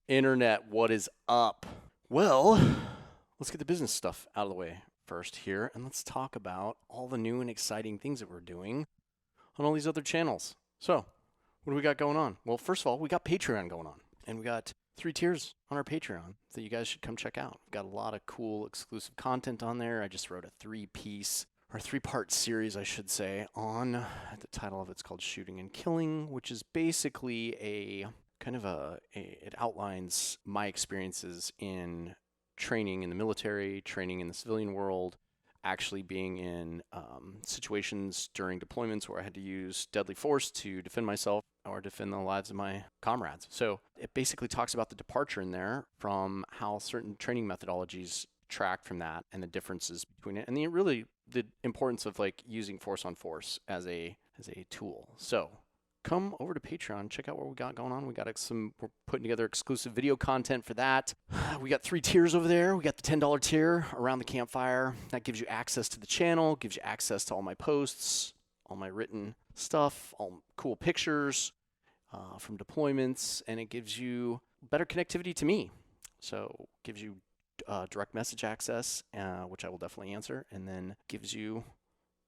Internet, what is up? Well, let's get the business stuff out of the way first here, and let's talk about all the new and exciting things that we're doing on all these other channels. So, what do we got going on? Well, first of all, we got Patreon going on, and we got 3 tiers on our Patreon that you guys should come check out. We've got a lot of cool exclusive content on there. I just wrote a 3-part series, I should say, on the title of it's called Shooting and Killing, which is basically it outlines my experiences in training in the military, training in the civilian world, actually being in situations during deployments where I had to use deadly force to defend myself or defend the lives of my comrades. So it basically talks about the departure in there from how certain training methodologies track from that and the differences between it, and the importance of like using force on force as a tool. So come over to Patreon, check out what we got going on. We're putting together exclusive video content for that. We got 3 tiers over there. We got the $10 tier around the campfire. That gives you access to the channel, gives you access to all my posts, all my written stuff, all cool pictures from deployments, and it gives you better connectivity to me. So it gives you direct message access, which I will definitely answer, and then gives you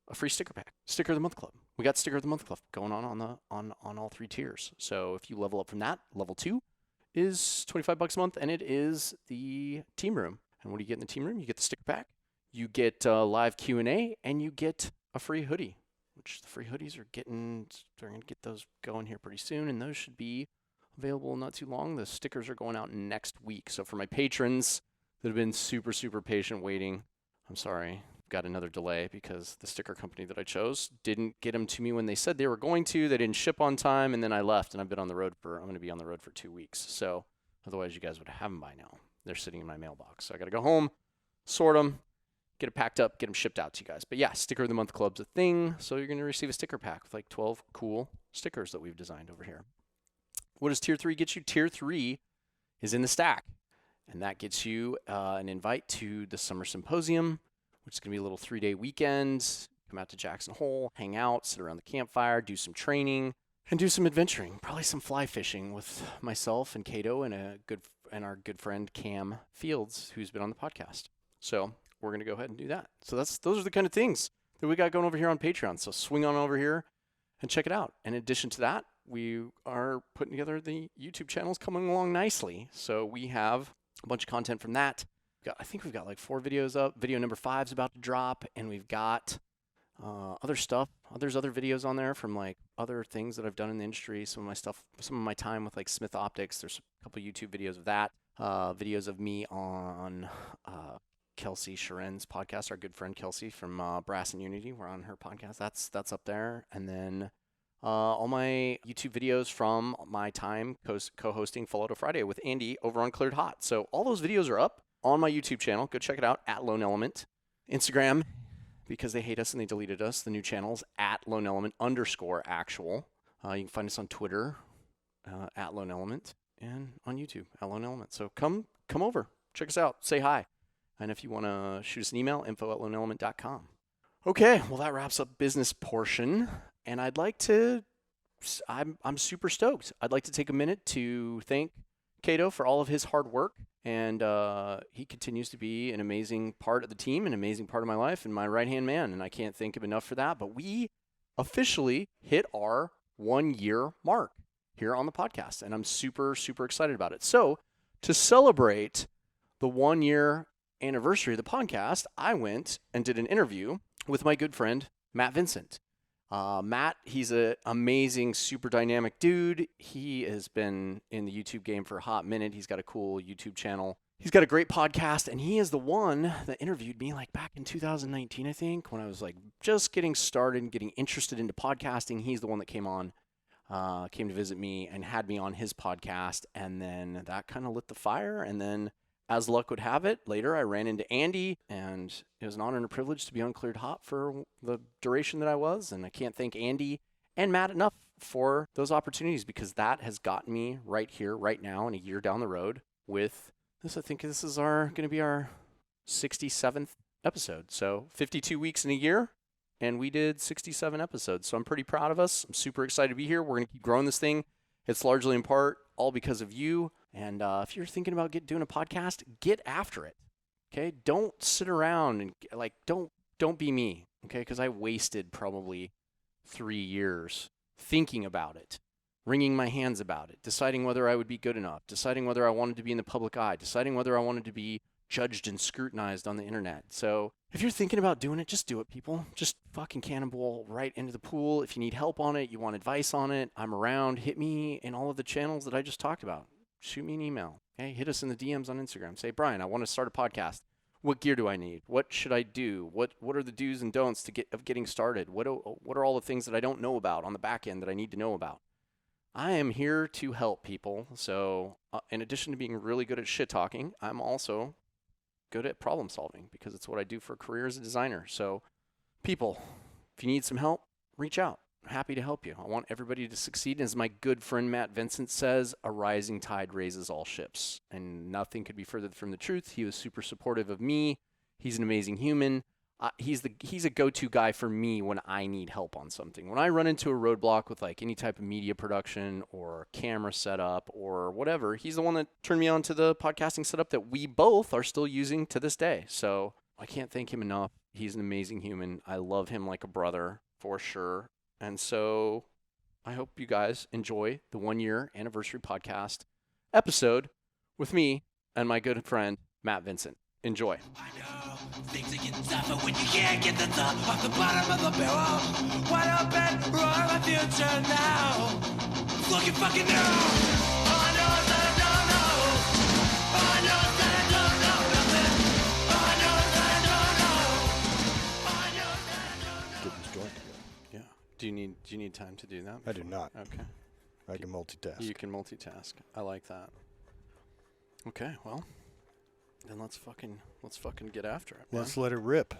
a free sticker pack. Sticker of the Month Club. We got Sticker of the Month Club going on all 3 tiers. So if you level up from that, level 2 is $25 a month, and it is the team room. And what do you get in the team room? You get the sticker pack, you get live Q&A, and you get a free hoodie, which the free hoodies they're going to get those going here pretty soon, and those should be available not too long. The stickers are going out next week. So for my patrons that have been super, super patient waiting, I'm sorry. Got another delay because the sticker company that I chose didn't get them to me when they said they were going to. They didn't ship on time, and then I left, and I'm going to be on the road for 2 weeks. So otherwise you guys would have them by now. They're sitting in my mailbox. So I got to go home, sort them, get it packed up, get them shipped out to you guys. But yeah, Sticker of the Month Club's a thing. So you're going to receive a sticker pack with like 12 cool stickers that we've designed over here. What does Tier 3 get you? Tier 3 is in the stack, and that gets you an invite to the Summer Symposium, which is going to be a little 3-day weekend. Come out to Jackson Hole, hang out, sit around the campfire, do some training, and do some adventuring. Probably some fly fishing with myself and Cato and our good friend Cam Fields, who's been on the podcast. So we're going to go ahead and do that. So those are the kind of things that we got going over here on Patreon. So swing on over here and check it out. In addition to that, we are putting together the YouTube channels coming along nicely. So we have a bunch of content from that. I think we've got like 4 videos up. Video number 5 is about to drop, and we've got other stuff. There's other videos on there from like other things that I've done in the industry. Some of my time with like Smith Optics. There's a couple YouTube videos of that. Videos of me on Kelsey Sharen's podcast. Our good friend Kelsey from Brass and Unity. We're on her podcast. That's up there. And then all my YouTube videos from my time co-hosting Full Auto Friday with Andy over on Cleared Hot. So all those videos are up on my YouTube channel. Go check it out at Lone Element. Instagram, because they hate us and they deleted us, the new channel's at Lone Element _actual. You can find us on Twitter at Lone Element, and on YouTube at Lone Element. So come over, check us out, say hi. And if you want to shoot us an email, info@loneelement.com. Okay, well that wraps up business portion, and I'm super stoked. I'd like to take a minute to thank Cato for all of his hard work. And he continues to be an amazing part of the team, an amazing part of my life, and my right-hand man. And I can't thank him enough for that. But we officially hit our 1-year mark here on the podcast, and I'm super, super excited about it. So to celebrate the 1-year anniversary of the podcast, I went and did an interview with my good friend, Matt Vincent. Matt, he's an amazing, super dynamic dude. He has been in the YouTube game for a hot minute. He's got a cool YouTube channel. He's got a great podcast, and he is the one that interviewed me like back in 2019, I think, when I was like just getting started and getting interested into podcasting. He's the one that came to visit me and had me on his podcast, and then that kind of lit the fire. And then as luck would have it, later I ran into Andy, and it was an honor and a privilege to be on Cleared Hot for the duration that I was. And I can't thank Andy and Matt enough for those opportunities, because that has gotten me right here, right now, and a year down the road with this. I think this is going to be our 67th episode. So 52 weeks in a year, and we did 67 episodes. So I'm pretty proud of us. I'm super excited to be here. We're going to keep growing this thing. It's largely in part all because of you. And if you're thinking about doing a podcast, get after it. Okay? Don't sit around and don't be me. Okay? Because I wasted probably 3 years thinking about it, wringing my hands about it, deciding whether I would be good enough, deciding whether I wanted to be in the public eye, deciding whether I wanted to be judged and scrutinized on the internet. So if you're thinking about doing it, just do it, people. Just fucking cannonball right into the pool. If you need help on it, you want advice on it, I'm around. Hit me in all of the channels that I just talked about. Shoot me an email. Okay? Hit us in the DMs on Instagram. Say, Brian, I want to start a podcast. What gear do I need? What should I do? What are the do's and don'ts of getting started? What are all the things that I don't know about on the back end that I need to know about? I am here to help people. So in addition to being really good at shit talking, I'm also good at problem solving because it's what I do for a career as a designer. So people, if you need some help, reach out. I'm happy to help you. I want everybody to succeed. As my good friend Matt Vincent says, a rising tide raises all ships. And nothing could be further from the truth. He was super supportive of me. He's an amazing human. He's a go-to guy for me when I need help on something. When I run into a roadblock with like any type of media production or camera setup or whatever, he's the one that turned me on to the podcasting setup that we both are still using to this day. So I can't thank him enough. He's an amazing human. I love him like a brother for sure. And so I hope you guys enjoy the 1-year anniversary podcast episode with me and my good friend, Matt Vincent. Enjoy. I know things are getting tougher when you can't get the top off the bottom of the barrel. Wide open, wrong my future now. It's looking fucking new. All I know is that I don't know. All I know is that I don't know nothing. All I know is that I don't know. All I know is that I don't know. Get this joint together. Yeah. Do you need time to do that? I do not. Okay. I can multitask. You can multitask. I like that. Okay, well, then let's fucking get after it. Man. Let's let it rip.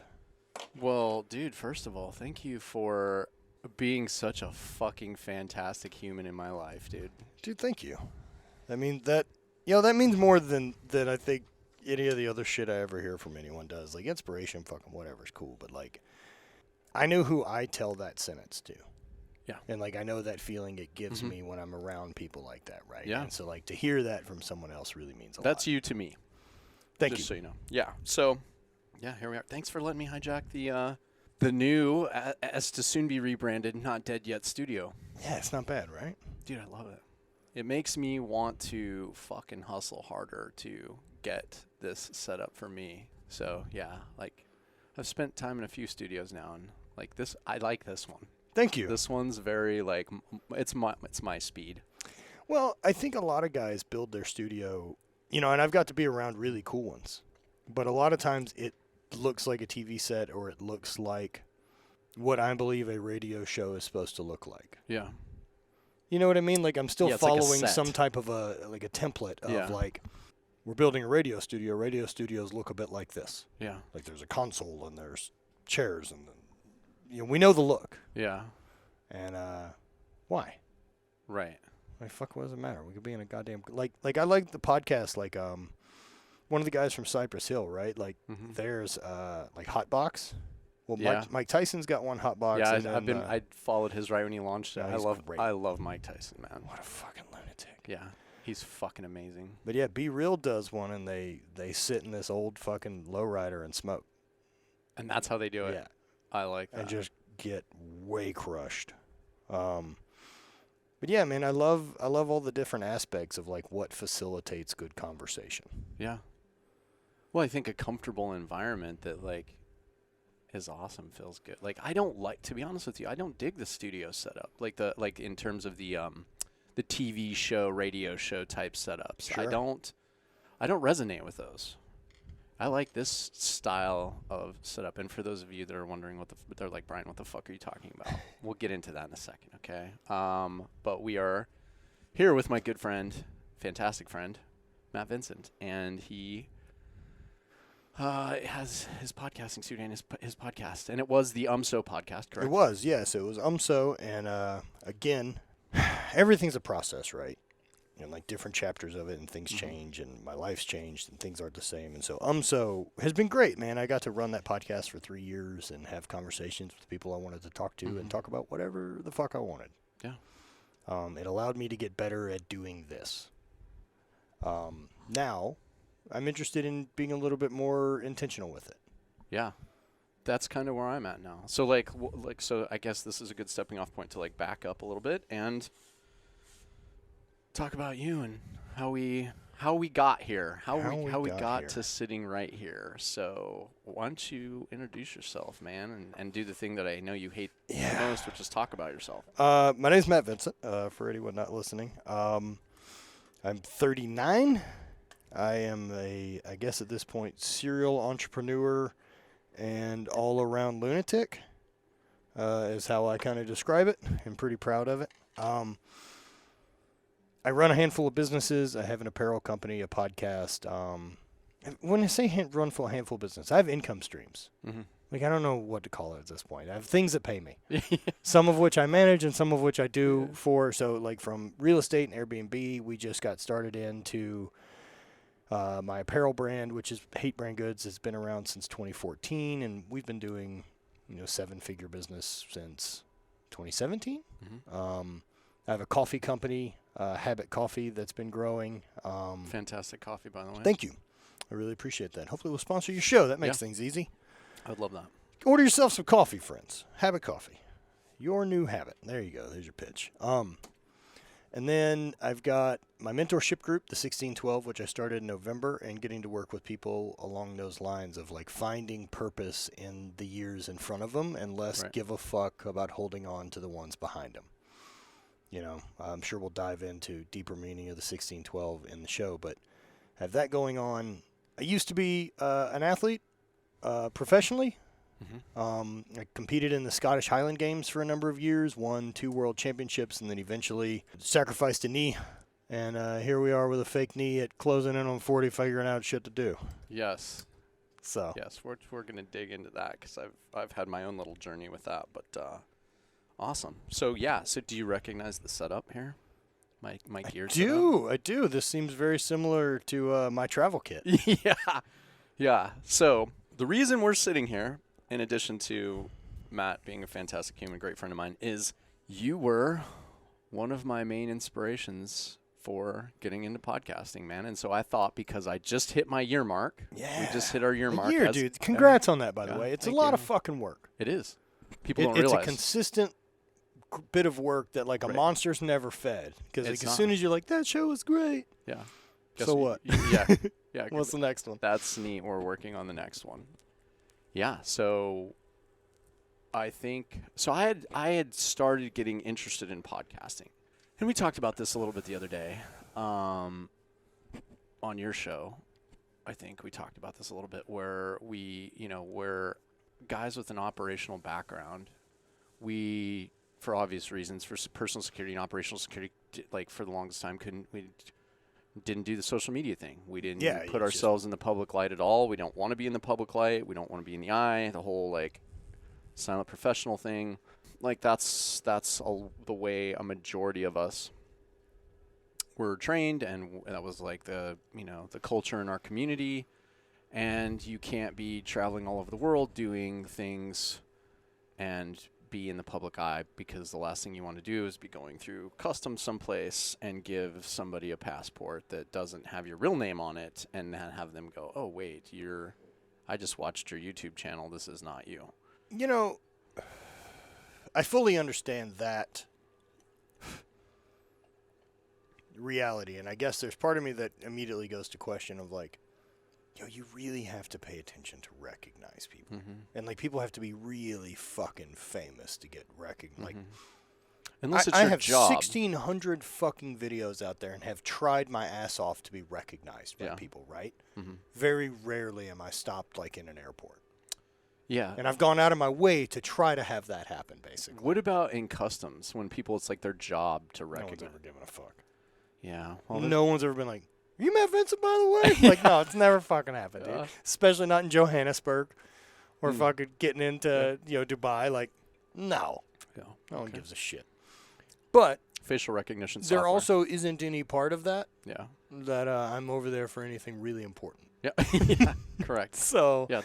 Well, dude, first of all, thank you for being such a fucking fantastic human in my life, dude. Dude, thank you. I mean, that means more than I think any of the other shit I ever hear from anyone does. Like, inspiration, fucking whatever is cool, but, like, I know who I tell that sentence to. Yeah. And, like, I know that feeling it gives me when I'm around people like that, right? Yeah. And so, like, to hear that from someone else really means a lot. That's you to me. Thank you. Just so you know. Yeah. So, yeah, here we are. Thanks for letting me hijack the new, as to soon be rebranded, Not Dead Yet studio. Yeah, it's not bad, right? Dude, I love it. It makes me want to fucking hustle harder to get this set up for me. So, yeah, like, I've spent time in a few studios now, and, like, this, I like this one. Thank you. This one's very, like, it's my speed. Well, I think a lot of guys build their studio, you know, and I've got to be around really cool ones. But a lot of times it looks like a TV set or it looks like what I believe a radio show is supposed to look like. Yeah. You know what I mean? Like I'm still following like some type of a template of like, we're building a radio studio. Radio studios look a bit like this. Yeah. Like there's a console and there's chairs and you know, we know the look. Yeah. And why? Right. Like, fuck, what does it matter? We could be in a goddamn... Like I like the podcast, like, one of the guys from Cypress Hill, right? Like, there's, like, Hotbox. Well, Yeah. Mike Tyson's got one Hotbox. Yeah, and then, I followed his right when he launched it. he's great. I love Mike Tyson, man. What a fucking lunatic. Yeah. He's fucking amazing. But, yeah, Be Real does one, and they sit in this old fucking lowrider and smoke. And that's how they do it. Yeah. I like that. And just get way crushed. But yeah, man, I love all the different aspects of like what facilitates good conversation. Yeah. Well, I think a comfortable environment that like is awesome feels good. Like I don't like, to be honest with you, I don't dig the studio setup. Like in terms of the TV show, radio show type setups. Sure. I don't resonate with those. I like this style of setup. And for those of you that are wondering they're like, Brian, what the fuck are you talking about? We'll get into that in a second, okay? But we are here with my good friend, fantastic friend, Matt Vincent. And he has his podcasting studio and his podcast. And it was the UMSO podcast, correct? It was, yes. It was UMSO. And again, everything's a process, right? You know, like different chapters of it and things change and my life's changed and things aren't the same. And so UMSO has been great, man. I got to run that podcast for 3 years and have conversations with people I wanted to talk to and talk about whatever the fuck I wanted. Yeah. It allowed me to get better at doing this. Now, I'm interested in being a little bit more intentional with it. Yeah. That's kind of where I'm at now. So like so I guess this is a good stepping off point to like back up a little bit and talk about you and how we got here, how we got here. to sitting right here. So why don't you introduce yourself, man, and do the thing that I know you hate the most, which is talk about yourself. My name's Matt Vincent, for anyone not listening. I'm 39. I am I guess at this point, serial entrepreneur and all-around lunatic, is how I kind of describe it. I'm pretty proud of it. I run a handful of businesses. I have an apparel company, a podcast. When I say run a handful of business, I have income streams. Mm-hmm. Like, I don't know what to call it at this point. I have things that pay me, some of which I manage and some of which I do for. So, like, from real estate and Airbnb, we just got started into my apparel brand, which is HVIII Brand Goods. Has been around since 2014, and we've been doing, seven-figure business since 2017. Mm-hmm. I have a coffee company, Habit Coffee, that's been growing. Fantastic coffee, by the way. Thank you. I really appreciate that. Hopefully we'll sponsor your show. That makes things easy. I would love that. Order yourself some coffee, friends. Habit Coffee. Your new habit. There you go. There's your pitch. And then I've got my mentorship group, the 1612, which I started in November, and getting to work with people along those lines of like finding purpose in the years in front of them and less give a fuck about holding on to the ones behind them. I'm sure we'll dive into deeper meaning of the 1612 in the show, but I have that going on. I used to be an athlete professionally. Mm-hmm. I competed in the Scottish Highland Games for a number of years, won 2 world championships, and then eventually sacrificed a knee. And here we are with a fake knee at closing in on 40, figuring out shit to do. Yes. So. Yes, we're going to dig into that because I've had my own little journey with that, but awesome. So do you recognize the setup here? My gear setup? I do. This seems very similar to my travel kit. Yeah. So the reason we're sitting here, in addition to Matt being a fantastic human, great friend of mine, is you were one of my main inspirations for getting into podcasting, man. And so I thought, because I just hit my year mark. Yeah. We just hit our year mark. Dude. Congrats on that, by the way. It's a lot of fucking work. It is. People don't realize. It's a consistent bit of work that like a monster's never fed. Because like, as soon as you're like, that show was great. Yeah. So what? Yeah. What's the next one? That's neat. We're working on the next one. Yeah. So I think I had started getting interested in podcasting, and we talked about this a little bit the other day on your show. I think we talked about this a little bit where we're guys with an operational background. We, for obvious reasons, for personal security and operational security, like for the longest time, didn't do the social media thing. We didn't put ourselves in the public light at all. We don't want to be in the public light. We don't want to be in the eye. The whole like silent professional thing, like that's the way a majority of us were trained, and that was like the culture in our community. And you can't be traveling all over the world doing things and be in the public eye, because the last thing you want to do is be going through customs someplace and give somebody a passport that doesn't have your real name on it and have them go, oh wait, I just watched your YouTube channel, this is not you. I fully understand that reality, and I guess there's part of me that immediately goes to question of like, you really have to pay attention to recognize people. Mm-hmm. And, like, people have to be really fucking famous to get recognized. Mm-hmm. Like, unless it's your job. I have 1,600 fucking videos out there and have tried my ass off to be recognized by people, right? Mm-hmm. Very rarely am I stopped, like, in an airport. Yeah. And I've gone out of my way to try to have that happen, basically. What about in customs, when people, it's like their job to recognize? No one's ever given a fuck. Yeah. Well, no one's ever been like, you met Vincent, by the way? Like, no, it's never fucking happened, dude. Especially not in Johannesburg or fucking getting into, Dubai. Like, no. Yeah. No one gives a shit. But facial recognition software. There also isn't any part of that. Yeah. That I'm over there for anything really important. Yeah. Yeah. Correct. So. Yeah,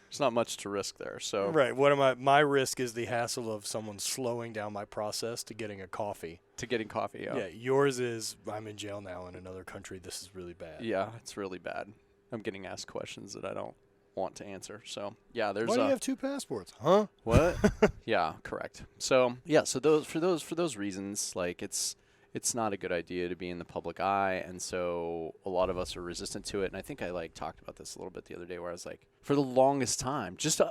There's not much to risk there. So Right. What am I? My risk is the hassle of someone slowing down my process to getting a coffee. to getting coffee, Yeah. Yours is I'm in jail now in another country. This is really bad. Yeah, it's really bad. I'm getting asked questions that I don't want to answer. So yeah, there's Why do you have 2 passports? Huh? what? Yeah, correct. So yeah, so for those reasons, like it's not a good idea to be in the public eye, and so a lot of us are resistant to it. And I think I like talked about this a little bit the other day, where I was like, for the longest time, just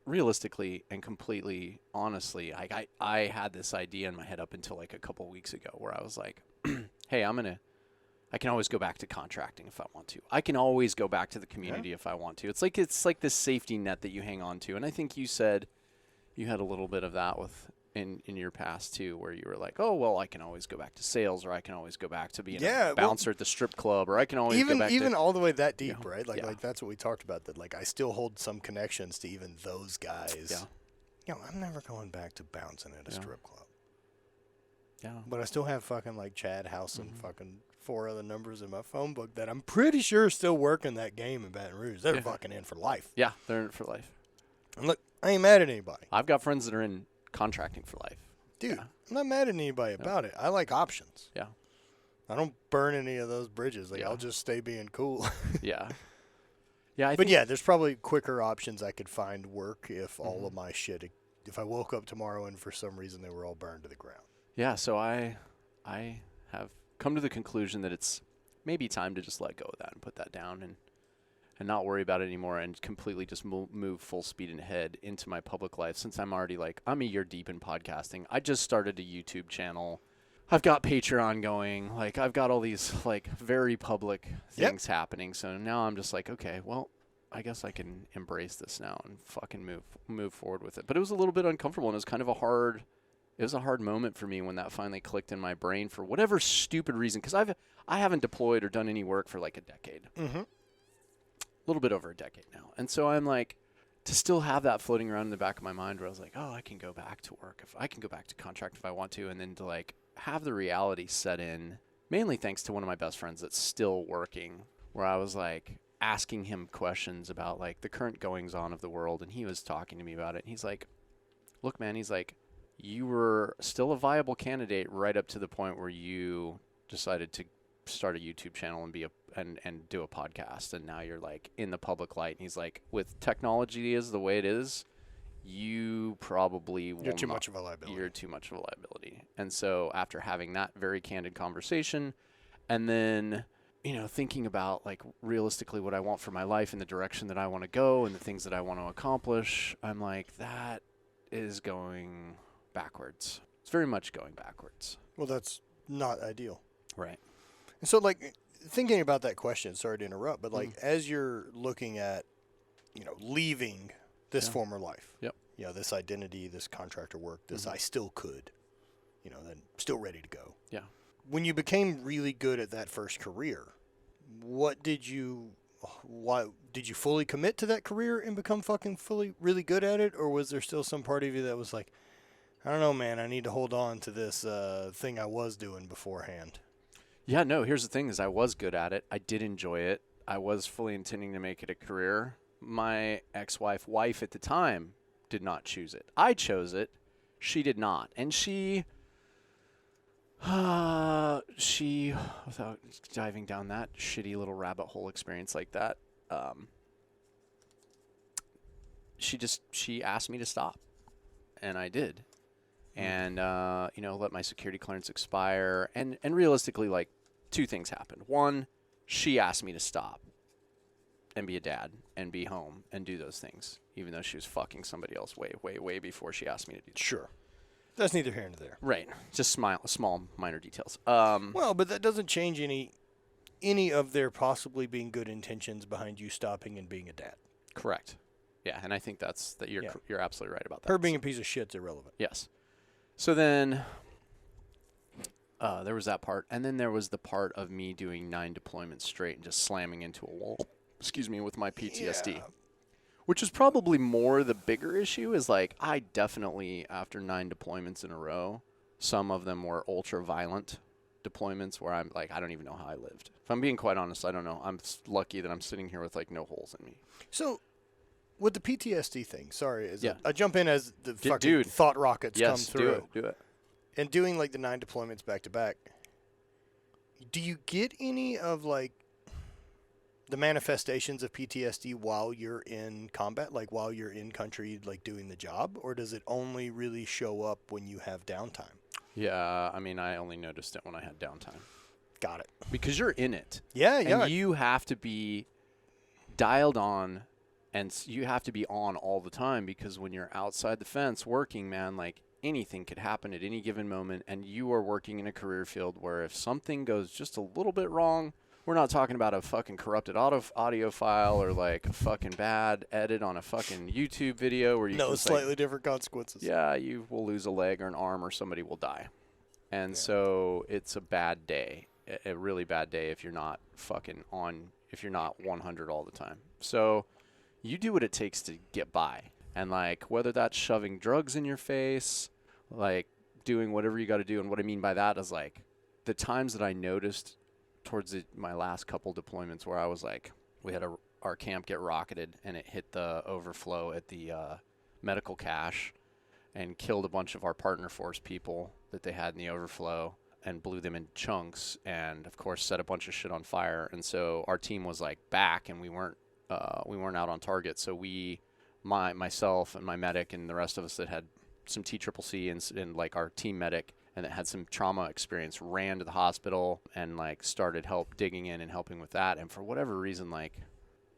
realistically and completely honestly, I had this idea in my head up until like a couple weeks ago, where I was like, hey, I can always go back to contracting if I want to. I can always go back to the community if I want to. It's like this safety net that you hang on to. And I think you said you had a little bit of that in your past too, where you were like, oh well, I can always go back to sales, or I can always go back to being a bouncer at the strip club, or I can always go back even to all the way that deep, Yeah. right? Like Yeah. like that's what we talked about. That like I still hold some connections to even those guys. Yeah. I'm never going back to bouncing at a Yeah. strip club. Yeah. But I still have fucking like Chad House and fucking 4 other numbers in my phone book that I'm pretty sure still working that game in Baton Rouge. They're Yeah. fucking in for life. Yeah, they're in it for life. And look, I ain't mad at anybody. I've got friends that are in contracting for life. Dude, Yeah. I'm not mad at anybody about it. I like options. Yeah. I don't burn any of those bridges. Like Yeah. I'll just stay being cool. Yeah. Yeah, I But think yeah, there's probably quicker options I could find work if all of my shit, if I woke up tomorrow and for some reason they were all burned to the ground. Yeah, so I have come to the conclusion that it's maybe time to just let go of that and put that down and not worry about it anymore, and completely just move full speed ahead into my public life, since I'm already I'm a year deep in podcasting. I just started a YouTube channel. I've got Patreon going. Like I've got all these very public things happening. So now I'm just like, okay, well, I guess I can embrace this now and fucking move forward with it. But it was a little bit uncomfortable, and it was kind of a hard moment for me when that finally clicked in my brain for whatever stupid reason, because I haven't deployed or done any work for like a decade. Mm-hmm. A little bit over a decade now. And so I'm like, to still have that floating around in the back of my mind where I was like, oh, I can go back to work, if I can go back to contract if I want to, and then to have the reality set in, mainly thanks to one of my best friends that's still working, where I was asking him questions about the current goings on of the world, and he was talking to me about it, and he's like, look, man, he's like, you were still a viable candidate right up to the point where you decided to start a YouTube channel and and do a podcast, and now you're in the public light. And he's like, with technology is the way it is, you probably will You're too much of a liability. You're too much of a liability. And so after having that very candid conversation, and then thinking about realistically what I want for my life and the direction that I want to go and the things that I want to accomplish, I'm like, that is going backwards. It's very much going backwards. Well, that's not ideal. Right. And so, thinking about that question, sorry to interrupt, but, as you're looking at, leaving this former life, Yep. This identity, this contractor work, this I still could, then still ready to go. Yeah. When you became really good at that first career, why did you fully commit to that career and become fucking really good at it? Or was there still some part of you that was like, I don't know, man, I need to hold on to this thing I was doing beforehand? Yeah, no, here's the thing is I was good at it. I did enjoy it. I was fully intending to make it a career. My wife at the time did not choose it. I chose it. She did not. And she, without diving down that shitty little rabbit hole experience like that, she asked me to stop. And I did. And, let my security clearance expire. And realistically, two things happened. One, she asked me to stop and be a dad and be home and do those things, even though she was fucking somebody else way, way, way before she asked me to do that. Sure. That's neither here nor there. Right. Just small, minor details. Well, but that doesn't change any of their possibly being good intentions behind you stopping and being a dad. Correct. Yeah, and I think that you're absolutely right about that. Her being a piece of shit's irrelevant. Yes. So then there was that part, and then there was the part of me doing 9 deployments straight and just slamming into a wall, with my PTSD. Yeah. Which is probably more the bigger issue is I definitely, after 9 deployments in a row, some of them were ultra violent deployments where I'm I don't even know how I lived. If I'm being quite honest, I don't know. I'm lucky that I'm sitting here with no holes in me. So with the PTSD thing, sorry, Yeah. I jump in as the fucking dude. thought rockets come Yes, through. do it. And doing like the 9 deployments back to back, do you get any of like the manifestations of PTSD while you're in combat, like while you're in country, like doing the job, or does it only really show up when you have downtime? Yeah, I mean, I only noticed it when I had downtime. Got it. Because you're in it. Yeah, yeah. And you have to be dialed on, and you have to be on all the time, because when you're outside the fence working, man, like anything could happen at any given moment, and you are working in a career field where if something goes just a little bit wrong, we're not talking about a fucking corrupted audio file or like a fucking bad edit on a fucking YouTube video where you No, can slightly different consequences. yeah, you will lose a leg or an arm or somebody will die. And so it's a bad day, a really bad day if you're not fucking on, if you're not 100 all the time. So you do what it takes to get by. And like, whether that's shoving drugs in your face, like doing whatever you got to do. And what I mean by that is like the times that I noticed towards my last couple deployments where I was like, we had our camp get rocketed and it hit the overflow at the medical cache and killed a bunch of our partner force people that they had in the overflow and blew them in chunks, and of course set a bunch of shit on fire. And so our team was like back, and we weren't out on target. So myself and my medic and the rest of us that had some TCCC and like our team medic and that had some trauma experience ran to the hospital and like started digging in and helping with that. And for whatever reason, like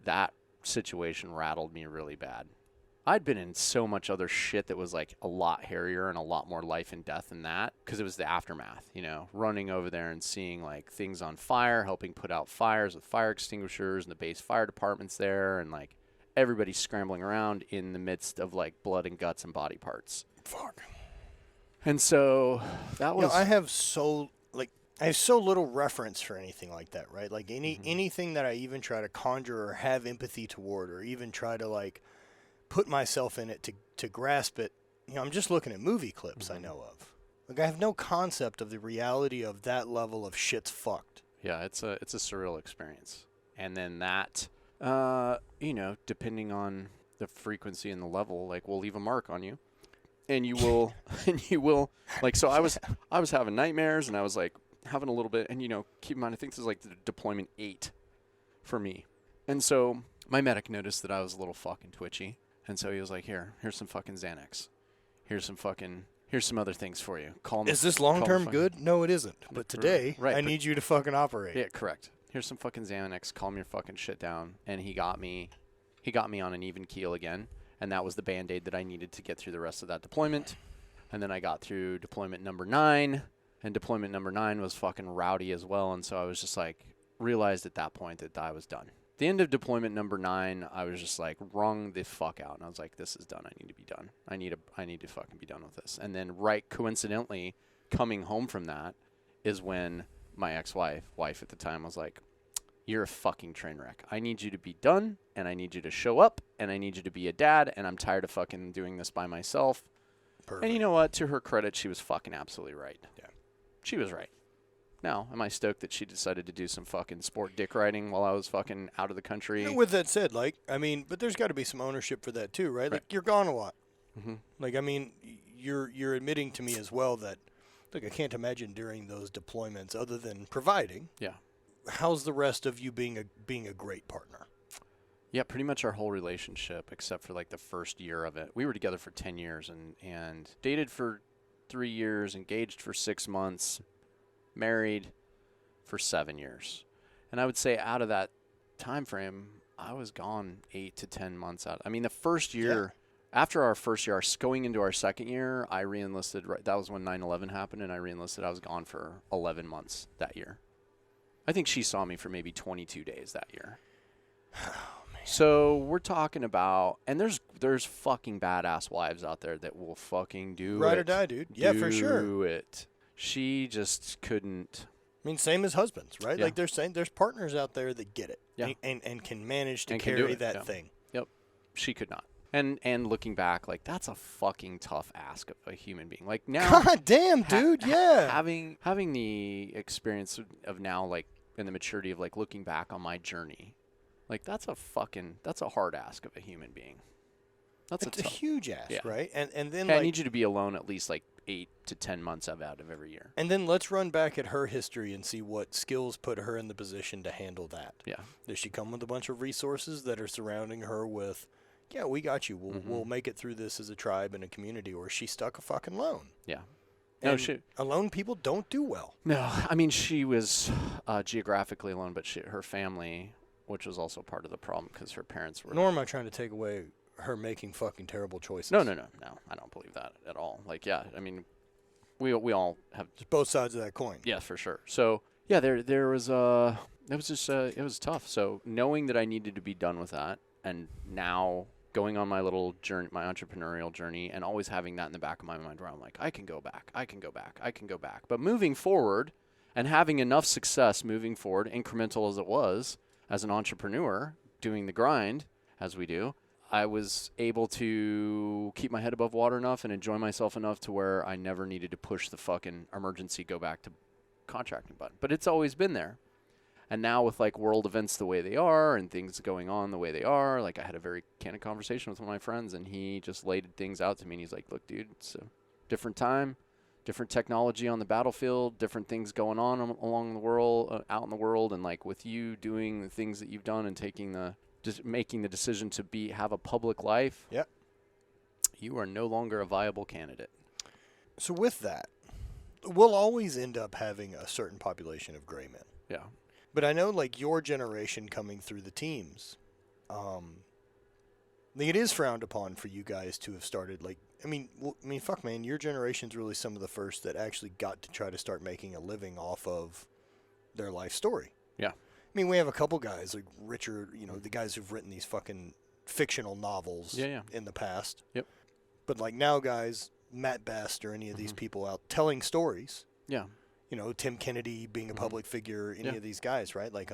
that situation rattled me really bad. I'd been in so much other shit that was like a lot hairier and a lot more life and death than that, because it was the aftermath, you know, running over there and seeing like things on fire, helping put out fires with fire extinguishers, and the base fire department's there, and like everybody scrambling around in the midst of like blood and guts and body parts. Fuck. And so that was. I have so little reference for anything like that, right? Like anything that I even try to conjure or have empathy toward, or even try to like put myself in it to grasp it. You know, I'm just looking at movie clips I know of. Like I have no concept of the reality of that level of shit's fucked. Yeah, it's a surreal experience. And then that, you know, depending on the frequency and the level, like will leave a mark on you. And you will, like, so I was having nightmares, and I was like having a little bit, and you know, keep in mind, I think this is like the deployment 8 for me. And so my medic noticed that I was a little fucking twitchy. And so he was like, here's some fucking Xanax. Here's some other things for you. Is this long-term good? No, it isn't. But today, right, I need you to fucking operate. Yeah, correct. Here's some fucking Xanax. Calm your fucking shit down. And he got me on an even keel again. And that was the Band-Aid that I needed to get through the rest of that deployment. And then I got through deployment number 9. And deployment number 9 was fucking rowdy as well. And so I was just like, realized at that point that I was done. The end of deployment number 9, I was just like wrung the fuck out. And I was like, this is done. I need to be done. I need to fucking be done with this. And then right coincidentally, coming home from that is when my wife at the time was like, you're a fucking train wreck. I need you to be done, and I need you to show up, and I need you to be a dad, and I'm tired of fucking doing this by myself. Perfect. And you know what? To her credit, she was fucking absolutely right. Yeah. She was right. Now, am I stoked that she decided to do some fucking sport dick riding while I was fucking out of the country? You know, with that said, like, I mean, but there's got to be some ownership for that too, right? Like, you're gone a lot. Mm-hmm. Like, I mean, you're admitting to me as well that, look, I can't imagine during those deployments, other than providing. Yeah. How's the rest of you being a great partner? Yeah, pretty much our whole relationship, except for like the first year of it. We were together for 10 years and dated for 3 years, engaged for 6 months, married for 7 years. And I would say out of that time frame, I was gone 8 to 10 months out. I mean, the first year, after our first year, going into our second year, I reenlisted. That was when 9/11 happened, and I reenlisted. I was gone for 11 months that year. I think she saw me for maybe 22 days that year. Oh, man. So we're talking about, and there's fucking badass wives out there that will fucking do Ride it. or die, dude. Yeah, for sure. Do it. She just couldn't. I mean, same as husbands, right? Yeah. Like they're saying, there's partners out there that get it, Yeah. and can manage to And can do carry it, that yeah. thing. Yep. She could not. And looking back, like that's a fucking tough ask of a human being. Like now, God damn, dude, yeah. having the experience of now, like, and the maturity of like looking back on my journey Like that's a hard ask of a human being. It's a huge ask, yeah. right? And then I need you to be alone at least like 8 to 10 months out of every year. And then let's run back at her history and see what skills put her in the position to handle that. Yeah. Does she come with a bunch of resources that are surrounding her with, yeah, we got you. We'll make it through this as a tribe and a community, or is she stuck a fucking alone? Yeah. No, alone people don't do well. No, I mean, she was geographically alone, but her family, which was also part of the problem because her parents were. Nor am I trying to take away her making fucking terrible choices. No, I don't believe that at all. Like, yeah, I mean, we all have just both sides of that coin. Yeah, for sure. So yeah, there was it was just it was tough. So knowing that I needed to be done with that, and now going on my little journey, my entrepreneurial journey, and always having that in the back of my mind where I'm like, I can go back. But moving forward and having enough success moving forward, incremental as it was, as an entrepreneur doing the grind as we do, I was able to keep my head above water enough and enjoy myself enough to where I never needed to push the fucking emergency go back to contracting button. But it's always been there. And now with like world events the way they are and things going on the way they are, like I had a very candid conversation with one of my friends and he just laid things out to me and he's like, look, dude, it's a different time, different technology on the battlefield, different things going on along the world, out in the world. And like with you doing the things that you've done and just making the decision to have a public life, yep, you are no longer a viable candidate. So with that, we'll always end up having a certain population of gray men. Yeah. But I know, like, your generation coming through the teams, like, it is frowned upon for you guys to have started, like, fuck, man, your generation's really some of the first that actually got to try to start making a living off of their life story. Yeah. I mean, we have a couple guys, like Richard, the guys who've written these fucking fictional novels in the past. Yep. But, like, now guys, Matt Best or any of these people out telling stories. Yeah. Tim Kennedy being a public figure, any of these guys, right? Like,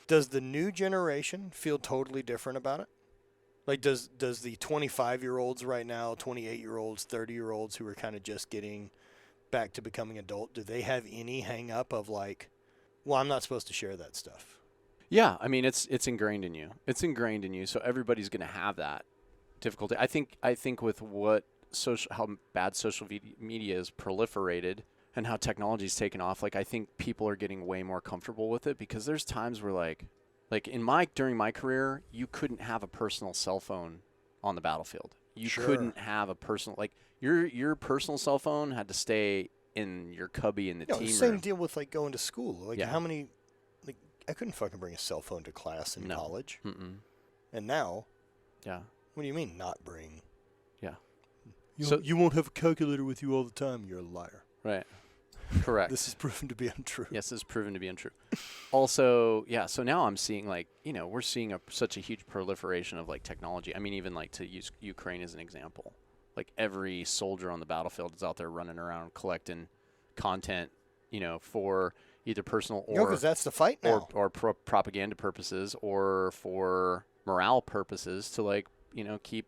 does the new generation feel totally different about it? Like, does the 25-year-olds right now, 28-year-olds, 30-year-olds who are kind of just getting back to becoming adult, do they have any hang-up of, like, well, I'm not supposed to share that stuff? Yeah, I mean, it's ingrained in you. It's ingrained in you, so everybody's going to have that difficulty. I think with how bad social media is proliferated and how technology's taken off, like I think people are getting way more comfortable with it because there's times where like during my career, you couldn't have a personal cell phone on the battlefield. You couldn't have a personal, like your personal cell phone had to stay in your cubby in the team room. Same deal with like going to school. Like how many, like I couldn't fucking bring a cell phone to class in college. Mm-mm. And now, yeah. What do you mean not bring? Yeah. You won't have a calculator with you all the time. You're a liar. Right. Correct. This is proven to be untrue. Yes, this is proven to be untrue. Also, yeah, so now I'm seeing like, we're seeing such a huge proliferation of like technology. I mean, even like to use Ukraine as an example. Like every soldier on the battlefield is out there running around collecting content, for either personal or because that's the fight now. Or propaganda purposes or for morale purposes to like, keep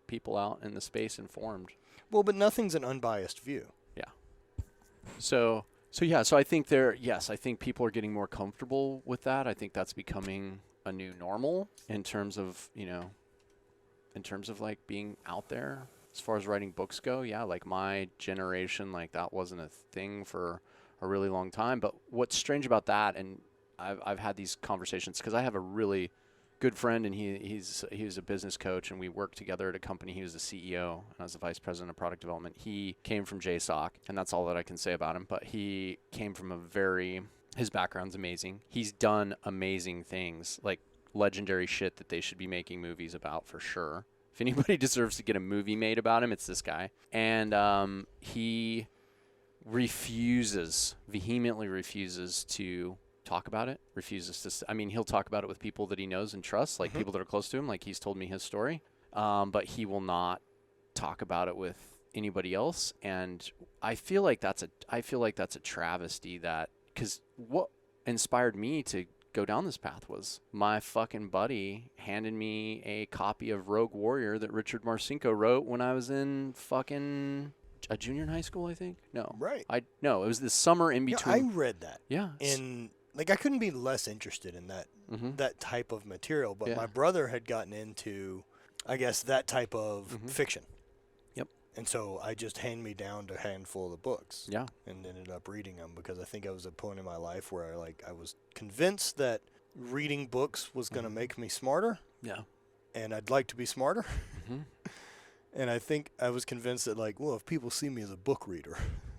people out in the space informed. Well, but nothing's an unbiased view. Yeah. So I think I think people are getting more comfortable with that. I think that's becoming a new normal in terms of, like being out there. As far as writing books go, yeah, like my generation, like that wasn't a thing for a really long time. But what's strange about that, and I've had these conversations because I have a really good friend, and he's a business coach, and we worked together at a company. He was the CEO, and I was the vice president of product development. He came from JSOC, and that's all that I can say about him. But he came from his background's amazing. He's done amazing things, like legendary shit that they should be making movies about for sure. If anybody deserves to get a movie made about him, it's this guy. And he vehemently refuses to talk about it, he'll talk about it with people that he knows and trusts, like people that are close to him, like he's told me his story, but he will not talk about it with anybody else. And I feel like that's a travesty, that because what inspired me to go down this path was my fucking buddy handed me a copy of Rogue Warrior that Richard Marcinko wrote when I was in fucking a junior in high school, I think. No. Right. No, it was this summer in between. Yeah, I read that. Yeah. In like I couldn't be less interested in that type of material. But my brother had gotten into, I guess, that type of fiction. Yep. And so I just hand-me-downed a handful of the books. Yeah. And ended up reading them because I think I was at a point in my life where I was convinced that reading books was going to make me smarter. Yeah. And I'd like to be smarter. And I think I was convinced that, like, well, if people see me as a book reader,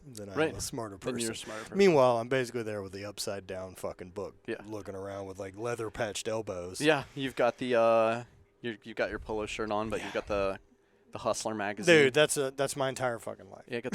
then I'm a smarter person. Then you're a smarter person. Meanwhile, I'm basically there with the upside-down fucking book, Yeah. looking around with, like, leather-patched elbows. Yeah, you've got the you've got your polo shirt on, but you've got the Hustler magazine. Dude, that's my entire fucking life. Yeah, got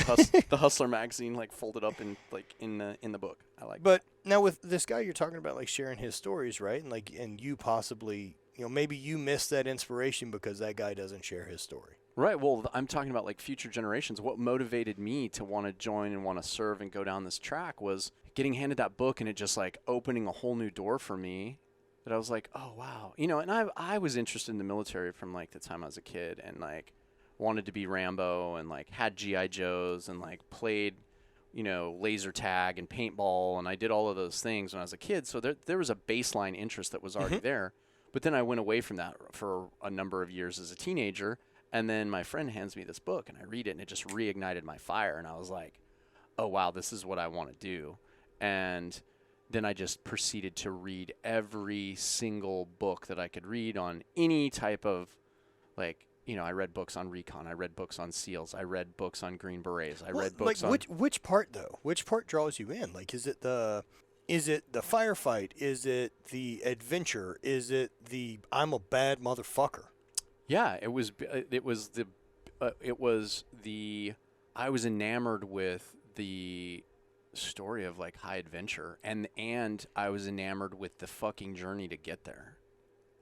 the Hustler magazine like folded up in like in the book. I like. But now with this guy, you're talking about like sharing his stories, right? And you possibly, maybe you missed that inspiration because that guy doesn't share his story. Right. Well, I'm talking about like future generations. What motivated me to want to join and want to serve and go down this track was getting handed that book and it just like opening a whole new door for me. That I was like, oh wow, and I was interested in the military from like the time I was a kid and like wanted to be Rambo and like had GI Joes and like played, laser tag and paintball and I did all of those things when I was a kid. So there was a baseline interest that was already there. But then I went away from that for a number of years as a teenager. And then my friend hands me this book and I read it and it just reignited my fire. And I was like, oh, wow, this is what I want to do. And then I just proceeded to read every single book that I could read on any type of, like, I read books on recon. I read books on SEALs. I read books on Green Berets. I read books on... Which part, though? Which part draws you in? Like, is it the firefight? Is it the adventure? Is it the I'm a bad motherfucker? Yeah, I was enamored with the story of like high adventure and I was enamored with the fucking journey to get there.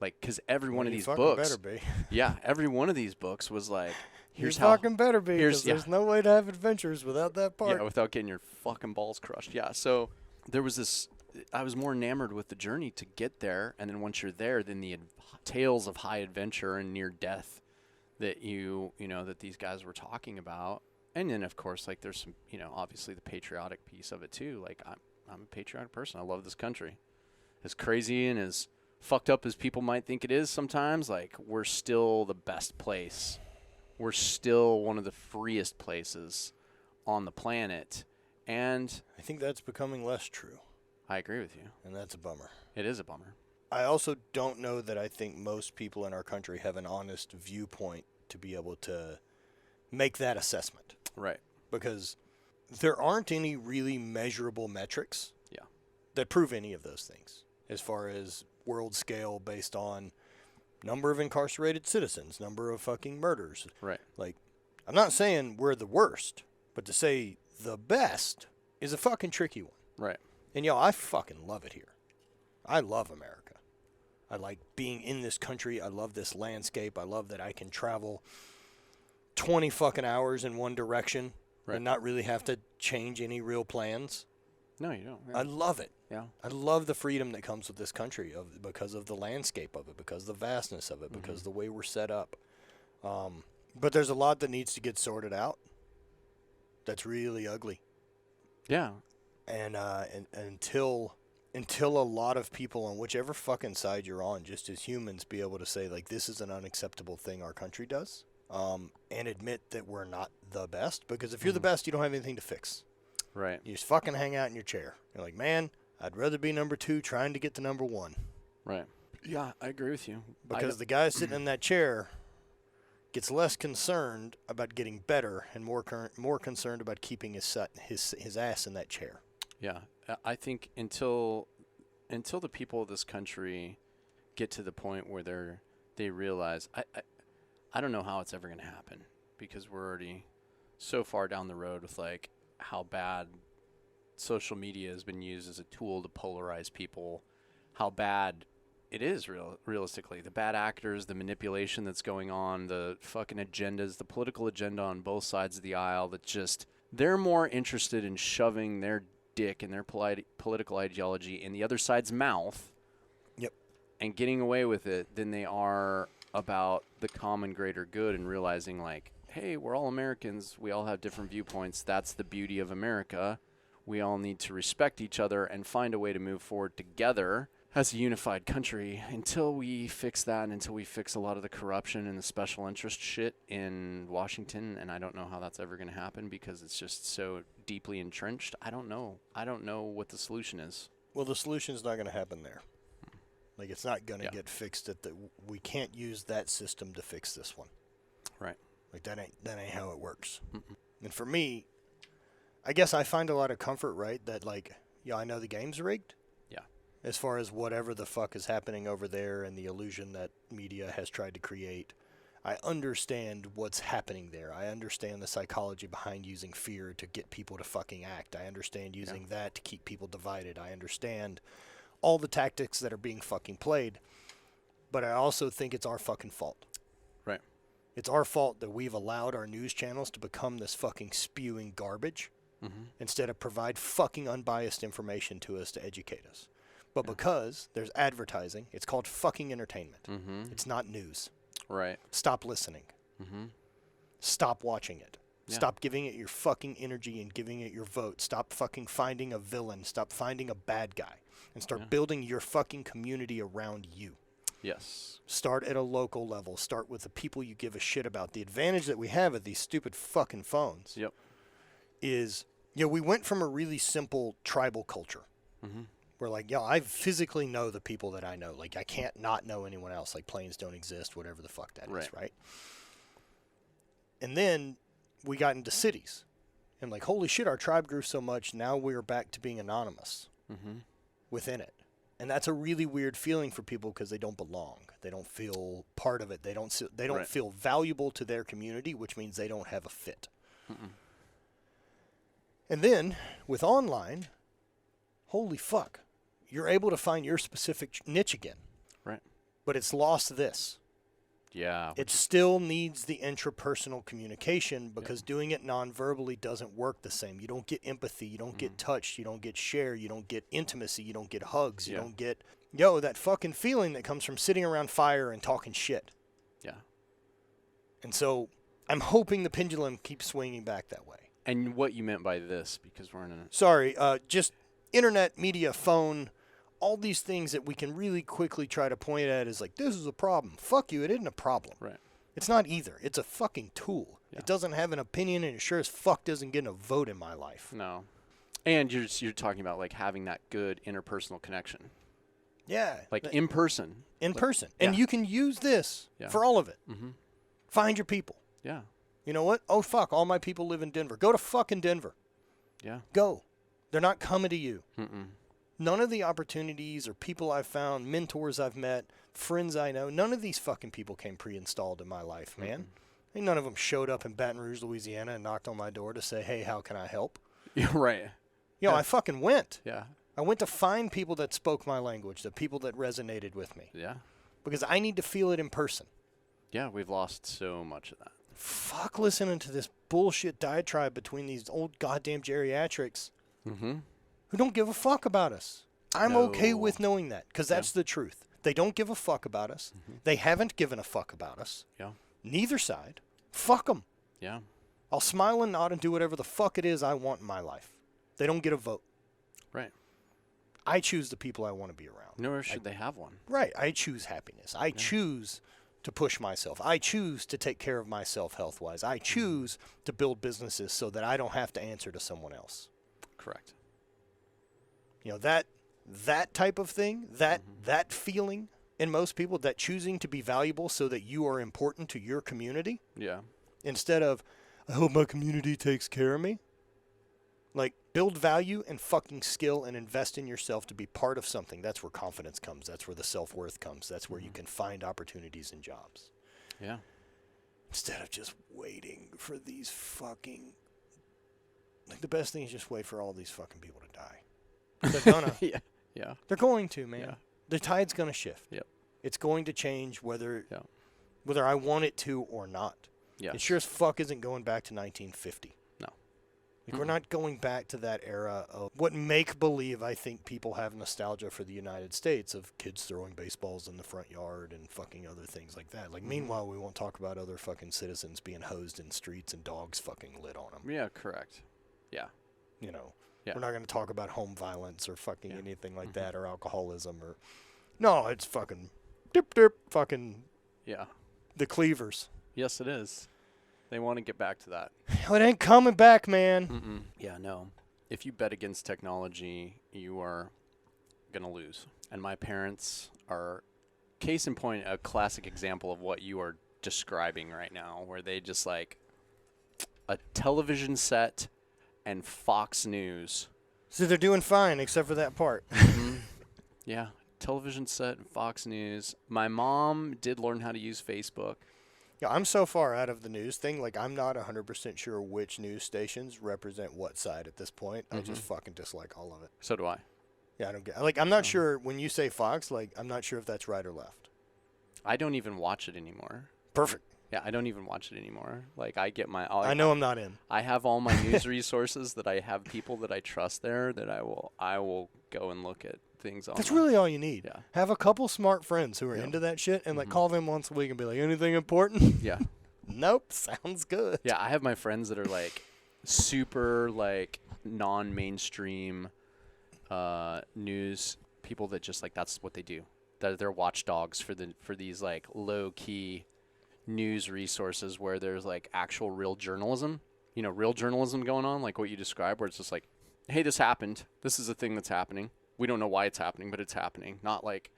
Like, cause every one of these books, better be. Yeah, every one of these books was like, here's you how fucking better be. There's no way to have adventures without that part. Yeah, without getting your fucking balls crushed. Yeah, so there was this. I was more enamored with the journey to get there, and then once you're there, then the tales of high adventure and near death that that these guys were talking about, and then of course like there's some obviously the patriotic piece of it too. Like I'm a patriotic person. I love this country. As crazy and as fucked up as people might think it is sometimes, like we're still the best place. We're still one of the freest places on the planet, and I think that's becoming less true. I agree with you. And that's a bummer. It is a bummer. I also don't know that I think most people in our country have an honest viewpoint to be able to make that assessment. Right. Because there aren't any really measurable metrics that prove any of those things as far as world scale based on number of incarcerated citizens, number of fucking murders. Right. Like, I'm not saying we're the worst, but to say the best is a fucking tricky one. Right. And, I fucking love it here. I love America. I like being in this country. I love this landscape. I love that I can travel 20 fucking hours in one direction and not really have to change any real plans. No, you don't. Yeah. I love it. Yeah. I love the freedom that comes with this country because of the landscape of it, because of the vastness of it, because of the way we're set up. But there's a lot that needs to get sorted out that's really ugly. Yeah. And until a lot of people on whichever fucking side you're on, just as humans, be able to say, like, this is an unacceptable thing our country does, and admit that we're not the best. Because if you're the best, you don't have anything to fix. Right. You just fucking hang out in your chair. You're like, man, I'd rather be number 2 trying to get to number 1. Right. Yeah, I agree with you. Because the guy sitting in that chair gets less concerned about getting better and more concerned about keeping his ass in that chair. Yeah, I think until the people of this country get to the point where they realize, I don't know how it's ever going to happen, because we're already so far down the road with like how bad social media has been used as a tool to polarize people, how bad it is realistically, the bad actors, the manipulation that's going on, the fucking agendas, the political agenda on both sides of the aisle, that just they're more interested in shoving their dick and their political ideology in the other side's mouth and getting away with it than they are about the common greater good and realizing, like, hey, we're all Americans. We all have different viewpoints. That's the beauty of America. We all need to respect each other and find a way to move forward together as a unified country until we fix that and until we fix a lot of the corruption and the special interest shit in Washington. And I don't know how that's ever going to happen because it's just so deeply entrenched. I don't know. I don't know what the solution is. Well, the solution's not going to happen there. Like, it's not going to get fixed we can't use that system to fix this one. Right. Like, that ain't how it works. Mm-mm. And for me, I guess I find a lot of comfort, right, that, like, I know the game's rigged. Yeah. As far as whatever the fuck is happening over there and the illusion that media has tried to create, I understand what's happening there. I understand the psychology behind using fear to get people to fucking act. I understand using that to keep people divided. I understand all the tactics that are being fucking played. But I also think it's our fucking fault. Right. It's our fault that we've allowed our news channels to become this fucking spewing garbage instead of provide fucking unbiased information to us to educate us. But because there's advertising, it's called fucking entertainment. It's not news. Right. Stop listening. Stop watching it. Yeah. Stop giving it your fucking energy and giving it your vote. Stop fucking finding a villain. Stop finding a bad guy. And start building your fucking community around you. Yes. Start at a local level. Start with the people you give a shit about. The advantage that we have of these stupid fucking phones is, we went from a really simple tribal culture. Where, like, I physically know the people that I know. Like, I can't not know anyone else. Like, planes don't exist, whatever the fuck that is, right? And then we got into cities. And, like, holy shit, our tribe grew so much, now we're back to being anonymous within it. And that's a really weird feeling for people because they don't belong. They don't feel part of it. They don't feel valuable to their community, which means they don't have a fit. And then, with online, holy fuck, you're able to find your specific niche again. Right. But it's lost this. Yeah. It still needs the intrapersonal communication because doing it non-verbally doesn't work the same. You don't get empathy. You don't get touch. You don't get share. You don't get intimacy. You don't get hugs. You don't get, that fucking feeling that comes from sitting around fire and talking shit. Yeah. And so I'm hoping the pendulum keeps swinging back that way. And what you meant by this, because we're in a... Sorry, just internet, media, phone, all these things that we can really quickly try to point at is like, this is a problem. Fuck you, it isn't a problem. Right. It's not either. It's a fucking tool. Yeah. It doesn't have an opinion, and it sure as fuck doesn't get a vote in my life. No. And you're talking about, like, having that good interpersonal connection. Yeah. Like, in person. In person. And you can use this for all of it. Find your people. Yeah. You know what? Oh, fuck, all my people live in Denver. Go to fucking Denver. Yeah. Go. They're not coming to you. None of the opportunities or people I've found, mentors I've met, friends I know, none of these fucking people came pre-installed in my life, man. Ain't none of them showed up in Baton Rouge, Louisiana and knocked on my door to say, hey, how can I help? Yeah, right. I fucking went. Yeah. I went to find people that spoke my language, the people that resonated with me. Yeah. Because I need to feel it in person. Yeah, we've lost so much of that. Fuck listening to this bullshit diatribe between these old goddamn geriatrics who don't give a fuck about us. I'm okay with knowing that because that's the truth. They don't give a fuck about us. They haven't given a fuck about us. Yeah. Neither side. Fuck them. Yeah. I'll smile and nod and do whatever the fuck it is I want in my life. They don't get a vote. Right. I choose the people I want to be around. Nor should they have one. Right. I choose happiness. I choose to push myself. I choose to take care of myself health-wise. I choose to build businesses so that I don't have to answer to someone else. Correct. That type of thing, that feeling in most people, that choosing to be valuable so that you are important to your community. Yeah. Instead of, I hope my community takes care of me. Like, build value and fucking skill and invest in yourself to be part of something. That's where confidence comes. That's where the self-worth comes. That's where you can find opportunities and jobs. Yeah. Instead of just waiting for these fucking... Like, the best thing is just wait for all these fucking people to die. They're gonna. Yeah. They're going to, man. Yeah. The tide's gonna shift. Yep. It's going to change whether I want it to or not. Yeah. It sure as fuck isn't going back to 1950. No. Like, we're not going back to that era of what make-believe I think people have nostalgia for the United States of kids throwing baseballs in the front yard and fucking other things like that. Like, meanwhile, we won't talk about other fucking citizens being hosed in streets and dogs fucking lit on them. Yeah, correct. Yeah. Yeah. We're not going to talk about home violence or fucking anything like Mm-hmm. that or alcoholism or... No, it's fucking... Dip, fucking... Yeah. The cleavers. Yes, it is. They want to get back to that. Well, it ain't coming back, man. Yeah, no. If you bet against technology, you are going to lose. And my parents are, case in point, a classic example of what you are describing right now, where they just like a television set and Fox News. So they're doing fine, except for that part. Yeah, television set and Fox News. My mom did learn how to use Facebook. Yeah, I'm so far out of the news thing, like I'm not 100% sure which news stations represent what side at this point. I just fucking dislike all of it. So do I. Yeah, I don't get. Like, I'm not sure when you say Fox. Like, I'm not sure if that's right or left. I don't even watch it anymore. Perfect. Yeah, I don't even watch it anymore. Like, I get my... I know I'm not in. I have all my news resources that I have people that I trust there that I will go and look at things on. That's really all you need. Yeah. Have a couple smart friends who are into that shit and like call them once a week and be like, anything important? Yeah. Nope. Sounds good. Yeah, I have my friends that are like super like non-mainstream news people that just like that's what they do. They're watchdogs for these like low-key news resources where there's like actual real journalism, real journalism going on, like what you described, where it's just like, hey, this happened. This is a thing that's happening. We don't know why it's happening, but it's happening. Not like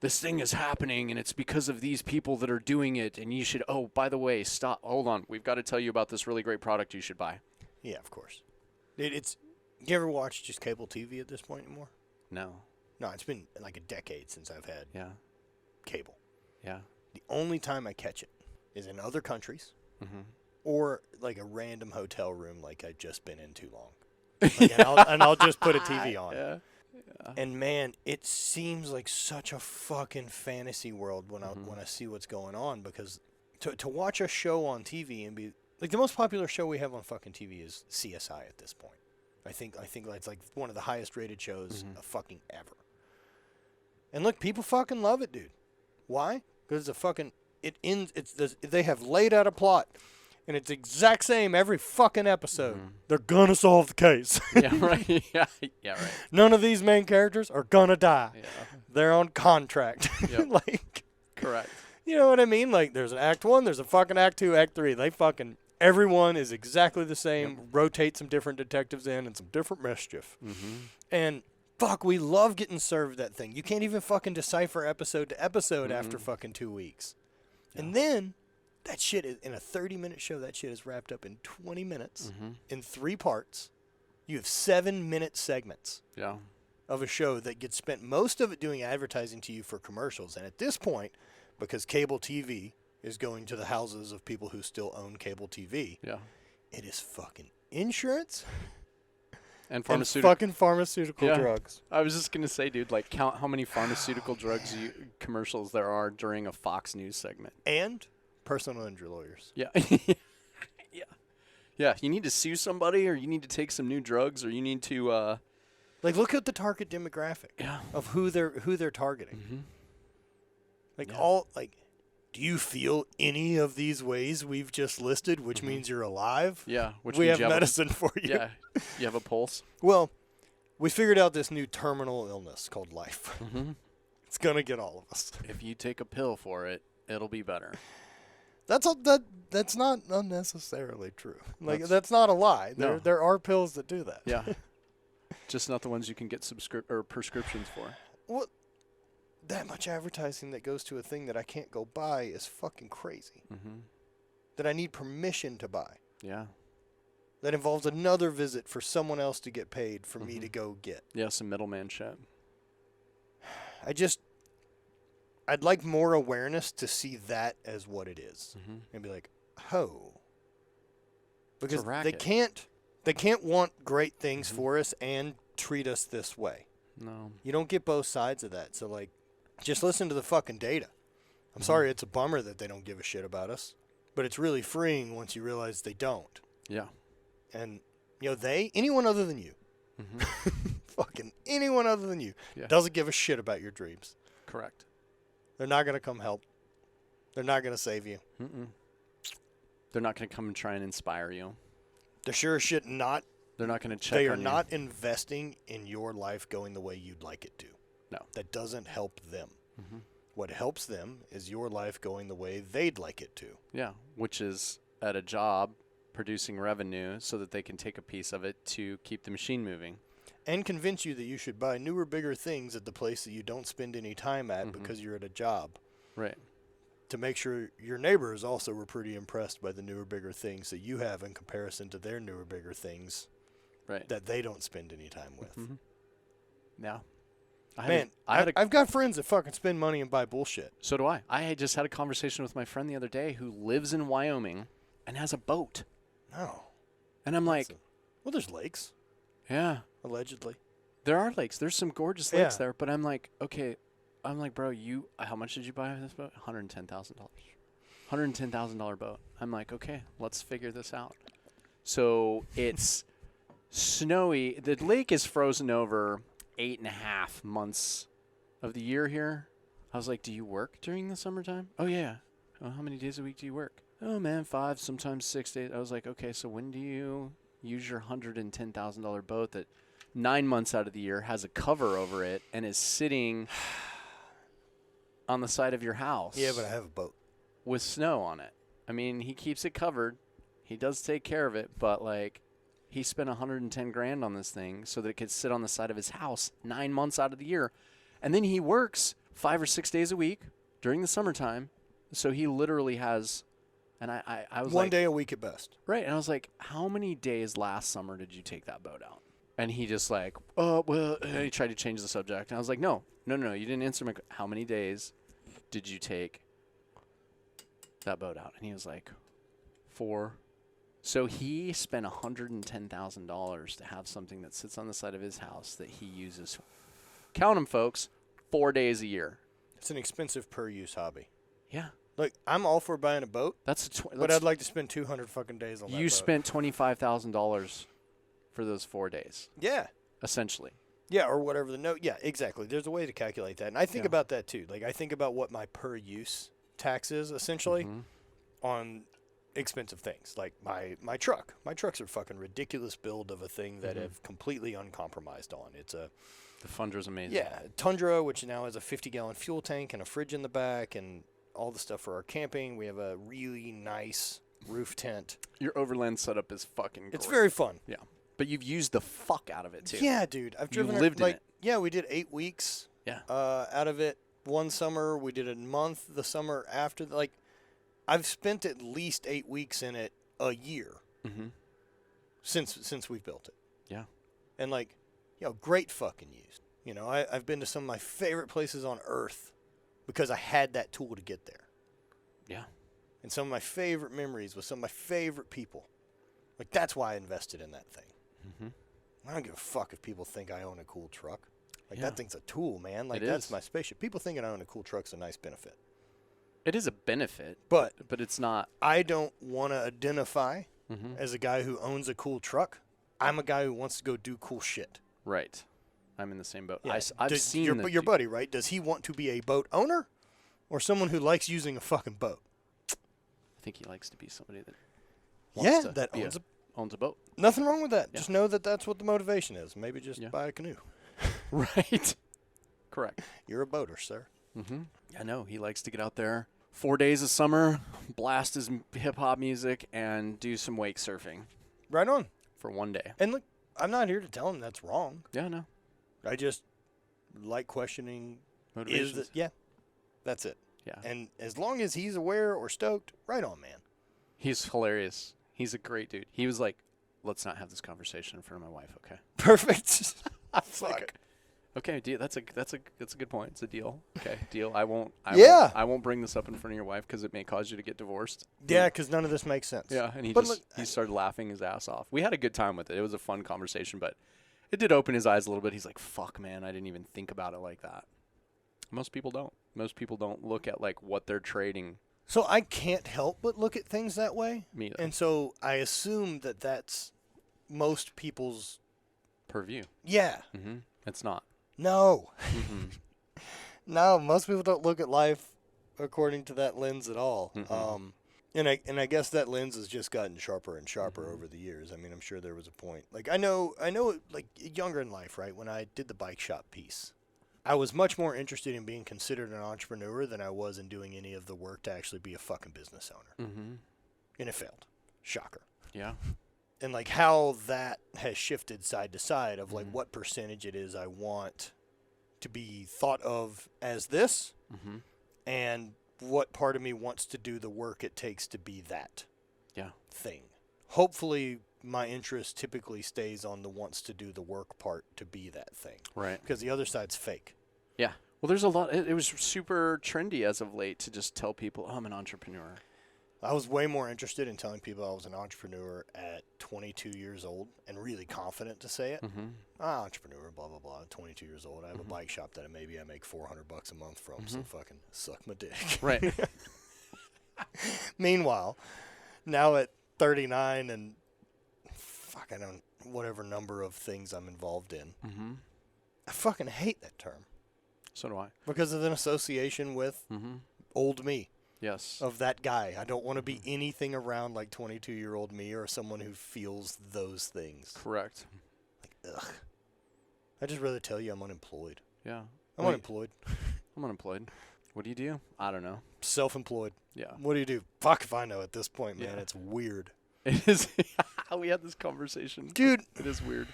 this thing is happening and it's because of these people that are doing it. And you should, oh, by the way, stop. Hold on. We've got to tell you about this really great product you should buy. Yeah, of course. You ever watch just cable TV at this point anymore? No. No, it's been like a decade since I've had Yeah. cable. Yeah. The only time I catch it is in other countries or like a random hotel room like I've just been in too long. Like, and I'll just put a TV on. Yeah. And man, it seems like such a fucking fantasy world when I see what's going on, because to watch a show on TV and be like, the most popular show we have on fucking TV is CSI at this point. I think it's like one of the highest rated shows of fucking ever. And look, people fucking love it, dude. Why? Because they have laid out a plot. And it's exact same every fucking episode. They're gonna solve the case. Yeah, right. Yeah, right. None of these main characters are gonna die. Yeah. They're on contract. Yep. Like, Correct. you know what I mean? Like, there's an Act 1, there's a fucking Act 2, Act 3. Everyone is exactly the same. Rotate some different detectives in and some different mischief. And fuck, we love getting served that thing. You can't even fucking decipher episode to episode after fucking 2 weeks. Yeah. And then that shit is in a 30-minute show. That shit is wrapped up in 20 minutes in 3 parts. You have 7-minute segments of a show that gets spent most of it doing advertising to you for commercials. And at this point, because cable TV is going to the houses of people who still own cable TV, it is fucking insurance and fucking pharmaceutical drugs. I was just gonna say, dude, like count how many pharmaceutical commercials there are during a Fox News segment. And personal injury lawyers. Yeah. Yeah. You need to sue somebody, or you need to take some new drugs, or you need to like look at the target demographic of who they're targeting. Do you feel any of these ways we've just listed, which means you're alive? Yeah, which we means have medicine for you. Yeah. You have a pulse. Well, we figured out this new terminal illness called life. It's gonna get all of us. If you take a pill for it, it'll be better. That's not unnecessarily true. Like, that's not a lie. No. There are pills that do that. Yeah. Just not the ones you can get prescriptions for. Well, that much advertising that goes to a thing that I can't go buy is fucking crazy. That I need permission to buy. Yeah. That involves another visit for someone else to get paid for me to go get. Yeah, some middleman shit. I'd like more awareness to see that as what it is. And be like, oh. Because they can't want great things for us and treat us this way. No. You don't get both sides of that. So, like, just listen to the fucking data. I'm sorry, it's a bummer that they don't give a shit about us. But it's really freeing once you realize they don't. Yeah. And, anyone other than you, fucking anyone other than you, doesn't give a shit about your dreams. Correct. They're not going to come help. They're not going to save you. They're not going to come and try and inspire you. They're sure as shit not They're not going to check They on are you. not investing in your life going the way you'd like it to. No. That doesn't help them. Mhm. What helps them is your life going the way they'd like it to. Yeah, which is at a job producing revenue so that they can take a piece of it to keep the machine moving. And convince you that you should buy newer, bigger things at the place that you don't spend any time at because you're at a job. Right. To make sure your neighbors also were pretty impressed by the newer, bigger things that you have in comparison to their newer, bigger things Right. that they don't spend any time with. Yeah. I've got friends that fucking spend money and buy bullshit. So do I. I had just had a conversation with my friend the other day who lives in Wyoming and has a boat. No. And I'm like, Well, there's lakes, yeah, allegedly. there are lakes. There's some gorgeous lakes Yeah. there. But I'm like, okay. I'm like, bro, how much did you buy this boat? $110,000. $110,000 boat. I'm like, okay, let's figure this out. So it's snowy. The lake is frozen over 8.5 months of the year here. I was like, do you work during the summertime? Oh, yeah. Oh, how many days a week do you work? Oh, man, 5, sometimes 6 days. I was like, okay, so when do you use your $110,000 boat that 9 months out of the year has a cover over it and is sitting on the side of your house? Yeah, but I have a boat. With snow on it. I mean, he keeps it covered. He does take care of it, but like he spent $110,000 on this thing so that it could sit on the side of his house 9 months out of the year. And then he works 5 or 6 days a week during the summertime. So he literally has, and I was One like, day a week at best. right. And I was like, how many days last summer did you take that boat out? And he just like, oh, well, and he tried to change the subject. And I was like, no, you didn't answer my, how many days did you take that boat out? And he was like, 4. So he spent $110,000 to have something that sits on the side of his house that he uses, count them, folks, 4 days a year. It's an expensive per-use hobby. Yeah. Look, I'm all for buying a boat, That's but I'd like to spend 200 fucking days on that boat. you spent $25,000 for those 4 days, Yeah. essentially. Yeah, or whatever the note. Yeah, exactly. There's a way to calculate that. And I think Yeah. about that too. Like, I think about what my per-use tax is, essentially, on expensive things. Like my truck. My truck's a fucking ridiculous build of a thing that I've completely uncompromised on. It's a... The Fundra's amazing. Yeah, Tundra, which now has a 50-gallon fuel tank and a fridge in the back and all the stuff for our camping. We have a really nice roof tent. Your overland setup is fucking great. It's very fun. Yeah. But you've used the fuck out of it, too. Yeah, dude. I've driven lived in like, it. Yeah, we did 8 weeks. Yeah. Out of it, one summer we did a month. The summer after, like, I've spent at least 8 weeks in it a year since we've built it. Yeah. And like, great fucking use. I've been to some of my favorite places on earth because I had that tool to get there. Yeah. And some of my favorite memories with some of my favorite people. Like, that's why I invested in that thing. I don't give a fuck if people think I own a cool truck. Like, Yeah. that thing's a tool, man. Like, It that's is. my spaceship. People thinking I own a cool truck's a nice benefit. It is a benefit, But but it's not. I don't want to identify as a guy who owns a cool truck. I'm a guy who wants to go do cool shit. Right. I'm in the same boat. Yeah. I've seen your buddy, right? Does he want to be a boat owner or someone who likes using a fucking boat? I think he likes to be somebody that Yeah, to that be owns a boat. nothing wrong with that. Yeah. Just know that that's what the motivation is. Maybe just Yeah. buy a canoe. Right. Correct. You're a boater, sir. I know. He likes to get out there 4 days of summer, blast his hip-hop music, and do some wake surfing Right on. for one day. And look, I'm not here to tell him that's wrong. Yeah, no. I just like questioning. Motivations. Yeah, that's it. Yeah. And as long as he's aware or stoked, right on, man. He's hilarious. He's a great dude. He was like, let's not have this conversation in front of my wife, okay? Perfect. Fuck. Okay, deal. That's a good point. It's a deal. Okay, deal. I won't bring this up in front of your wife because it may cause you to get divorced. Yeah, because none of this makes sense. Yeah, and But he started laughing his ass off. We had a good time with it. It was a fun conversation, but it did open his eyes a little bit. He's like, "Fuck, man, I didn't even think about it like that." Most people don't. Most people don't look at like what they're trading. So I can't help but look at things that way. Me either. And so I assume that that's most people's. Per view. Yeah. It's not. No. No, most people don't look at life according to that lens at all. And I guess that lens has just gotten sharper and sharper over the years. I mean, I'm sure there was a point. Like I know like younger in life, right? When I did the bike shop piece, I was much more interested in being considered an entrepreneur than I was in doing any of the work to actually be a fucking business owner. Mm-hmm. And it failed. Shocker. Yeah. And like how that has shifted side to side of like what percentage it is I want to be thought of as this, and what part of me wants to do the work it takes to be that thing. Hopefully my interest typically stays on the wants to do the work part to be that thing. Right. Because the other side's fake. Yeah. Well, there's a lot. It was super trendy as of late to just tell people, oh, I'm an entrepreneur. I was way more interested in telling people I was an entrepreneur at 22 years old and really confident to say it. Entrepreneur, blah, blah, blah. 22 years old. I have a bike shop that maybe I make $400 a month from, so fucking suck my dick. Right. Meanwhile, now at 39 and I don't whatever number of things I'm involved in, I fucking hate that term. So do I. Because of an association with old me. Yes. Of that guy. I don't want to be anything around like 22-year-old me or someone who feels those things. Correct. Like, ugh. I'd just rather tell you I'm unemployed. Yeah. I'm unemployed. I'm unemployed. What do you do? I don't know. Self-employed. Yeah. What do you do? Fuck if I know at this point, man. Yeah. It's weird. It is. We had this conversation. Dude. It is weird.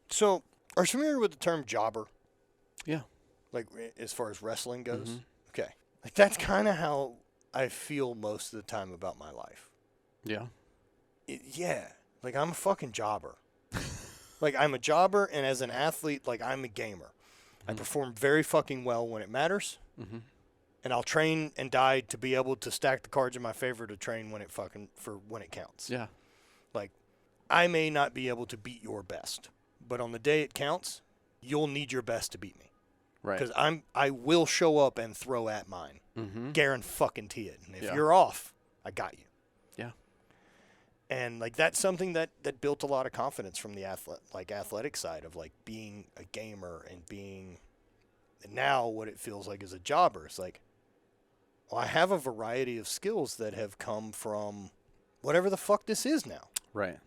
So, are you familiar with the term jobber? Yeah. Like, as far as wrestling goes? Okay. Like, that's kind of how I feel most of the time about my life. Yeah. Yeah. Like, I'm a fucking jobber. Like, I'm a jobber, and as an athlete, like, I'm a gamer. I perform very fucking well when it matters. And I'll train and die to be able to stack the cards in my favor to train when it when it counts. Yeah. Like, I may not be able to beat your best, but on the day it counts, you'll need your best to beat me. Right. Because I will show up and throw at mine. Guarantee it. And if you're off, I got you. Yeah. And like that's something that built a lot of confidence from the athletic side of like being a gamer and being now what it feels like as a jobber. It's like, well, I have a variety of skills that have come from whatever the fuck this is now. Right.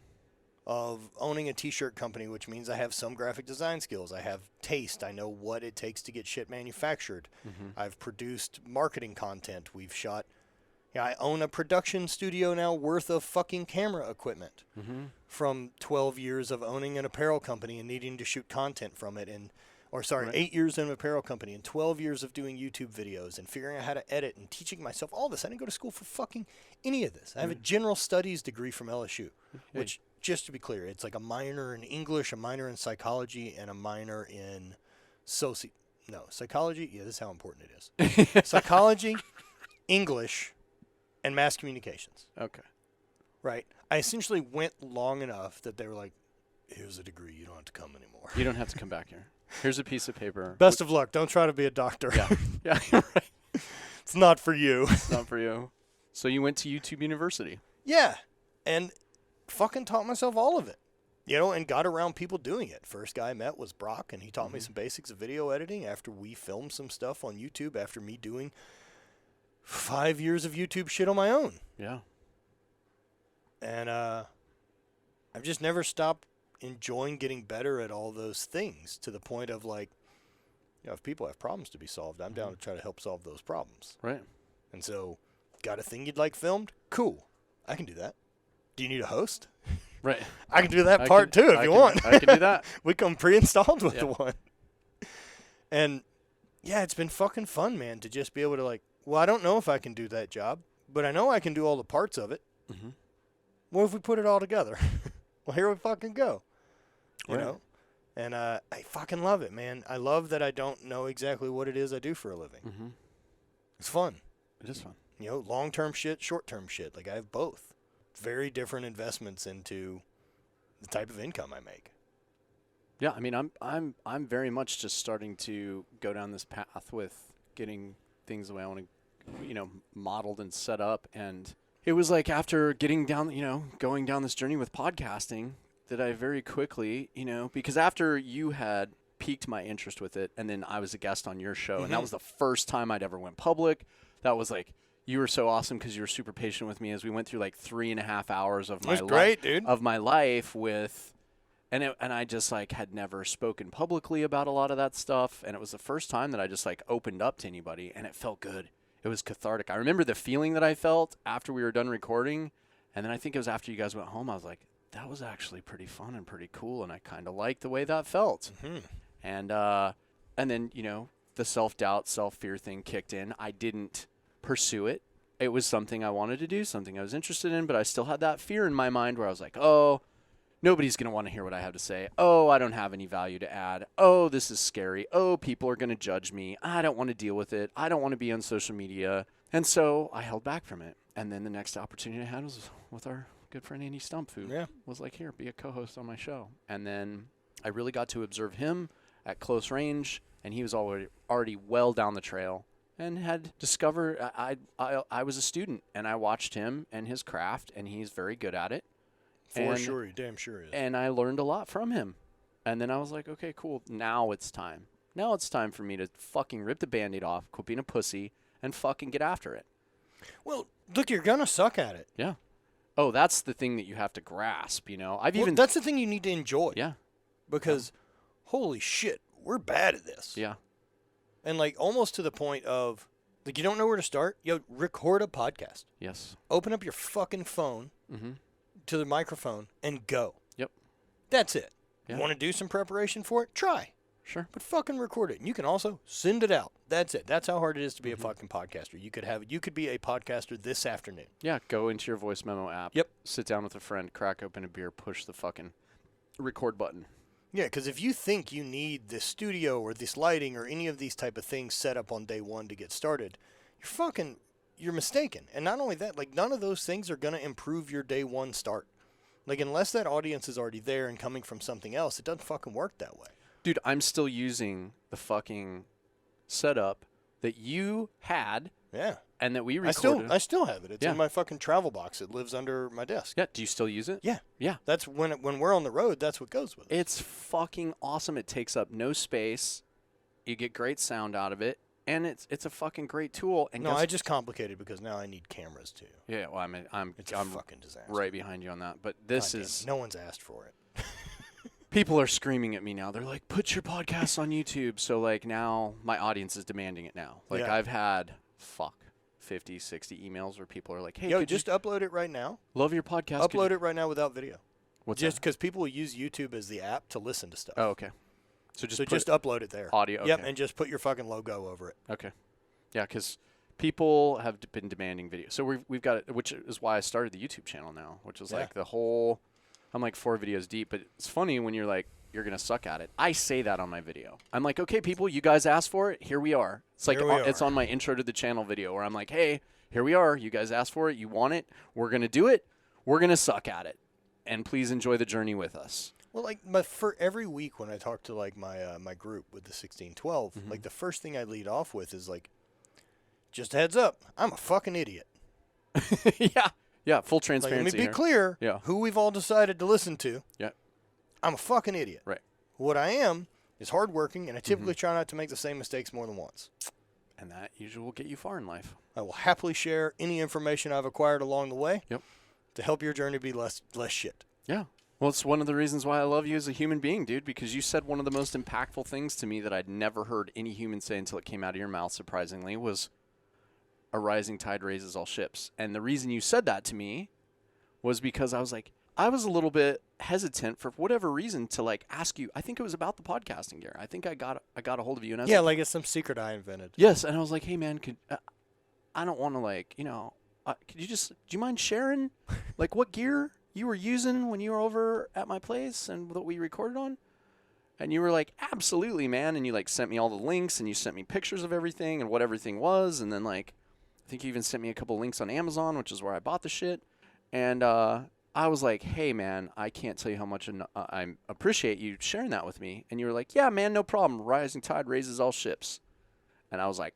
Of owning a t-shirt company, which means I have some graphic design skills. I have taste. I know what it takes to get shit manufactured. I've produced marketing content. We've shot. Yeah, I own a production studio now worth of fucking camera equipment from 12 years of owning an apparel company and needing to shoot content from it. 8 years in an apparel company and 12 years of doing YouTube videos and figuring out how to edit and teaching myself all this. I didn't go to school for fucking any of this. I have a general studies degree from LSU, which, just to be clear, it's like a minor in English, a minor in psychology, and a minor in psychology. Yeah, this is how important it is. Psychology, English, and mass communications. Okay. Right? I essentially went long enough that they were like, here's a degree. You don't have to come anymore. You don't have to come back here. Here's a piece of paper. Best of luck. Don't try to be a doctor. Yeah. Yeah, right. It's not for you. It's not for you. So you went to YouTube University. Yeah. And fucking taught myself all of it. You know, and got around people doing it. First guy I met was Brock, and he taught me some basics of video editing after we filmed some stuff on YouTube after me doing 5 years of YouTube shit on my own. Yeah. And I've just never stopped enjoying getting better at all those things to the point of like, you know, if people have problems to be solved, I'm down to try to help solve those problems. Right. And so, got a thing you'd like filmed? Cool. I can do that. Do you need a host? Right. I can do that part too if you want. I can do that. We come pre-installed with the one. And yeah, it's been fucking fun, man, to just be able to like, well, I don't know if I can do that job, but I know I can do all the parts of it. What if we put it all together? Well, here we fucking go. You know? And I fucking love it, man. I love that I don't know exactly what it is I do for a living. It's fun. It is fun. You know, long-term shit, short-term shit. Like I have both. Very different investments into the type of income I make. Yeah, I mean, I'm very much just starting to go down this path with getting things the way I want to, you know, modeled and set up. And it was like after getting down, you know, going down this journey with podcasting that I very quickly, you know, because after you had piqued my interest with it, and then I was a guest on your show, and that was the first time I'd ever went public. That was like, You were so awesome because you were super patient with me as we went through like 3.5 hours of That's great, dude. of my life with, and I just like had never spoken publicly about a lot of that stuff, and it was the first time that I just like opened up to anybody, and it felt good. It was cathartic. I remember the feeling that I felt after we were done recording, and then I think it was after you guys went home. I was like, that was actually pretty fun and pretty cool, and I kind of liked the way that felt. And then the self-doubt, self-fear thing kicked in. I didn't pursue it. It was something I wanted to do, something I was interested in, but I still had that fear in my mind where I was like, oh, nobody's going to want to hear what I have to say. Oh, I don't have any value to add. Oh, this is scary. Oh, people are going to judge me. I don't want to deal with it. I don't want to be on social media. And so I held back from it. And then the next opportunity I had was with our good friend Andy Stump, who was like, here, be a co-host on my show. And then I really got to observe him at close range, and he was already well down the trail and had discovered I was a student, and I watched him and his craft, and he's very good at it. For sure, he damn sure is. And I learned a lot from him. And then I was like, okay, cool. Now it's time. Now it's time for me to fucking rip the Band-Aid off, quit being a pussy, and fucking get after it. Well, look, you're going to suck at it. Yeah. Oh, that's the thing that you have to grasp, That's the thing you need to enjoy. Yeah. Because, holy shit, we're bad at this. Yeah. And, like, almost to the point of, like, you don't know where to start? Yo, record a podcast. Yes. Open up your fucking phone to the microphone and go. Yep. That's it. Yeah. You want to do some preparation for it? Try. Sure. But fucking record it. And you can also send it out. That's it. That's how hard it is to be a fucking podcaster. You could be a podcaster this afternoon. Yeah, go into your voice memo app. Yep. Sit down with a friend, crack open a beer, push the fucking record button. Yeah, because if you think you need this studio or this lighting or any of these type of things set up on day one to get started, you're mistaken. And not only that, like, none of those things are going to improve your day one start. Like, unless that audience is already there and coming from something else, it doesn't fucking work that way. Dude, I'm still using the fucking setup that you had. Yeah. And that we recorded. I still have it. It's in my fucking travel box. It lives under my desk. Yeah. Do you still use it? Yeah. Yeah. That's when we're on the road, that's what goes with it. It's fucking awesome. It takes up no space. You get great sound out of it. And it's a fucking great tool. And no, I just complicated because now I need cameras too. Yeah, well, I'm fucking disaster. Right behind you on that. But this is no one's asked for it. People are screaming at me now. They're like, "Put your podcast on YouTube." So like now my audience is demanding it now. Like I've had 50, 60 emails where people are like, "Hey, yo, just upload it right now. Love your podcast. Upload it right now without video." What's just because people use YouTube as the app to listen to stuff. Oh, okay. So just upload it there. Audio. Okay. Yep, and just put your fucking logo over it. Okay. Yeah, because people have been demanding video. So we've got it, which is why I started the YouTube channel now, which is like the whole. I'm like 4 videos deep, but it's funny when you're like, you're going to suck at it. I say that on my video. I'm like, okay, people, you guys asked for it. Here we are. It's like it's on my intro to the channel video where I'm like, hey, here we are. You guys asked for it. You want it. We're going to do it. We're going to suck at it. And please enjoy the journey with us. Well, like, but for every week when I talk to, like, my group with the 1612, like, the first thing I lead off with is, like, just a heads up, I'm a fucking idiot. Yeah. Yeah, full transparency. Like, let me be clear who we've all decided to listen to. Yeah. I'm a fucking idiot. Right. What I am is hardworking, and I typically try not to make the same mistakes more than once. And that usually will get you far in life. I will happily share any information I've acquired along the way to help your journey be less shit. Yeah. Well, it's one of the reasons why I love you as a human being, dude, because you said one of the most impactful things to me that I'd never heard any human say until it came out of your mouth, surprisingly, was a rising tide raises all ships. And the reason you said that to me was because I was like, I was a little bit hesitant for whatever reason to like ask you. I think it was about the podcasting gear. I think I got a hold of you. And I was like it's some secret I invented. Yes. And I was like, hey, man, I don't want to like, do you mind sharing like what gear you were using when you were over at my place and that we recorded on? And you were like, absolutely, man. And you like sent me all the links and you sent me pictures of everything and what everything was. And then like, I think you even sent me a couple links on Amazon, which is where I bought the shit. And I was like, hey, man, I can't tell you how much I appreciate you sharing that with me. And you were like, yeah, man, no problem. Rising tide raises all ships. And I was like,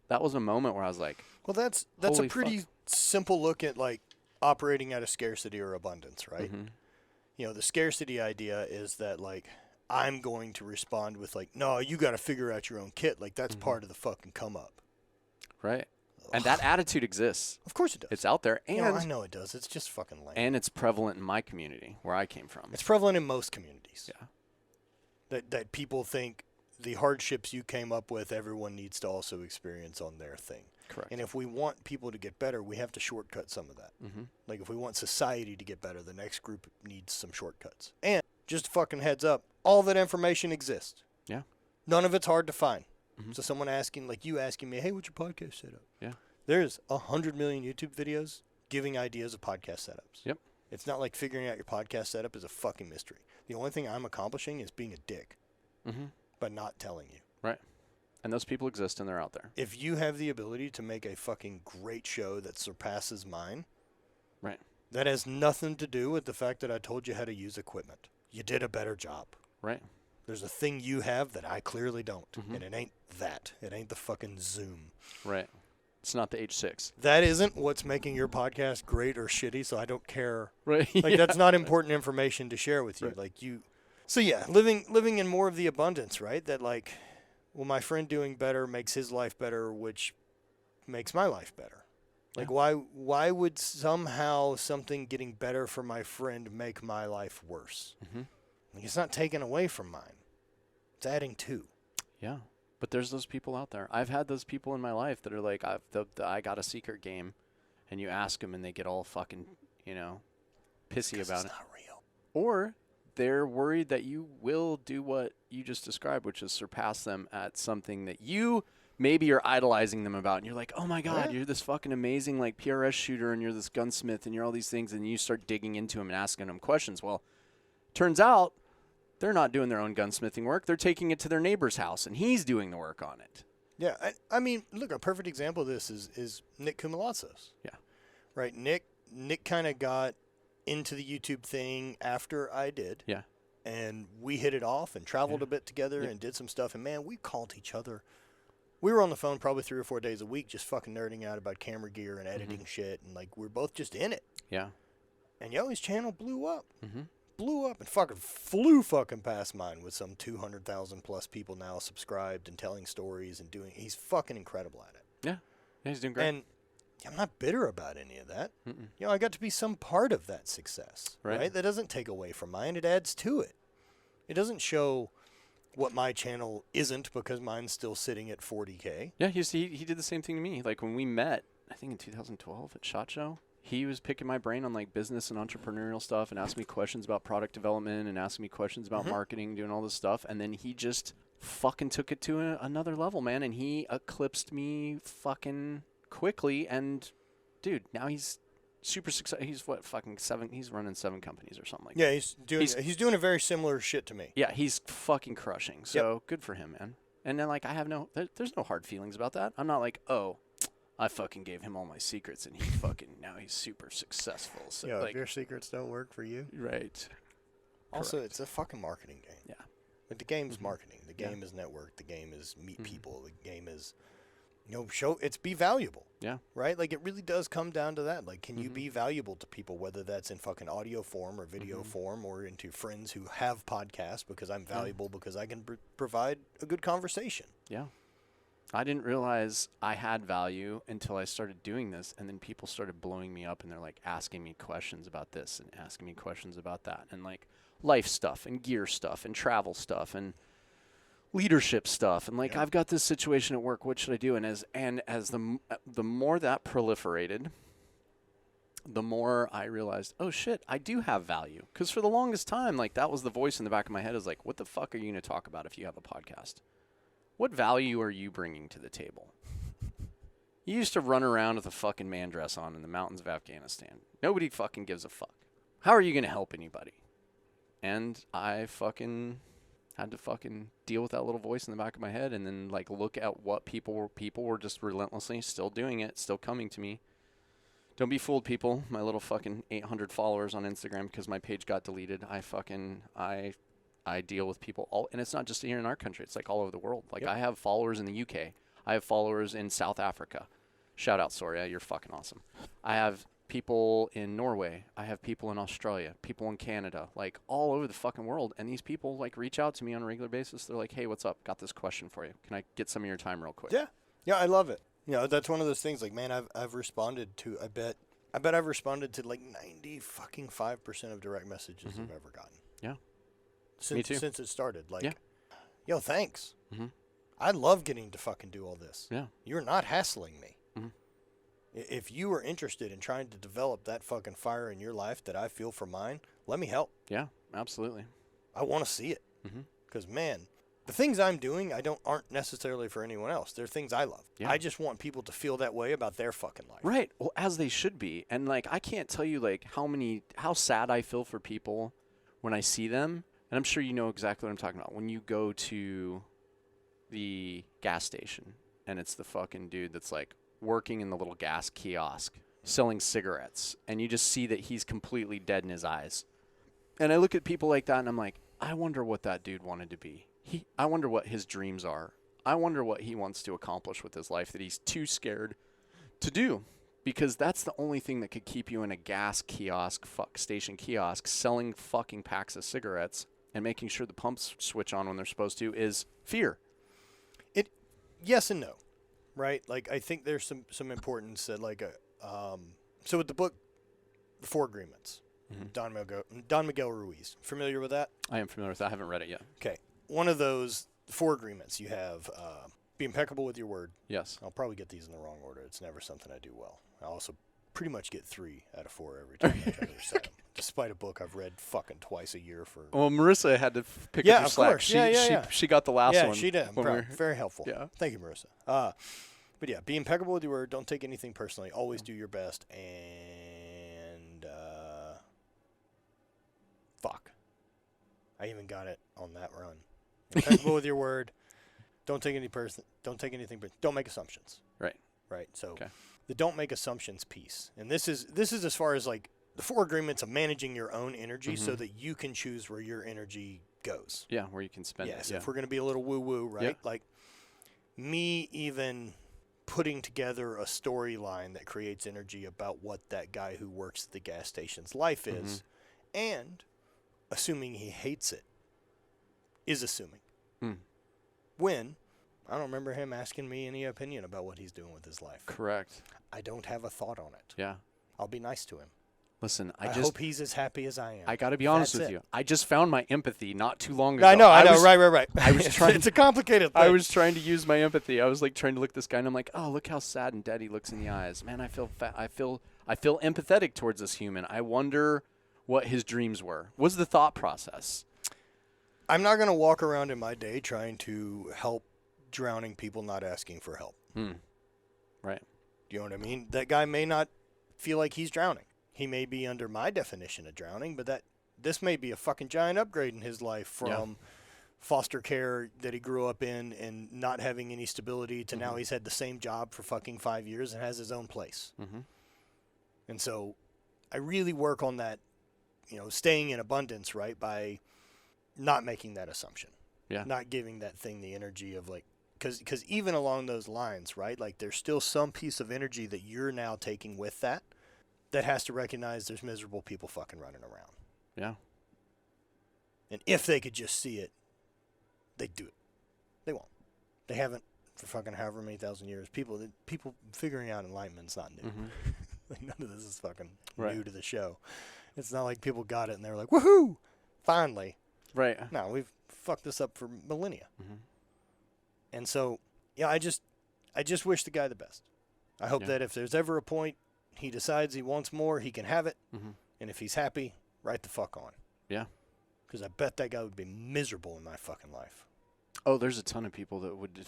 that was a moment where I was like, well, that's a pretty simple look at like operating out of scarcity or abundance, right? Mm-hmm. The scarcity idea is that like I'm going to respond with like, no, you got to figure out your own kit. Like that's part of the fucking come up. Right. And that attitude exists. Of course it does. It's out there. And I know it does. It's just fucking lame. And it's prevalent in my community where I came from. It's prevalent in most communities. Yeah. That people think the hardships you came up with, everyone needs to also experience on their thing. Correct. And if we want people to get better, we have to shortcut some of that. Mm-hmm. Like if we want society to get better, the next group needs some shortcuts. And just fucking heads up, all that information exists. Yeah. None of it's hard to find. Mm-hmm. So someone asking, like you asking me, hey, what's your podcast setup? Yeah. There's 100 million YouTube videos giving ideas of podcast setups. Yep. It's not like figuring out your podcast setup is a fucking mystery. The only thing I'm accomplishing is being a dick, but not telling you. Right. And those people exist and they're out there. If you have the ability to make a fucking great show that surpasses mine, right, that has nothing to do with the fact that I told you how to use equipment. You did a better job. Right. There's a thing you have that I clearly don't, and it ain't that. It ain't the fucking Zoom. Right. It's not the H6. That isn't what's making your podcast great or shitty, so I don't care. Right. Like, that's not important information to share with you. Right. Like, you... So, yeah, living in more of the abundance, right? That, like, well, my friend doing better makes his life better, which makes my life better. Like, why would somehow something getting better for my friend make my life worse? Like, it's not taken away from mine. It's adding to. Yeah. But there's those people out there. I've had those people in my life that are like, I got a secret game, and you ask them and they get all fucking, pissy about it. It's not real. Or they're worried that you will do what you just described, which is surpass them at something that you maybe you're idolizing them about. And you're like, oh my God, you're this fucking amazing like PRS shooter and you're this gunsmith and you're all these things. And you start digging into them and asking them questions. Well, turns out they're not doing their own gunsmithing work. They're taking it to their neighbor's house, and he's doing the work on it. Yeah, I mean, look, a perfect example of this is Nick Kumalatsos. Yeah. Right, Nick kind of got into the YouTube thing after I did. Yeah. And we hit it off and traveled a bit together and did some stuff. And, man, we called each other. We were on the phone probably 3 or 4 days a week just fucking nerding out about camera gear and editing shit. And, like, we're both just in it. Yeah. And, his channel blew up. Blew up and fucking flew fucking past mine with some 200,000 plus people now subscribed and telling stories and doing. He's fucking incredible at it. Yeah, he's doing great. And I'm not bitter about any of that. I got to be some part of that success. Right. That doesn't take away from mine. It adds to it. It doesn't show what my channel isn't because mine's still sitting at 40K. Yeah, he did the same thing to me. Like when we met, I think in 2012 at SHOT Show. He was picking my brain on like business and entrepreneurial stuff and asking me questions about product development and asking me questions about marketing, doing all this stuff. And then he just fucking took it to another level, man. And he eclipsed me fucking quickly. And dude, now he's super successful. He's he's running 7 companies or something like that. Yeah, he's doing a very similar shit to me. Yeah, he's fucking crushing. So good for him, man. And then like there's no hard feelings about that. I'm not like, oh, I fucking gave him all my secrets, and now he's super successful. So Yeah, like, if your secrets don't work for you. right. Also, Correct. it's a fucking marketing game. Yeah. Like the game's marketing. The game is network. The game is meet people. The game is, be valuable. Yeah. Right? Like, it really does come down to that. Like, can you be valuable to people, whether that's in fucking audio form or video form or into friends who have podcasts because I'm valuable because I can provide a good conversation. Yeah. I didn't realize I had value until I started doing this, and then people started blowing me up, and they're like asking me questions about this and asking me questions about that, and like life stuff and gear stuff and travel stuff and leadership stuff, and like I've got this situation at work. What should I do? And as the more that proliferated, the more I realized, oh shit, I do have value. Because for the longest time, like that was the voice in the back of my head is like, what the fuck are you going to talk about if you have a podcast? What value are you bringing to the table? You used to run around with a fucking man dress on in the mountains of Afghanistan. Nobody fucking gives a fuck. How are you going to help anybody? And I fucking had to fucking deal with that little voice in the back of my head and then like look at what people were just relentlessly still doing it, still coming to me. Don't be fooled, people. My little fucking 800 followers on Instagram because my page got deleted. I deal with people and it's not just here in our country. It's like all over the world. Like I have followers in the UK. I have followers in South Africa. Shout out, Soria. You're fucking awesome. I have people in Norway. I have people in Australia, people in Canada, like all over the fucking world. And these people like reach out to me on a regular basis. They're like, hey, what's up? Got this question for you. Can I get some of your time real quick? Yeah. Yeah, I love it. You know, that's one of those things. Like, man, I've responded to. I bet I've responded to like 95% of direct messages I've ever gotten. Yeah. Since too. Since it started. Like, Yeah. yo, thanks. Mhm. I love getting to fucking do all this. Yeah. You're not hassling me. Mhm. If you are interested in trying to develop that fucking fire in your life that I feel for mine, let me help. Yeah. Absolutely. I want to see it. Mhm. Because, man, the things I'm doing aren't necessarily for anyone else. They're things I love. Yeah. I just want people to feel that way about their fucking life. Right. Well, as they should be. And like, I can't tell you like how sad I feel for people when I see them. And I'm sure you know exactly what I'm talking about. When you go to the gas station and it's the fucking dude that's like working in the little gas kiosk selling cigarettes, and you just see that he's completely dead in his eyes. And I look at people like that and I'm like, I wonder what that dude wanted to be. I wonder what his dreams are. I wonder what he wants to accomplish with his life that he's too scared to do, because that's the only thing that could keep you in a gas kiosk, station kiosk, selling fucking packs of cigarettes and making sure the pumps switch on when they're supposed to, is fear. Yes and no, right? Like, I think there's some importance that, like, so with the book, The Four Agreements, Don Miguel Ruiz. Familiar with that? I am familiar with that. I haven't read it yet. Okay. One of those four agreements, you have be impeccable with your word. Yes. I'll probably get these in the wrong order. It's never something I do well. I also pretty much get 3 out of 4 every time I try to recite them, despite a book I've read fucking twice a year for. Well, Marissa had to pick Yeah, up your of slack. course. She, Yeah. she got the last Yeah, one. she did. I'm when proud. we're- Very helpful. Yeah. Thank you, Marissa. But yeah, be impeccable with your word. Don't take anything personally. Always do your best. And fuck, I even got it on that run. Impeccable with your word. Don't take anything, but don't make assumptions. Right. Right. So Okay. the don't make assumptions piece, and this is as far as like the four agreements of managing your own energy, so that you can choose where your energy goes. Yeah, where you can spend Yes. it. Yeah. If we're gonna be a little woo woo, right? Yeah. Like me even putting together a storyline that creates energy about what that guy who works at the gas station's life is, and assuming he hates it is assuming. When I don't remember him asking me any opinion about what he's doing with his life. Correct. I don't have a thought on it. Yeah. I'll be nice to him. Listen, I hope he's as happy as I am. I got to be honest That's with it. you. I just found my empathy not too long ago. I know. was- Right. I was trying. It's a complicated thing. I was trying to use my empathy. I was like trying to look at this guy, and I'm like, oh, look how sad and dead he looks in the eyes. Man, I feel empathetic towards this human. I wonder what his dreams were. What's the thought process? I'm not going to walk around in my day trying to help drowning people not asking for help. Right. Do you know what I mean? That guy may not feel like he's drowning. He may be under my definition of drowning, but this may be a fucking giant upgrade in his life from foster care that he grew up in and not having any stability to now he's had the same job for fucking 5 years and has his own place. And so I really work on that, staying in abundance, right, by not making that assumption. Yeah. Not giving that thing the energy of like, because even along those lines, right, like there's still some piece of energy that you're now taking with that has to recognize there's miserable people fucking running around. Yeah. And if they could just see it, they'd do it. They won't. They haven't for fucking however many thousand years. People figuring out enlightenment's not new. Like none of this is fucking new to the show. It's not like people got it and they were like, woohoo, finally. Right. No, we've fucked this up for millennia. And so, yeah, I just wish the guy the best. I hope that if there's ever a point he decides he wants more, he can have it. And if he's happy, right the fuck on. Yeah. Because I bet that guy would be miserable in my fucking life. Oh, there's a ton of people that would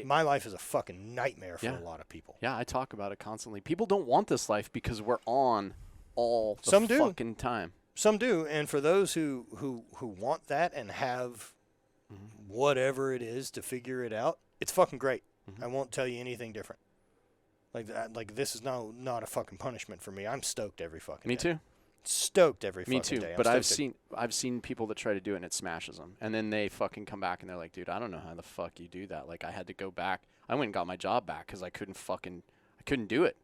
My life is a fucking nightmare for a lot of people. Yeah, I talk about it constantly. People don't want this life because we're on all the Some do. fucking time. Some do, and for those who want that and have whatever it is to figure it out, it's fucking great. I won't tell you anything different. Like that, like this is not a fucking punishment for me. I'm stoked every fucking day. Me too. Stoked every fucking Me too. day. But I've seen people that try to do it and it smashes them, and then they fucking come back and they're like, dude, I don't know how the fuck you do that. Like I had to go back. I went and got my job back because I couldn't do it.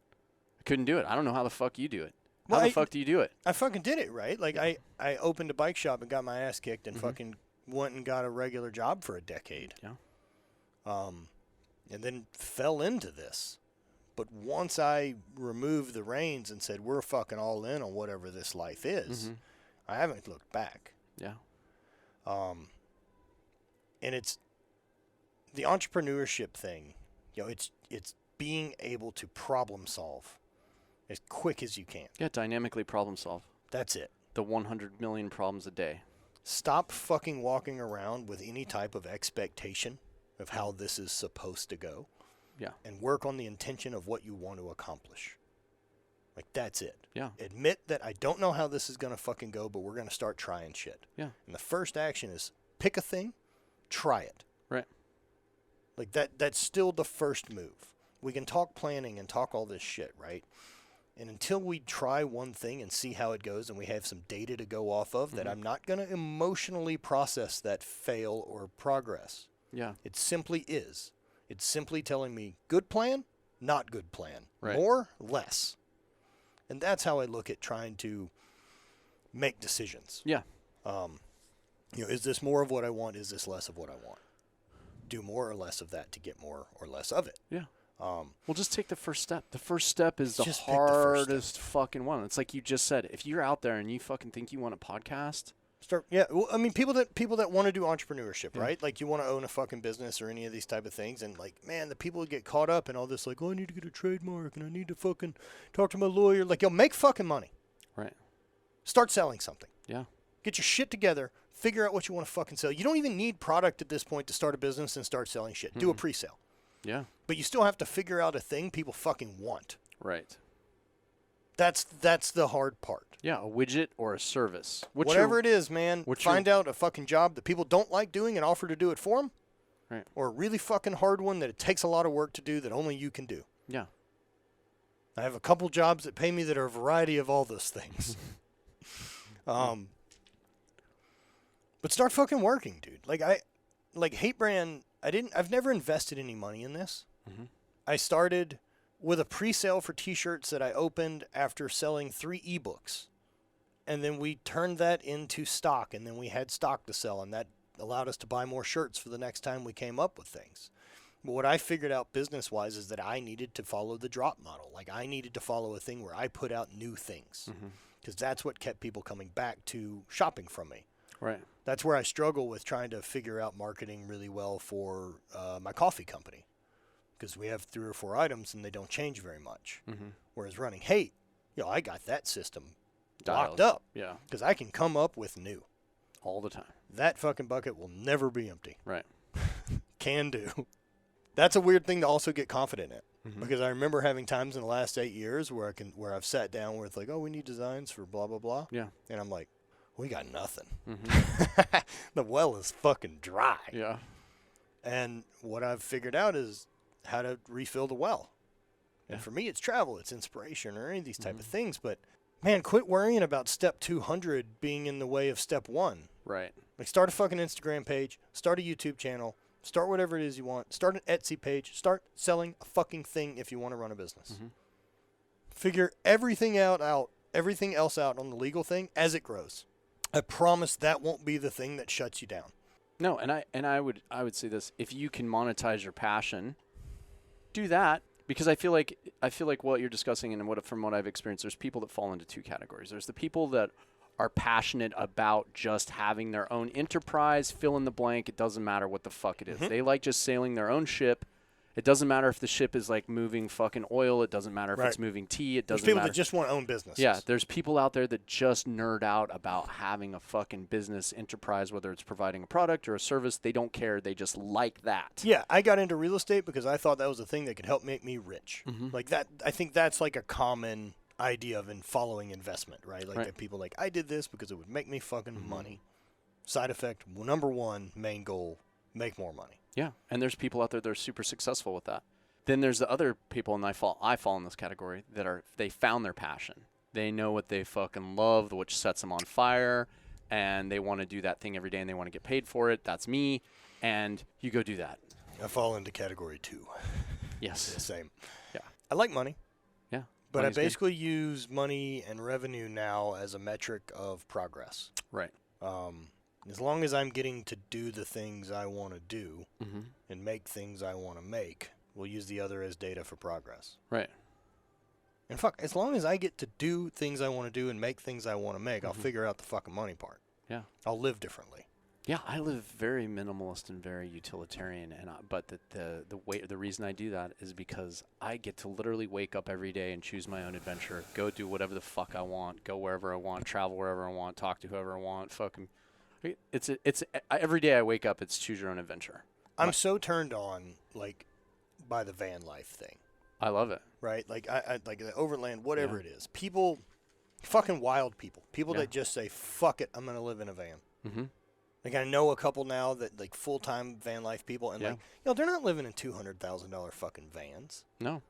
I don't know how the fuck you do it. How the fuck do you do it? I fucking did it, right? Like I opened a bike shop and got my ass kicked and fucking went and got a regular job for a decade. Yeah. and then fell into this. But once I removed the reins and said, we're fucking all in on whatever this life is, I haven't looked back. Yeah. And it's the entrepreneurship thing, it's being able to problem solve as quick as you can. Yeah, dynamically problem solve. That's it. The 100 million problems a day. Stop fucking walking around with any type of expectation of how this is supposed to go. Yeah. And work on the intention of what you want to accomplish. Like, that's it. Yeah. Admit that I don't know how this is going to fucking go, but we're going to start trying shit. Yeah. And the first action is pick a thing, try it. Right. Like, that's still the first move. We can talk planning and talk all this shit, right? And until we try one thing and see how it goes and we have some data to go off of, that I'm not going to emotionally process that fail or progress. Yeah. It simply is. It's simply telling me good plan, not good plan. Right. More, less. And that's how I look at trying to make decisions. Yeah. Is this more of what I want? Is this less of what I want? Do more or less of that to get more or less of it. Yeah. Well, just take the first step. The first step is the Just pick the first hardest fucking one. It's like you just said. If you're out there and you fucking think you want a podcast, Start. Yeah. Well, I mean, people that want to do entrepreneurship, right? Like, you want to own a fucking business or any of these type of things, and like, man, the people who get caught up in all this, like, oh, I need to get a trademark and I need to fucking talk to my lawyer. Like, make fucking money. right? Start selling something. Yeah. Get your shit together. Figure out what you want to fucking sell. You don't even need product at this point to start a business and start selling shit. Do a pre-sale. Yeah. But you still have to figure out a thing people fucking want. Right. That's the hard part. Yeah, a widget or a service. Whatever it is, man, find out a fucking job that people don't like doing and offer to do it for them. Right. Or a really fucking hard one that it takes a lot of work to do that only you can do. Yeah. I have a couple jobs that pay me that are a variety of all those things. But start fucking working, dude. Like Hate Brand, I've never invested any money in this. I started with a pre-sale for t-shirts that I opened after selling 3 ebooks. And then we turned that into stock, and then we had stock to sell, and that allowed us to buy more shirts for the next time we came up with things. But what I figured out business-wise is that I needed to follow the drop model. Like, I needed to follow a thing where I put out new things. Because that's what kept people coming back to shopping from me. Right. That's where I struggle with trying to figure out marketing really well for my coffee company. Because we have 3 or 4 items and they don't change very much. Whereas running Hate, I got that system locked up. Yeah. Because I can come up with new. All the time. That fucking bucket will never be empty. Right. Can do. That's a weird thing to also get confident in. Because I remember having times in the last 8 years where I've sat down with like, oh, we need designs for blah, blah, blah. Yeah. And I'm like, we got nothing. The well is fucking dry. Yeah. And what I've figured out is how to refill the well. And for me, it's travel, it's inspiration, or any of these type of things. But, man, quit worrying about step 200 being in the way of step 1. Right. Like, start a fucking Instagram page, start a YouTube channel, start whatever it is you want, start an Etsy page, start selling a fucking thing if you want to run a business. Figure everything else out on the legal thing as it grows. I promise that won't be the thing that shuts you down. No, and I would say this: if you can monetize your passion, do that. Because I feel like what you're discussing and from what I've experienced, there's people that fall into 2 categories. There's the people that are passionate about just having their own enterprise, fill in the blank. It doesn't matter what the fuck it is. They like just sailing their own ship. It doesn't matter if the ship is like moving fucking oil. It doesn't matter if it's moving tea. It doesn't matter. There's people that just want to own businesses. Yeah, there's people out there that just nerd out about having a fucking business enterprise, whether it's providing a product or a service. They don't care. They just like that. Yeah, I got into real estate because I thought that was a thing that could help make me rich. Like that, I think that's like a common idea of following investment, right? Like that people like, I did this because it would make me fucking money. Side effect, number 1, main goal, make more money. Yeah, and there's people out there that are super successful with that. Then there's the other people, and I fall in this category, they found their passion. They know what they fucking love, which sets them on fire, and they want to do that thing every day, and they want to get paid for it. That's me, and you go do that. I fall into category 2. Yes. The same. Yeah. I like money. Yeah. But I basically use money and revenue now as a metric of progress. Right. As long as I'm getting to do the things I want to do Mm-hmm. and make things I want to make, we'll use the other as data for progress. Right. And fuck, as long as I get to do things I want to do and make things I want to make, I'll Mhm. figure out the fucking money part. Yeah. I'll live differently. Yeah, I live very minimalist and very utilitarian, but the reason I do that is because I get to literally wake up every day and choose my own adventure, go do whatever the fuck I want, go wherever I want, travel wherever I want, talk to whoever I want, fucking. Every day I wake up, it's choose your own adventure. I'm so turned on, like, by the van life thing, I love it. right? Like, I like the overland, whatever Yeah. it is. People, fucking wild people. People Yeah. that just say, fuck it, I'm going to live in a van. Mm-hmm. Like, I know a couple now that, like, full-time van life people, and, Yeah. like, they're not living in $200,000 fucking vans. No.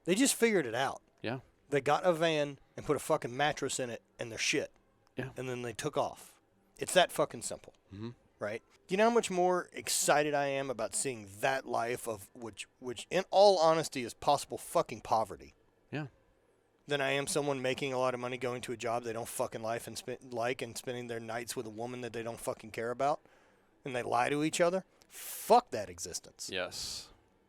They just figured it out. Yeah. They got a van and put a fucking mattress in it and their shit. Yeah. And then they took off. It's that fucking simple, Mm-hmm. right? Do you know how much more excited I am about seeing that life of which in all honesty is possible fucking poverty? Yeah. Than I am someone making a lot of money going to a job they don't fucking like and spending their nights with a woman that they don't fucking care about and they lie to each other. Fuck that existence. Yes.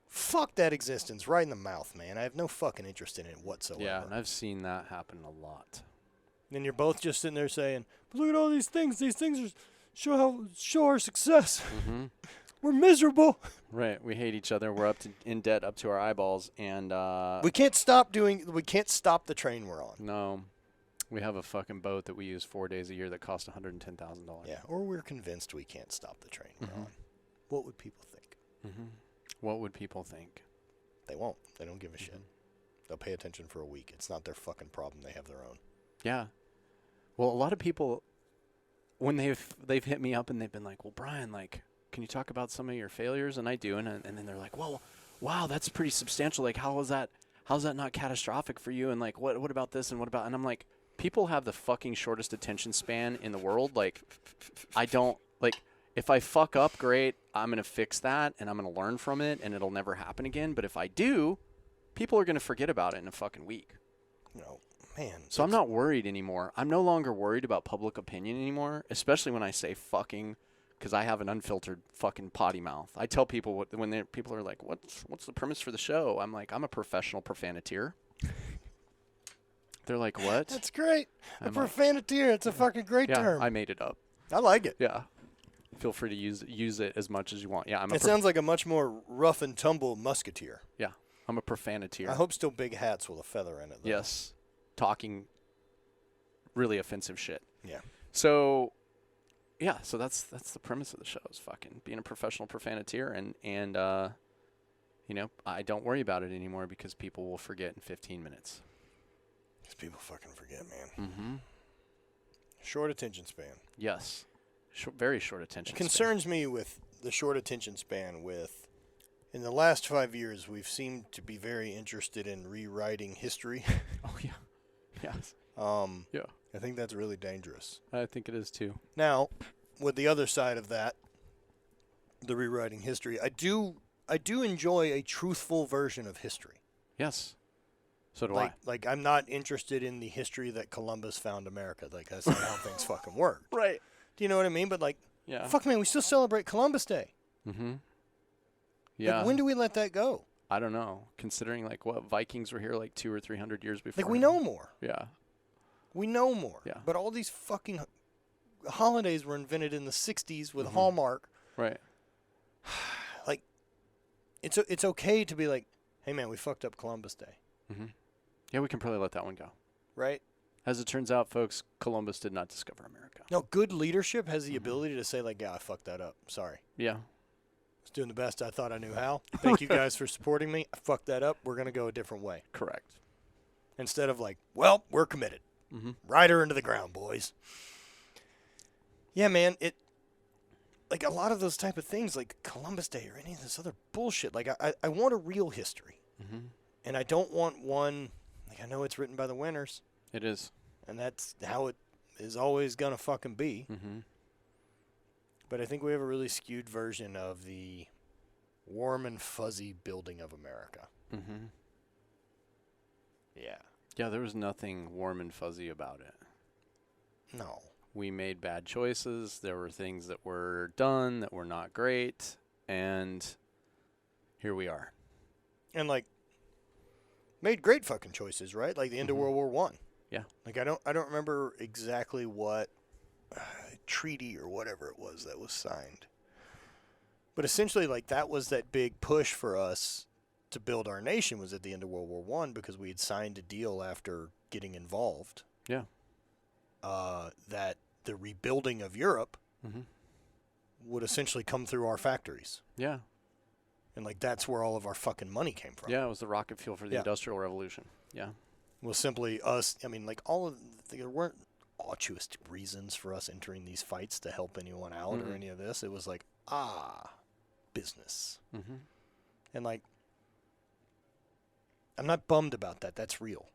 Fuck that existence right in the mouth, man. I have no fucking interest in it whatsoever. Yeah, and I've seen that happen a lot. And you're both just sitting there saying, but look at all these things. These things are show our success. Mm-hmm. We're miserable. Right. We hate each other. We're in debt up to our eyeballs, and We can't stop the train we're on. no, we have a fucking boat that we use 4 days a year that costs $110,000. Yeah, or we're convinced we can't stop the train we're Mhm. on. What would people think? Mm-hmm. What would people think? They won't. They don't give a shit. They'll pay attention for a week. It's not their fucking problem. They have their own. Yeah. Well, a lot of people, when they've hit me up and they've been like, well, Brian, like, can you talk about some of your failures? And I do. And then they're like, well, wow, that's pretty substantial. Like, how's that not catastrophic for you? And like, what about this? And what about, and I'm like, people have the fucking shortest attention span in the world. Like, I don't, like, if I fuck up, great, I'm going to fix that and I'm going to learn from it and it'll never happen again. But if I do, people are going to forget about it in a fucking week. No, man. So I'm not worried anymore. I'm no longer worried about public opinion anymore, especially when I say fucking, because I have an unfiltered fucking potty mouth. I tell people people are like, what's the premise for the show? I'm like, I'm a professional profaniteer. They're like, what? That's great. A I'm like, profaniteer. It's a fucking great yeah, term. I made it up. I like it. Yeah. Feel free to use it as much as you want. Yeah, It sounds like a much more rough and tumble musketeer. yeah, I'm a profaniteer. I hope still big hats with a feather in it, though. Yes. Talking really offensive shit. Yeah. So, yeah, so that's the premise of the show is fucking being a professional profaniteer and you know, I don't worry about it anymore because people will forget in 15 minutes. Because people fucking forget, man. Mm-hmm. Short attention span. Yes. Very short attention It concerns me with the short attention span with, in the last 5 years, we've seemed to be very interested in rewriting history. Oh, yeah. Yes. Yeah. I think that's really dangerous. I think it is too. Now, with the other side of that, the rewriting history, I do enjoy a truthful version of history. Yes. So do like, I. Like, I'm not interested in the history that Columbus found America. Like, that's not how things fucking work. Right. Do you know what I mean? But, like, Yeah. fuck, man, we still celebrate Columbus Day. Mm-hmm. Yeah. Like, when do we let that go? I don't know. Considering, like, what, Vikings were here, like, 200 or 300 years before. Like, we know more. Yeah. We know more. Yeah. But all these fucking holidays were invented in the 60s with Mhm. Hallmark. Right. Like, it's okay to be like, hey, man, we fucked up Columbus Day. Mm-hmm. Yeah, we can probably let that one go. Right? As it turns out, folks, Columbus did not discover America. No, good leadership has the ability to say, like, yeah, I fucked that up. Sorry. Yeah. I was doing the best I thought I knew how. Thank you guys for supporting me. I fucked that up. We're going to go a different way. Correct. Instead of like, well, we're committed. Mm-hmm. Ride her into the ground, boys. Yeah, man, like a lot of those type of things, like Columbus Day or any of this other bullshit, like I want a real history. Mm-hmm. And I don't want one, like I know it's written by the winners, It is. and that's how it is always going to fucking be. Mm-hmm. But I think we have a really skewed version of the warm and fuzzy building of America. Mm-hmm. Yeah. Yeah, there was nothing warm and fuzzy about it. No. we made bad choices. There were things that were done that were not great, and here we are. And like made great fucking choices, right? Like the end of World War One. Yeah. Like I don't remember exactly what treaty or whatever it was that was signed. But essentially, like, that was that big push for us to build our nation was at the end of World War One because we had signed a deal after getting involved. Yeah. That the rebuilding of Europe would essentially come through our factories. Yeah. And, like, that's where all of our fucking money came from. Yeah, it was the rocket fuel for the Industrial Revolution. Yeah. Was simply us. I mean, like, there weren't altruistic reasons for us entering these fights to help anyone out or any of this. It was like, business. And, like, I'm not bummed about that. That's real.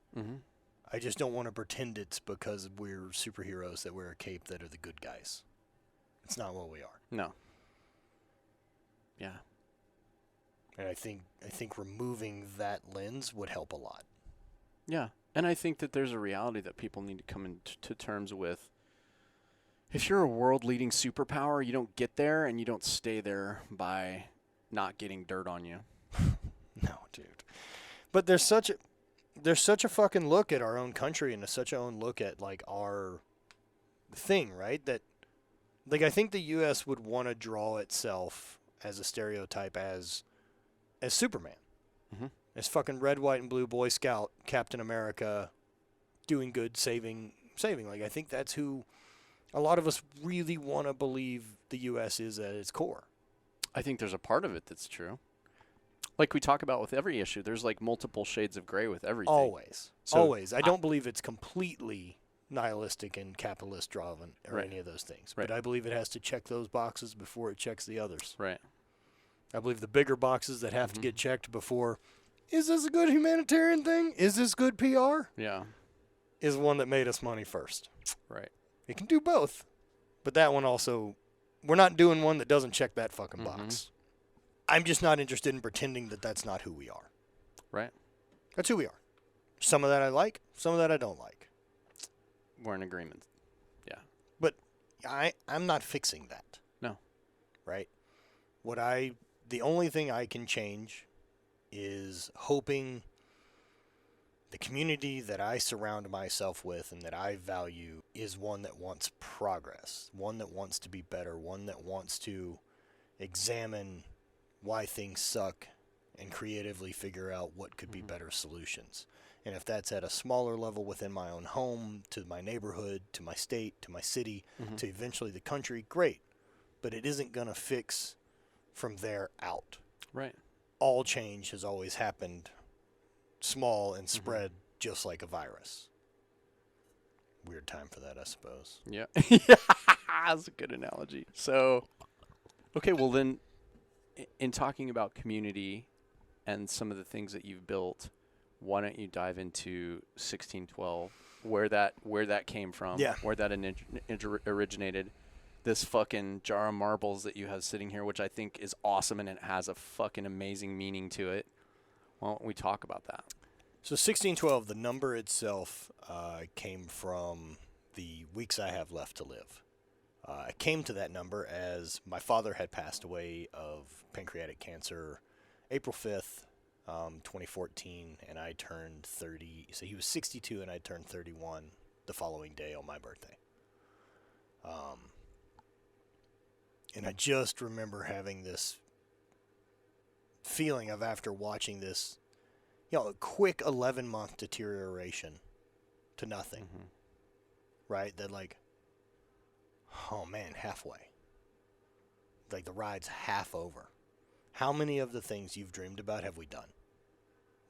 I just don't want to pretend it's because we're superheroes that wear a cape that are the good guys. It's not what we are. No. Yeah. And I think removing that lens would help a lot. Yeah. And I think that there's a reality that people need to come into terms with. If you're a world-leading superpower, you don't get there and you don't stay there by not getting dirt on you. No, dude. But there's such a fucking look at our own country and such a own look at, like, our thing, right? That, like, I think the U.S. would want to draw itself as a stereotype as Superman. As fucking red, white, and blue Boy Scout, Captain America, doing good, saving. Like, I think that's who a lot of us really want to believe the U.S. is at its core. I think there's a part of it that's true. Like we talk about with every issue, there's like multiple shades of gray with everything. Always. I don't believe it's completely nihilistic and capitalist driven or any of those things. Right. But I believe it has to check those boxes before it checks the others. Right. I believe the bigger boxes that have to get checked before, is this a good humanitarian thing? Is this good PR? Yeah. Is one that made us money first. Right. It can do both. But that one also, we're not doing one that doesn't check that fucking box. I'm just not interested in pretending that that's not who we are. Right. That's who we are. Some of that I like, some of that I don't like. We're in agreement. Yeah. But I'm not fixing that. No. Right? The only thing I can change is hoping the community that I surround myself with and that I value is one that wants progress, one that wants to be better, one that wants to examine why things suck and creatively figure out what could be better solutions. And if that's at a smaller level within my own home, to my neighborhood, to my state, to my city, to eventually the country, great. But it isn't going to fix from there out. Right. All change has always happened small and spread just like a virus. Weird time for that, I suppose. Yeah. That's a good analogy. So, okay, well then, in talking about community and some of the things that you've built, why don't you dive into 1612, where that came from, where that originated, this fucking jar of marbles that you have sitting here, which I think is awesome and it has a fucking amazing meaning to it. Why don't we talk about that? So 1612, the number itself came from the weeks I have left to live. I came to that number as my father had passed away of pancreatic cancer April 5th, 2014, and I turned 30. So he was 62 and I turned 31 the following day on my birthday. And I just remember having this feeling of, after watching this, a quick 11-month deterioration to nothing, right? That, like, oh man, halfway. Like, the ride's half over. How many of the things you've dreamed about have we done?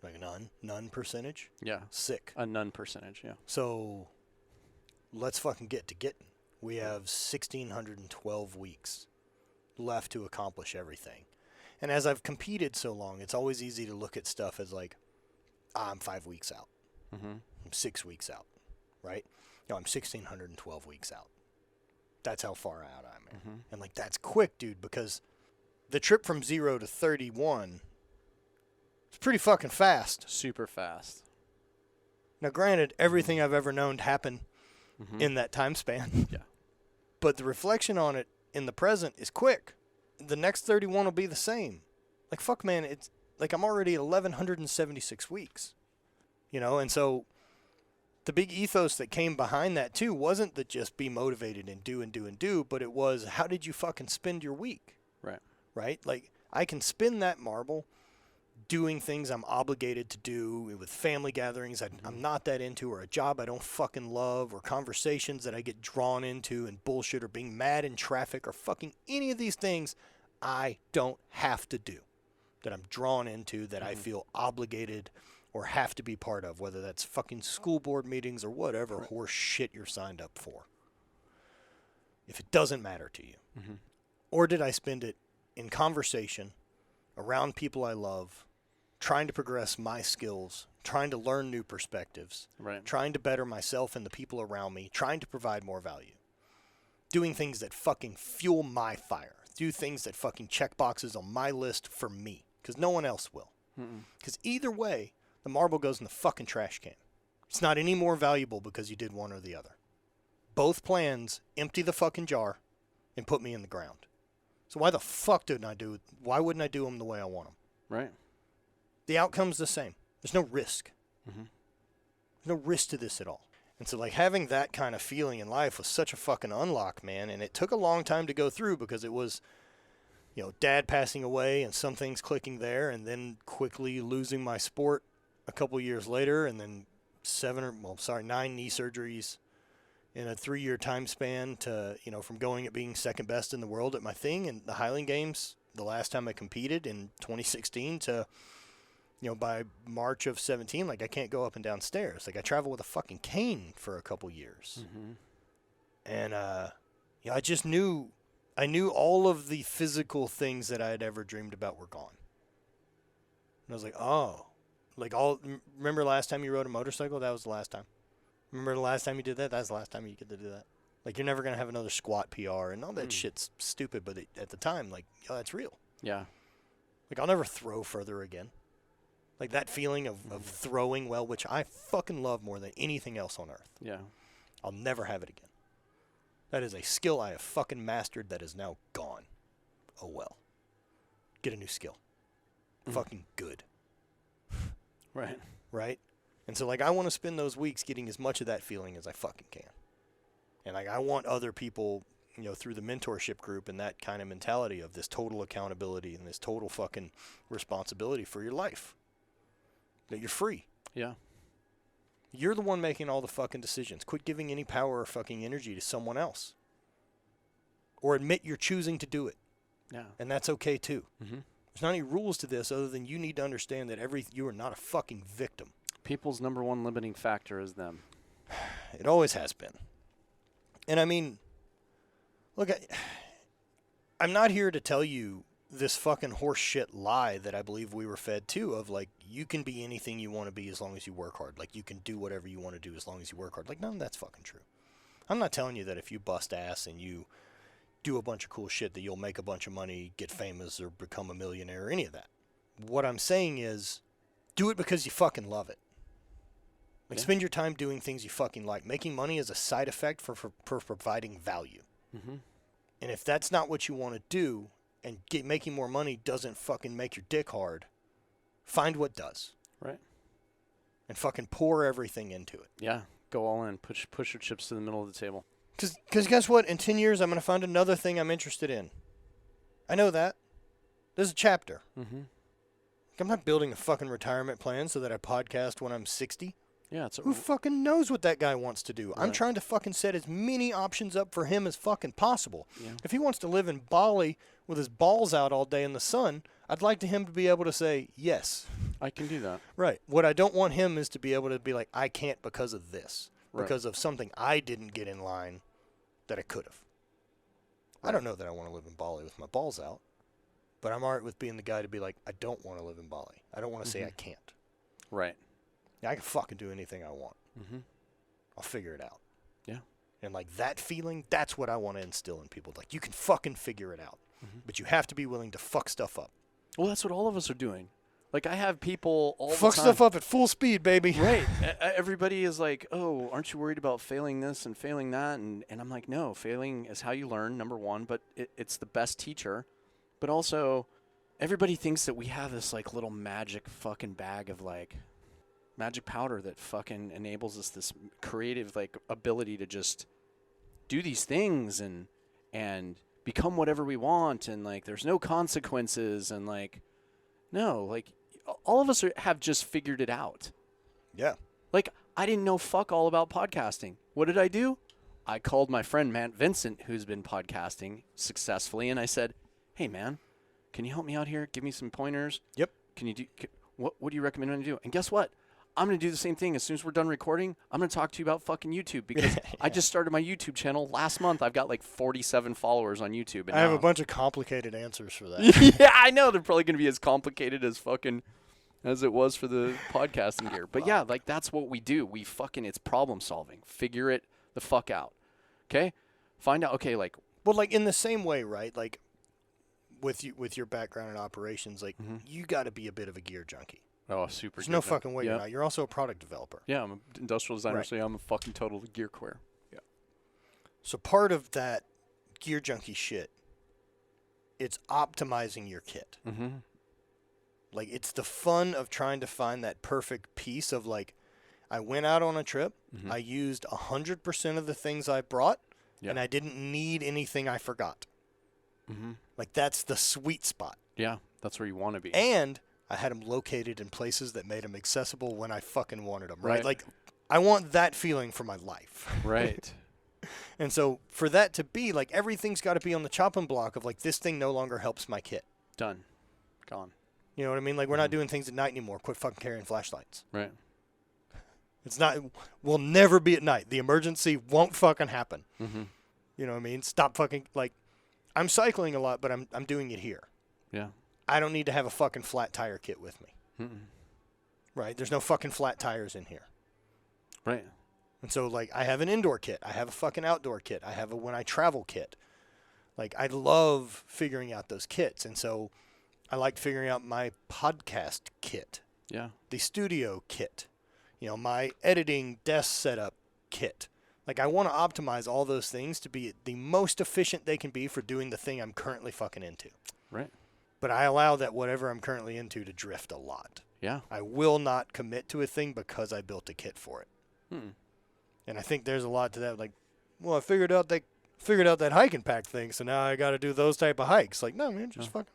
Like, none percentage? Yeah. Sick. A none percentage, yeah. So, let's fucking get to getting. We have 1,612 weeks left to accomplish everything. And as I've competed so long, it's always easy to look at stuff as like, I'm 5 weeks out. I'm 6 weeks out, right? I'm 1,612 weeks out. That's how far out I'm in. And, like, that's quick, dude, because the trip from 0 to 31 is pretty fucking fast. Super fast. Now, granted, everything I've ever known happened in that time span. Yeah. But the reflection on it in the present is quick. The next 31 will be the same. Like, fuck, man, it's like I'm already at 1,176 weeks. You know, and so the big ethos that came behind that, too, wasn't that just be motivated and do, but it was, how did you fucking spend your week? Right. Right? Like, I can spin that marble doing things I'm obligated to do with family gatherings I'm not that into, or a job I don't fucking love, or conversations that I get drawn into and bullshit, or being mad in traffic, or fucking any of these things I don't have to do, that I'm drawn into, that I feel obligated or have to be part of, whether that's fucking school board meetings or whatever horse shit you're signed up for. If it doesn't matter to you. Or did I spend it in conversation, around people I love, trying to progress my skills, trying to learn new perspectives, trying to better myself and the people around me, trying to provide more value, doing things that fucking fuel my fire, do things that fucking check boxes on my list for me, because no one else will. Because either way, the marble goes in the fucking trash can. It's not any more valuable because you did one or the other. Both plans empty the fucking jar and put me in the ground. So why the fuck why wouldn't I do them the way I want them? Right. The outcome's the same. There's no risk. There's no risk to this at all. And so, like, having that kind of feeling in life was such a fucking unlock, man. And it took a long time to go through, because it was, you know, dad passing away and some things clicking there, and then quickly losing my sport a couple years later, and then 9 knee surgeries in a 3-year time span to, you know, from going at being second best in the world at my thing in the Highland Games the last time I competed in 2016 to, you know, by March of 17, like, I can't go up and down stairs. Like, I travel with a fucking cane for a couple years. And, you know, I knew all of the physical things that I had ever dreamed about were gone. And I was like, oh, like, remember last time you rode a motorcycle? That was the last time. Remember the last time you did that? That's the last time you get to do that. Like, you're never going to have another squat PR, and all that shit's stupid, but at the time, like, yo, that's real. Yeah. Like, I'll never throw further again. Like, that feeling of throwing well, which I fucking love more than anything else on earth. Yeah. I'll never have it again. That is a skill I have fucking mastered that is now gone. Oh, well. Get a new skill. Fucking good. Right. Right? And so, like, I want to spend those weeks getting as much of that feeling as I fucking can. And, like, I want other people, you know, through the mentorship group and that kind of mentality of this total accountability and this total fucking responsibility for your life. That you're free. Yeah. You're the one making all the fucking decisions. Quit giving any power or fucking energy to someone else. Or admit you're choosing to do it. Yeah. And that's okay, too. There's not any rules to this other than you need to understand that you are not a fucking victim. People's number one limiting factor is them. It always has been. And I mean, look, I'm not here to tell you this fucking horse shit lie that I believe we were fed too, of like, you can be anything you want to be as long as you work hard. Like, you can do whatever you want to do as long as you work hard. Like, none of that's fucking true. I'm not telling you that if you bust ass and you do a bunch of cool shit that you'll make a bunch of money, get famous, or become a millionaire, or any of that. What I'm saying is, do it because you fucking love it. Like, spend your time doing things you fucking like. Making money is a side effect for providing value. And if that's not what you want to do, and making more money doesn't fucking make your dick hard, find what does. Right. And fucking pour everything into it. Yeah. Go all in. Push your chips to the middle of the table. Because guess what? In 10 years, I'm going to find another thing I'm interested in. I know that. There's a chapter. Like, I'm not building a fucking retirement plan so that I podcast when I'm 60. Yeah, Who fucking knows what that guy wants to do? Right. I'm trying to fucking set as many options up for him as fucking possible. Yeah. If he wants to live in Bali with his balls out all day in the sun, I'd like him to be able to say, yes. I can do that. Right. What I don't want him is to be able to be like, I can't because of this. Right. Because of something I didn't get in line that I could have. Right. I don't know that I want to live in Bali with my balls out, but I'm all right with being the guy to be like, I don't want to live in Bali. I don't want to say I can't. Right. Yeah, I can fucking do anything I want. I'll figure it out. Yeah. And, like, that feeling, that's what I want to instill in people. Like, you can fucking figure it out. But you have to be willing to fuck stuff up. Well, that's what all of us are doing. Like, I have people all Fuck the time. stuff up at full speed, baby. Right. Everybody is like, oh, aren't you worried about failing this and failing that? And I'm like, no, failing is how you learn, number one, but it's the best teacher. But also, everybody thinks that we have this, like, little magic fucking bag of, like, magic powder that fucking enables us this creative, like, ability to just do these things and become whatever we want. And, like, there's no consequences. And, like, no, like, all of us have just figured it out. Yeah. Like, I didn't know fuck all about podcasting. What did I do? I called my friend Vincent, who's been podcasting successfully, and I said, hey, man, can you help me out here? Give me some pointers. Yep. Can you do what do you recommend I do? And guess what? I'm going to do the same thing. As soon as we're done recording, I'm going to talk to you about fucking YouTube because I just started my YouTube channel last month. I've got like 47 followers on YouTube. And I have a bunch of complicated answers for that. yeah, I know. They're probably going to be as complicated as it was for the podcasting gear. But yeah, like, that's what we do. It's problem solving. Figure it the fuck out. Okay? Find out, okay, like. Well, like, in the same way, right? Like, with your background in operations, like, you got to be a bit of a gear junkie. Oh, super. There's no fucking way you're not. You're also a product developer. Yeah, I'm an industrial designer, Right. so yeah, I'm a fucking total gear queer. Yeah. So part of that gear junkie shit, it's optimizing your kit. Mm-hmm. Like, it's the fun of trying to find that perfect piece of, like, I went out on a trip, I used 100% of the things I brought, and I didn't need anything I forgot. Mm-hmm. Like, that's the sweet spot. Yeah, that's where you want to be. And I had them located in places that made them accessible when I fucking wanted them, right? Right. Like, I want that feeling for my life. Right. And so for that to be, like, everything's got to be on the chopping block of, like, this thing no longer helps my kit. Done. Gone. You know what I mean? Like, we're not doing things at night anymore. Quit fucking carrying flashlights. Right. It's not, we'll never be at night. The emergency won't fucking happen. Mm-hmm. You know what I mean? Stop fucking, like, I'm cycling a lot, but I'm doing it here. Yeah. I don't need to have a fucking flat tire kit with me. Mm-mm. Right? There's no fucking flat tires in here. Right. And so, like, I have an indoor kit. I have a fucking outdoor kit. I have a when I travel kit. Like, I love figuring out those kits. And so I like figuring out my podcast kit. Yeah. The studio kit. You know, my editing desk setup kit. Like, I want to optimize all those things to be the most efficient they can be for doing the thing I'm currently fucking into. Right. But I allow that whatever I'm currently into to drift a lot. Yeah. I will not commit to a thing because I built a kit for it. And I think there's a lot to that. Like, well, I figured out that hiking pack thing, so now I got to do those type of hikes. Like, no, man, just fucking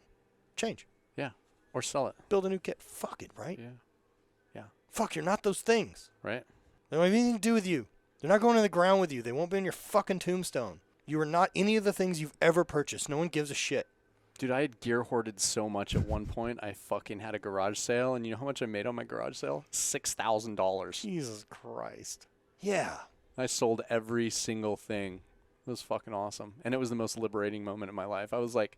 change. Yeah. Or sell it. Build a new kit. Fuck it, right? Yeah. Yeah. Fuck, you're not those things. Right. They don't have anything to do with you. They're not going in the ground with you. They won't be on your fucking tombstone. You are not any of the things you've ever purchased. No one gives a shit. Dude, I had gear hoarded so much at one point. I fucking had a garage sale, and you know how much I made on my garage sale? $6,000. Jesus Christ. Yeah. I sold every single thing. It was fucking awesome. And it was the most liberating moment of my life. I was like,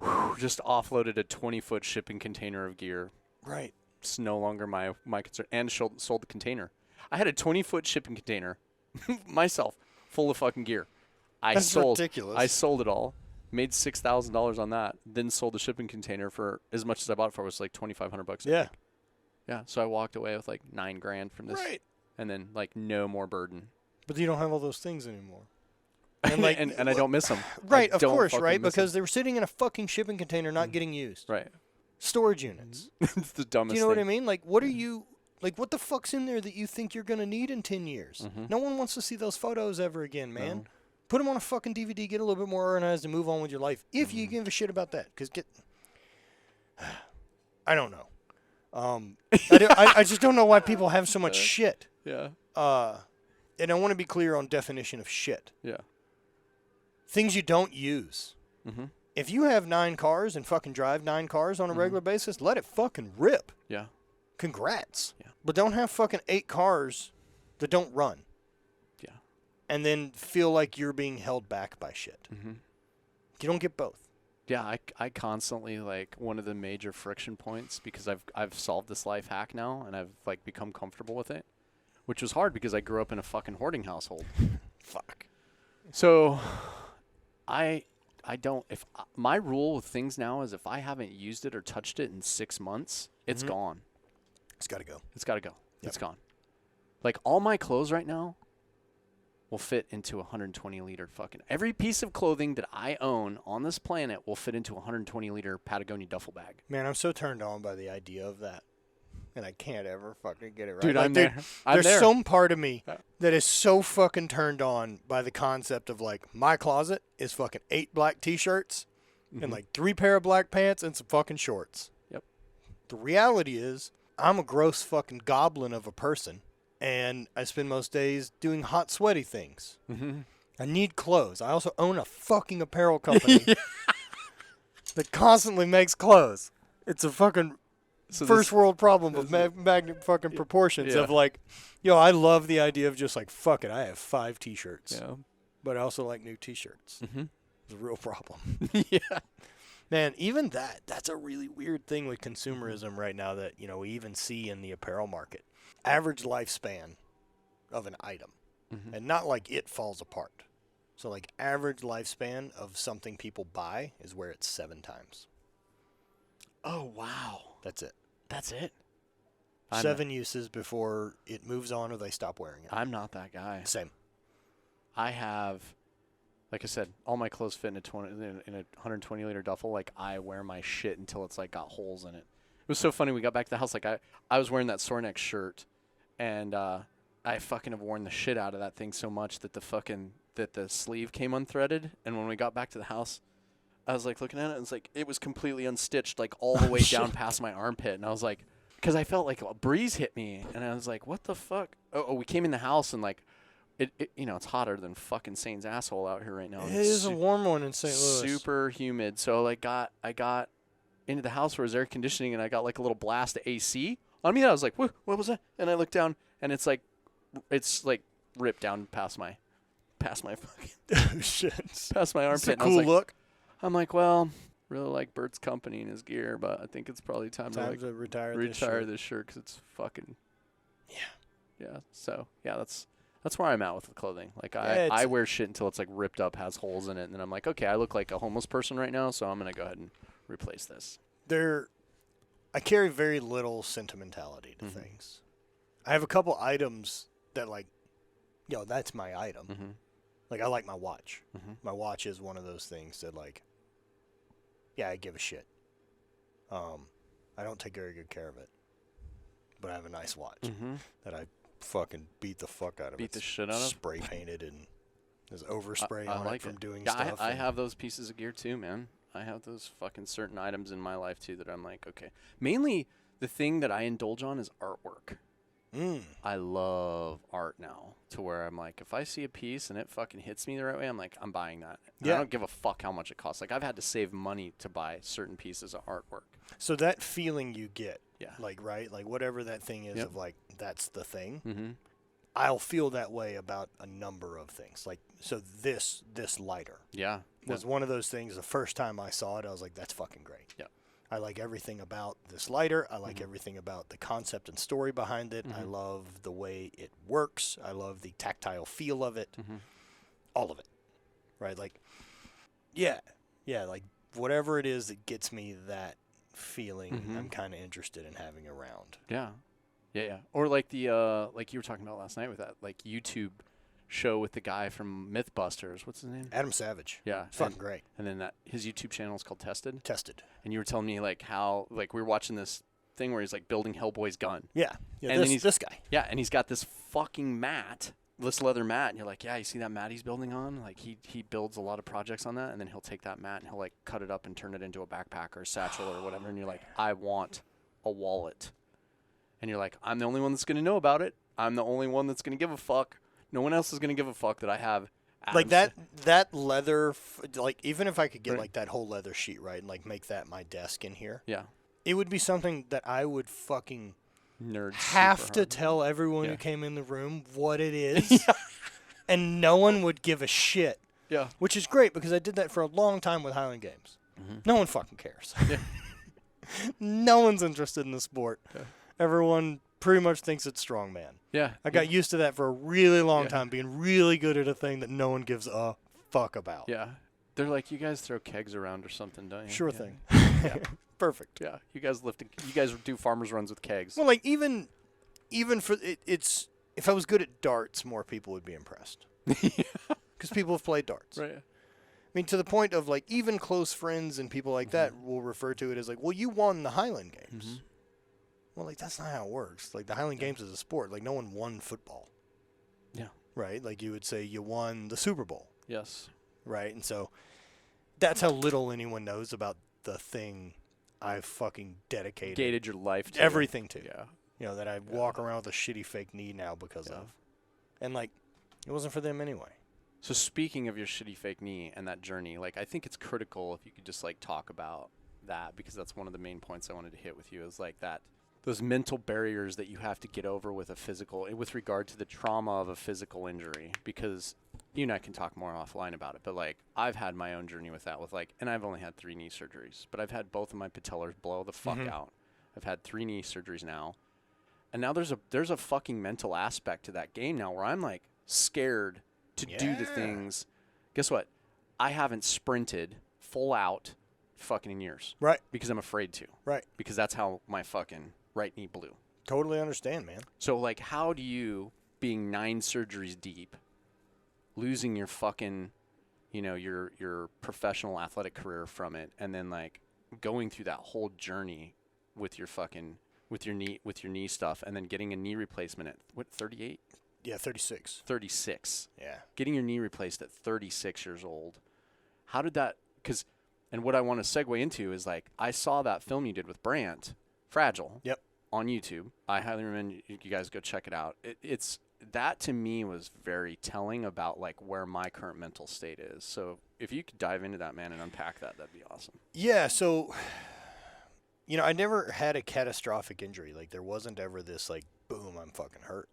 whew, just offloaded a 20-foot shipping container of gear. Right. It's no longer my concern. And sold the container. I had a 20-foot shipping container myself full of fucking gear. That's ridiculous. I sold it all. Made $6,000 on that. Then sold the shipping container for as much as I bought it for. It was like $2,500. Yeah. Yeah. So I walked away with like $9,000 from this. Right. And then like no more burden. But you don't have all those things anymore. And like, and I don't miss them. Right, of course, right? Because they were sitting in a fucking shipping container not getting used. Right. Storage units. It's the dumbest Do you know thing. what I mean? Like, what are you, like, what the fuck's in there that you think you're going to need in 10 years? No one wants to see those photos ever again, man. No. Put them on a fucking DVD, get a little bit more organized, and move on with your life. If you give a shit about that. Because I don't know. I just don't know why people have so much shit. Yeah. And I want to be clear on definition of shit. Yeah. Things you don't use. If you have 9 cars and fucking drive 9 cars on a regular basis, let it fucking rip. Yeah. Congrats. Yeah. But don't have fucking 8 cars that don't run. Yeah. And then feel like you're being held back by shit. You don't get both. Yeah, I constantly, like, one of the major friction points, because I've solved this life hack now, and I've, like, become comfortable with it, which was hard because I grew up in a fucking hoarding household. Fuck. So I I don't. If my rule with things now is if I haven't used it or touched it in 6 months, it's gone. It's got to go. It's got to go. Yep. It's gone. Like all my clothes right now will fit into 120 liter fucking. Every piece of clothing that I own on this planet will fit into a 120 liter Patagonia duffel bag. Man, I'm so turned on by the idea of that. And I can't ever fucking get it right. Dude, like, I'm there. There's there. some part of me that is so fucking turned on by the concept of like my closet is fucking 8 black t-shirts and like 3 pair of black pants and some fucking shorts. Yep. The reality is I'm a gross fucking goblin of a person and I spend most days doing hot sweaty things. I need clothes. I also own a fucking apparel company that constantly makes clothes. It's a fucking first world problem of magnet fucking proportions of like, yo, I love the idea of just like, fuck it, I have 5 t-shirts. Yeah. But I also like new t-shirts. It's a real problem. Yeah. Man, even that's a really weird thing with consumerism right now that, you know, we even see in the apparel market. Average lifespan of an item. And not like it falls apart. So like average lifespan of something people buy is where it's 7 times. Oh, wow. That's it. That's it. 7 uses before it moves on or they stop wearing it. I'm not that guy. Same. I have, like I said, all my clothes fit in a 120 liter duffel. Like I wear my shit until it's like got holes in it. It was so funny. We got back to the house. Like I was wearing that sore neck shirt, and I fucking have worn the shit out of that thing so much that the sleeve came unthreaded. And when we got back to the house, I was like looking at it, and it's like it was completely unstitched, like all the way down past my armpit. And I was like, because I felt like a breeze hit me, and I was like, what the fuck? Oh, we came in the house, and like, it you know, it's hotter than fucking Saint's asshole out here right now. It is a warm one in St. Louis. Super humid. So like, I got into the house where there's air conditioning, and I got like a little blast of AC on me. I was like, what was that? And I looked down, and it's like ripped down past my fucking Oh, shit. past my armpit. It's a And I was cool like, look. I'm like, well, really like Bert's company and his gear, but I think it's probably time to like retire this shirt because it's fucking. Yeah. So yeah, that's where I'm at with the clothing. Like I wear shit until it's like ripped up, has holes in it, and then I'm like, okay, I look like a homeless person right now, so I'm gonna go ahead and replace this. I carry very little sentimentality to things. I have a couple items that like, yo, that's my item. Like I like my watch. My watch is one of those things that like, yeah, I give a shit. I don't take very good care of it, but I have a nice watch that I fucking beat the fuck out of. Beat the shit out of. Spray painted and there's overspray I on like it from doing yeah, stuff. I have those pieces of gear too, man. I have those fucking certain items in my life too that I'm like, okay. Mainly the thing that I indulge on is artwork. I love art now to where I'm like, if I see a piece and it fucking hits me the right way, I'm like, I'm buying that. And I don't give a fuck how much it costs. Like I've had to save money to buy certain pieces of artwork. So that feeling you get, Yeah. like, right? Like whatever that thing is of like, that's the thing. Mm-hmm. I'll feel that way about a number of things. Like, so this lighter Yeah. was one of those things. The first time I saw it, I was like, that's fucking great. Yeah. I like everything about this lighter. I like everything about the concept and story behind it. I love the way it works. I love the tactile feel of it. All of it. Right? Like, yeah, like whatever it is that gets me that feeling, I'm kind of interested in having around. Yeah. Or like the like you were talking about last night with that like YouTube show with the guy from Mythbusters. What's his name? Adam Savage. Yeah. It's fucking great. And then his YouTube channel is called Tested. And you were telling me like how like we were watching this thing where he's like building Hellboy's gun. Yeah. And then this guy. Yeah, and he's got this fucking mat, this leather mat, and you're like, yeah, you see that mat he's building on? Like he builds a lot of projects on that, and then he'll take that mat and he'll like cut it up and turn it into a backpack or a satchel or whatever, and you're like, I want a wallet. And you're like, I'm the only one that's going to know about it. I'm the only one that's going to give a fuck. No one else is going to give a fuck that I have. Like that leather, like even if I could get like that whole leather sheet, right, and like make that my desk in here. Yeah. It would be something that I would fucking Nerd have to tell everyone who came in the room what it is. And no one would give a shit. Yeah. Which is great because I did that for a long time with Highland Games. No one fucking cares. Yeah. No one's interested in the sport. Yeah. Everyone pretty much thinks it's strongman. Yeah. I got used to that for a really long time, being really good at a thing that no one gives a fuck about. Yeah. They're like, you guys throw kegs around or something, don't you? Sure Yeah. thing. Yeah. Perfect. Yeah. You guys do farmers runs with kegs. Well, like even for it's if I was good at darts, more people would be impressed. Because people have played darts. Right. I mean, to the point of like even close friends and people like that will refer to it as like, well, you won the Highland Games. Well, like that's not how it works. Like the Highland Games is a sport. Like no one won football. Yeah. Right. Like you would say you won the Super Bowl. Yes. Right. And so that's how little anyone knows about the thing I've fucking dedicated Your life to. everything to. Yeah. You know, that I walk around with a shitty fake knee now because of. And like, it wasn't for them anyway. So speaking of your shitty fake knee and that journey, like I think it's critical if you could just like talk about that, because that's one of the main points I wanted to hit with you, is like that those mental barriers that you have to get over with a physical, with regard to the trauma of a physical injury, because you and I can talk more offline about it, but like I've had my own journey with that, with like, and I've only had 3 knee surgeries, but I've had both of my patellars blow the fuck out. I've had 3 knee surgeries now. And now there's a fucking mental aspect to that game now where I'm like scared to do the things. Guess what? I haven't sprinted full out fucking in years. Right. Because I'm afraid to. Right. Because that's how my fucking right knee blew. Totally understand, man. So like, how do you, being 9 surgeries deep, losing your fucking, you know, your professional athletic career from it, and then like going through that whole journey with your fucking with your knee stuff, and then getting a knee replacement at what, 38? Yeah, 36. 36. Yeah. Getting your knee replaced at 36 years old. How did that, because, and what I want to segue into is like, I saw that film you did with Brandt, Fragile. Yep. On YouTube. I highly recommend you guys go check it out. It's that to me was very telling about like where my current mental state is. So if you could dive into that, man, and unpack that, that'd be awesome. Yeah, so, you know, I never had a catastrophic injury. Like, there wasn't ever this, like, boom, I'm fucking hurt.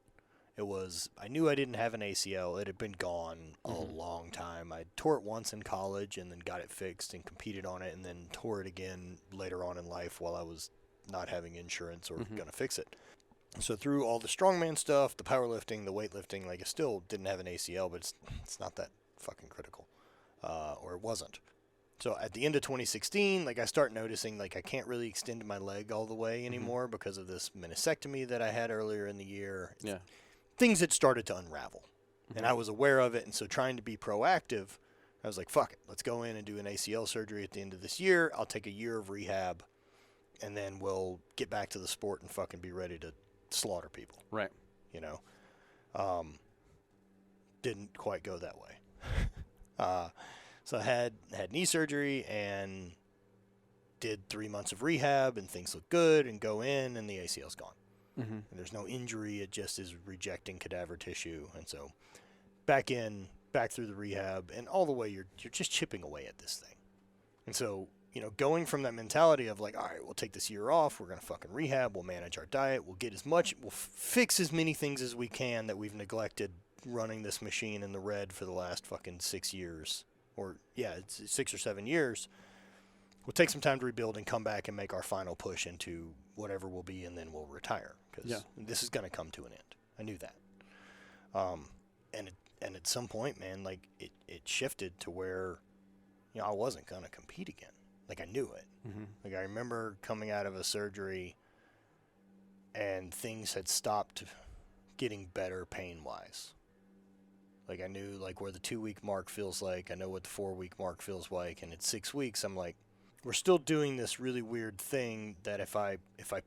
It was, I knew I didn't have an ACL. It had been gone a long time. I tore it once in college and then got it fixed and competed on it, and then tore it again later on in life while I was not having insurance or going to fix it. So through all the strongman stuff, the powerlifting, the weightlifting, like I still didn't have an ACL, but it's not that fucking critical, or it wasn't. So at the end of 2016, like I start noticing like I can't really extend my leg all the way anymore because of this meniscectomy that I had earlier in the year. Yeah. Things had started to unravel, and I was aware of it. And so trying to be proactive, I was like, fuck it, let's go in and do an ACL surgery at the end of this year. I'll take a year of rehab, and then we'll get back to the sport and fucking be ready to slaughter people. Right. You know, didn't quite go that way. So I had knee surgery and did 3 months of rehab, and things look good, and go in, and the ACL's gone. And there's no injury. It just is rejecting cadaver tissue. And so back through the rehab, and all the way you're just chipping away at this thing. And so, you know, going from that mentality of like, all right, we'll take this year off. We're going to fucking rehab. We'll manage our diet. We'll get we'll fix as many things as we can that we've neglected running this machine in the red for the last fucking 6 years. Or, yeah, it's 6 or 7 years. We'll take some time to rebuild and come back and make our final push into whatever we'll be, and then we'll retire. Because this is going to come to an end. I knew that. And at some point, man, like, it shifted to where, you know, I wasn't going to compete again. Like, I knew it. Like, I remember coming out of a surgery, and things had stopped getting better pain-wise. Like, I knew, like, where the 2-week mark feels like. I know what the 4-week mark feels like. And at 6 weeks, I'm like, we're still doing this really weird thing that if I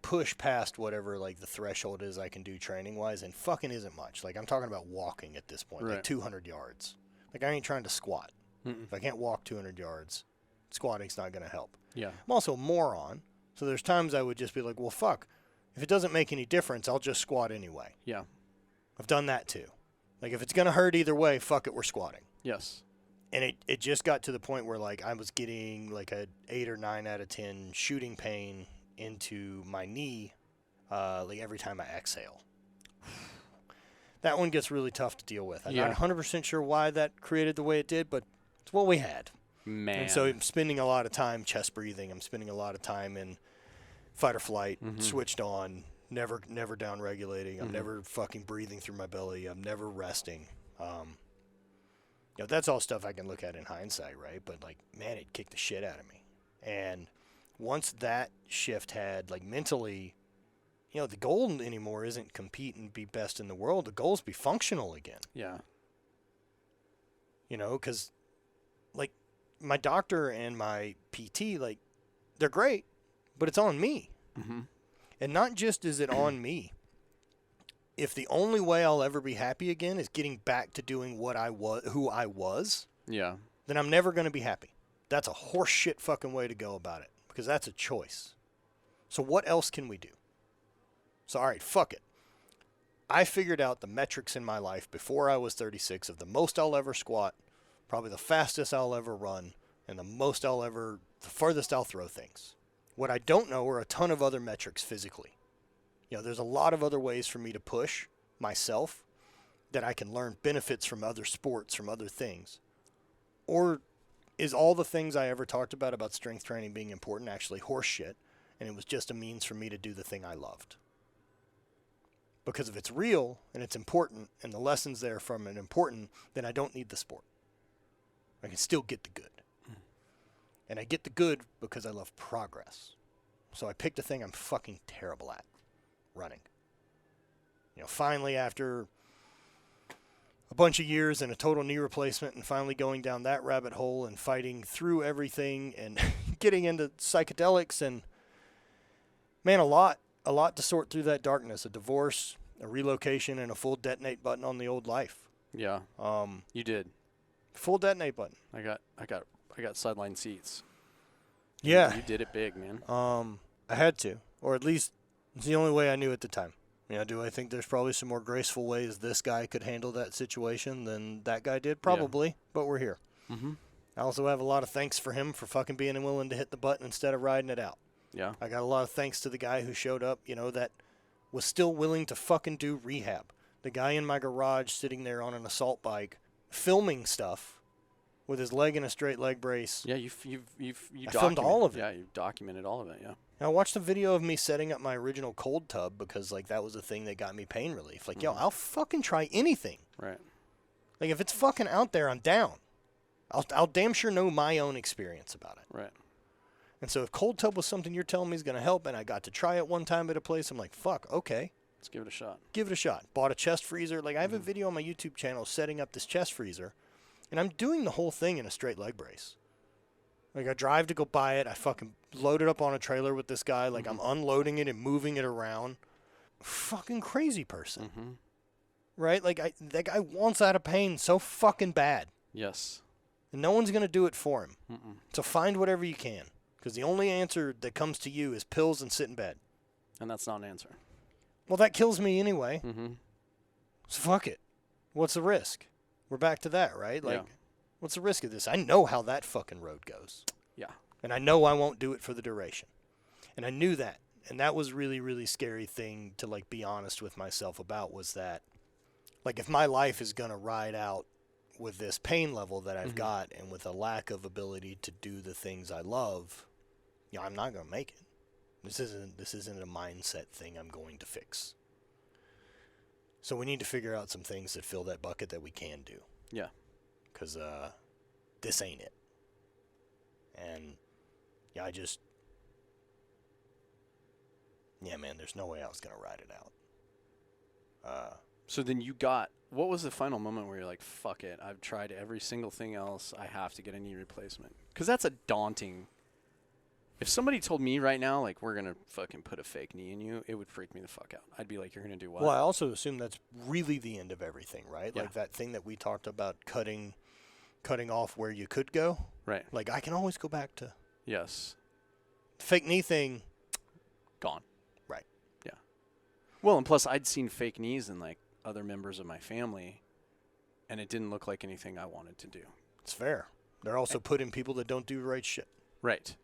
push past whatever, like, the threshold is I can do training-wise, and fucking isn't much. Like, I'm talking about walking at this point, like 200 yards. Like, I ain't trying to squat. If I can't walk 200 yards, squatting's not going to help. Yeah. I'm also a moron, so there's times I would just be like, well, fuck. If it doesn't make any difference, I'll just squat anyway. Yeah. I've done that too. Like, if it's going to hurt either way, fuck it, we're squatting. Yes. And it just got to the point where, like, I was getting, like, a 8 or 9 out of 10 shooting pain into my knee, like, every time I exhale. That one gets really tough to deal with. I'm not 100% sure why that created the way it did, but it's what we had. Man. And so I'm spending a lot of time chest breathing. I'm spending a lot of time in fight or flight, switched on, never down regulating. I'm never fucking breathing through my belly. I'm never resting. That's all stuff I can look at in hindsight, right? But, like, man, it kicked the shit out of me. And once that shift had, like, mentally, the goal anymore isn't compete and be best in the world. The goal is be functional again. Yeah. Because, like, my doctor and my PT, like, they're great, but it's on me. Mm-hmm. And not just is it on me. If the only way I'll ever be happy again is getting back to doing who I was, Yeah. then I'm never going to be happy. That's a horseshit fucking way to go about it, because that's a choice. So what else can we do? So, all right, fuck it. I figured out the metrics in my life before I was 36 of the most I'll ever squat, probably the fastest I'll ever run, and the furthest I'll throw things. What I don't know are a ton of other metrics physically. There's a lot of other ways for me to push myself that I can learn benefits from other sports, from other things. Or is all the things I ever talked about strength training being important, actually horseshit, and it was just a means for me to do the thing I loved? Because if it's real and it's important and the lessons there from it important, then I don't need the sport. I can still get the good. And I get the good because I love progress. So I picked a thing I'm fucking terrible at. Running. Finally, after a bunch of years and a total knee replacement and finally going down that rabbit hole and fighting through everything and getting into psychedelics and, man, a lot to sort through that darkness. A divorce, a relocation, and a full detonate button on the old life. Yeah. You did. Full detonate button. I got sideline seats. Yeah. You did it big, man. I had to, or at least it's the only way I knew at the time. Do I think there's probably some more graceful ways this guy could handle that situation than that guy did? Probably, but we're here. Mm-hmm. I also have a lot of thanks for him for fucking being willing to hit the button instead of riding it out. Yeah. I got a lot of thanks to the guy who showed up, that was still willing to fucking do rehab. The guy in my garage sitting there on an assault bike filming stuff with his leg in a straight leg brace. Yeah, you filmed all of it. Yeah, you documented all of it, yeah. I watched a video of me setting up my original cold tub because, like, that was the thing that got me pain relief. Like, yo, I'll fucking try anything. Right. Like, if it's fucking out there, I'm down. I'll damn sure know my own experience about it. Right. And so if cold tub was something you're telling me is going to help and I got to try it one time at a place, I'm like, fuck, okay. Let's give it a shot. Give it a shot. Bought a chest freezer. Like, I have a video on my YouTube channel setting up this chest freezer, and I'm doing the whole thing in a straight leg brace. Like, I drive to go buy it. I fucking load it up on a trailer with this guy. Like, I'm unloading it and moving it around. Fucking crazy person. Mm-hmm. Right? Like, that guy wants out of pain so fucking bad. Yes. And no one's going to do it for him. Mm-mm. So find whatever you can. Because the only answer that comes to you is pills and sit in bed. And that's not an answer. Well, that kills me anyway. Mm-hmm. So fuck it. What's the risk? We're back to that, right? Like, Yeah. What's the risk of this? I know how that fucking road goes. Yeah. And I know I won't do it for the duration. And I knew that. And that was really, really scary thing to, like, be honest with myself about, was that, like, if my life is going to ride out with this pain level that I've got and with a lack of ability to do the things I love, I'm not going to make it. This isn't a mindset thing I'm going to fix. So we need to figure out some things that fill that bucket that we can do. Yeah. Because this ain't it. And, man, there's no way I was going to ride it out. So then what was the final moment where you're like, fuck it, I've tried every single thing else, I have to get a knee replacement? Because that's a daunting... If somebody told me right now, like, we're going to fucking put a fake knee in you, it would freak me the fuck out. I'd be like, you're going to do what? Well, I also assume that's really the end of everything, right? Yeah. Like that thing that we talked about, cutting off where you could go. Right. Like, I can always go back to... Yes. Fake knee thing. Gone. Right. Yeah. Well, and plus, I'd seen fake knees in, like, other members of my family, and it didn't look like anything I wanted to do. It's fair. They're also put in people that don't do the right shit. Right.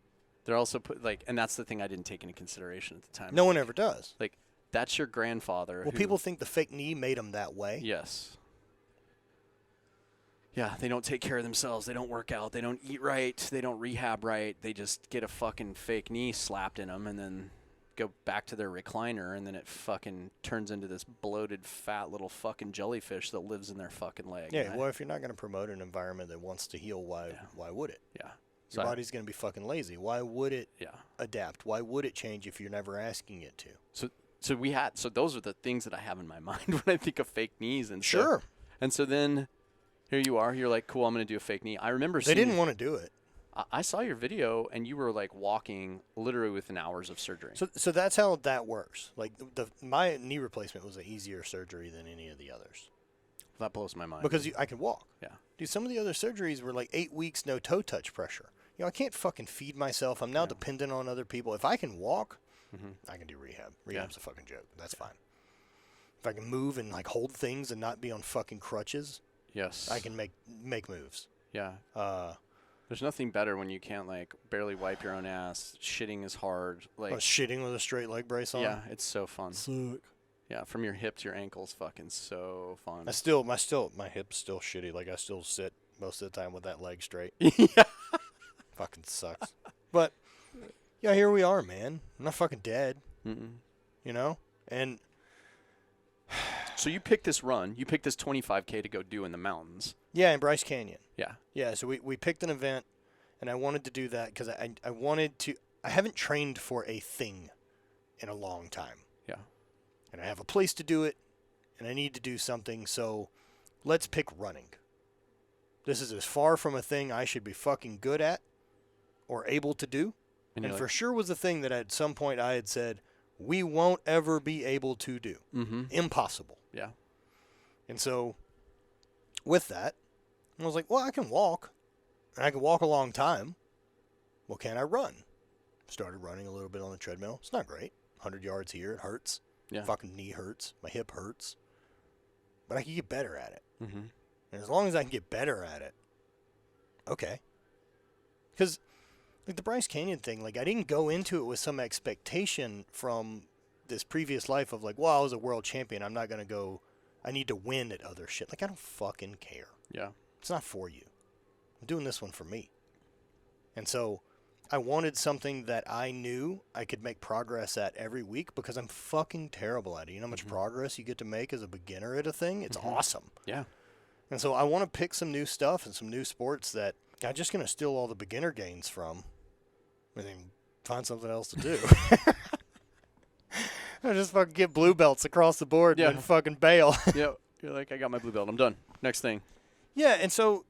They're also put, like, and that's the thing I didn't take into consideration at the time. No one ever does. Like, that's your grandfather. Well, people think the fake knee made them that way. Yes. Yeah, they don't take care of themselves. They don't work out. They don't eat right. They don't rehab right. They just get a fucking fake knee slapped in them, and then go back to their recliner, and then it fucking turns into this bloated, fat little fucking jellyfish that lives in their fucking leg. Yeah, well, if you're not going to promote an environment that wants to heal, why would it? Yeah. Your body's going to be fucking lazy. Why would it Yeah. adapt? Why would it change if you're never asking it to? So those are the things that I have in my mind when I think of fake knees and Sure. stuff. And so then here you are. You're like, cool, I'm going to do a fake knee. I remember They didn't want to do it. I saw your video, and you were like walking literally within hours of surgery. So that's how that works. Like my knee replacement was an easier surgery than any of the others. That blows my mind. Because I could walk. Yeah. Dude, some of the other surgeries were like 8 weeks, no toe touch pressure. You know, I can't fucking feed myself. I'm now dependent on other people. If I can walk, I can do rehab. Rehab's a fucking joke. That's fine. If I can move and like hold things and not be on fucking crutches, yes, I can make moves. Yeah. There's nothing better when you can't like barely wipe your own ass. Shitting is hard. Like shitting with a straight leg brace on. Yeah, it's so fun. Suck. Yeah, from your hip to your ankles, fucking so fun. My hip's still shitty. Like I still sit most of the time with that leg straight. Yeah. Fucking sucks. But yeah, here we are, man. I'm not fucking dead. You know? And so you picked this run. You picked this 25K to go do in the mountains. Yeah, in Bryce Canyon. Yeah. Yeah, so we picked an event, and I wanted to do that because I wanted to. I haven't trained for a thing in a long time. Yeah. And I have a place to do it, and I need to do something, so let's pick running. This is as far from a thing I should be fucking good at or able to do. And for sure was a thing that at some point I had said, we won't ever be able to do. Impossible. Yeah. And so with that, I was like, well, I can walk. And I can walk a long time. Well, can I run? Started running a little bit on the treadmill. It's not great. 100 yards here. It hurts. Yeah. Fucking knee hurts. My hip hurts. But I can get better at it. And as long as I can get better at it, okay. Because like the Bryce Canyon thing, like I didn't go into it with some expectation from this previous life of like, well, I was a world champion. I'm not going to go, I need to win at other shit. Like I don't fucking care. Yeah. It's not for you. I'm doing this one for me. And so I wanted something that I knew I could make progress at every week because I'm fucking terrible at it. You know how much progress you get to make as a beginner at a thing? It's awesome. Yeah. And so I want to pick some new stuff and some new sports that I'm just going to steal all the beginner gains from and then find something else to do. I just fucking get blue belts across the board and then fucking bail. Yeah. You're like, I got my blue belt. I'm done. Next thing. Yeah, and so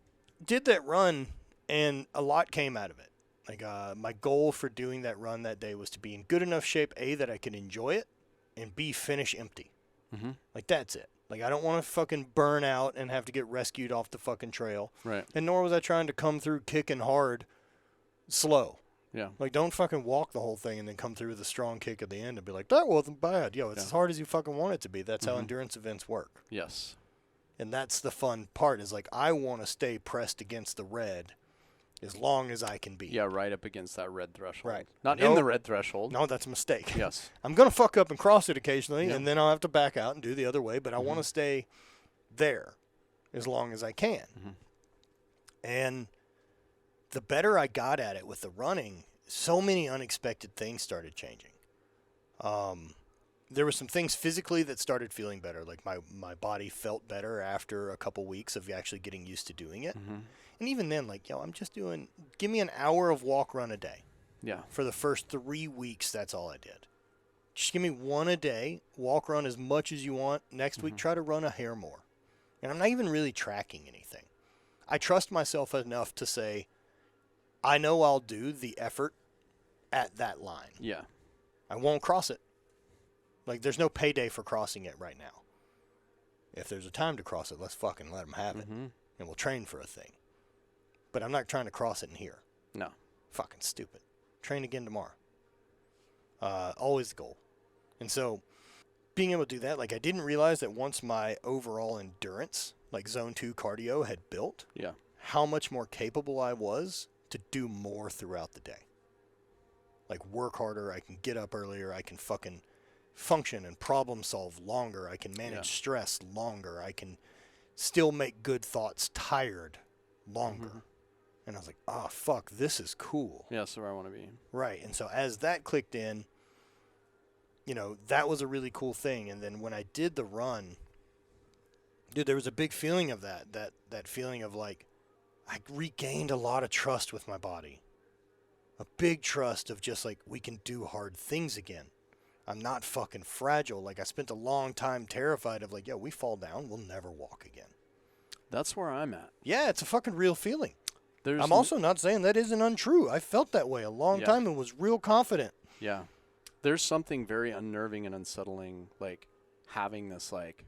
did that run, and a lot came out of it. Like my goal for doing that run that day was to be in good enough shape, A, that I could enjoy it, and B, finish empty. Like that's it. Like I don't want to fucking burn out and have to get rescued off the fucking trail. Right. And nor was I trying to come through kicking hard slow. Yeah. Like don't fucking walk the whole thing and then come through with a strong kick at the end and be like, that wasn't bad. Yo, it's as hard as you fucking want it to be. That's how endurance events work. Yes. And that's the fun part is like I want to stay pressed against the red as long as I can be. Yeah, right up against that red threshold. Right. Not in the red threshold. No, that's a mistake. Yes. I'm going to fuck up and cross it occasionally, and then I'll have to back out and do the other way, but I want to stay there as long as I can. And the better I got at it with the running, so many unexpected things started changing. There were some things physically that started feeling better. Like my body felt better after a couple weeks of actually getting used to doing it. And even then, like, yo, I'm just give me an hour of walk run a day. Yeah. For the first 3 weeks, that's all I did. Just give me one a day, walk run as much as you want. Next week, try to run a hair more. And I'm not even really tracking anything. I trust myself enough to say, I know I'll do the effort at that line. Yeah. I won't cross it. Like, there's no payday for crossing it right now. If there's a time to cross it, let's fucking let them have it. And we'll train for a thing. But I'm not trying to cross it in here. No. Fucking stupid. Train again tomorrow. Always the goal. And so, being able to do that, like, I didn't realize that once my overall endurance, like zone 2 cardio, had built, how much more capable I was to do more throughout the day. Like, work harder, I can get up earlier, I can fucking function and problem solve longer, I can manage stress longer, I can still make good thoughts tired longer. And I was like, oh, fuck, this is cool. Yeah, that's where I want to be. Right. And so as that clicked in, you know, that was a really cool thing. And then when I did the run, dude, there was a big feeling of that feeling of like, I regained a lot of trust with my body. A big trust of just like, we can do hard things again. I'm not fucking fragile. Like, I spent a long time terrified of like, yo, we fall down, we'll never walk again. That's where I'm at. Yeah, it's a fucking real feeling. There's I'm also not saying that isn't untrue. I felt that way a long time and was real confident. Yeah. There's something very unnerving and unsettling, like having this like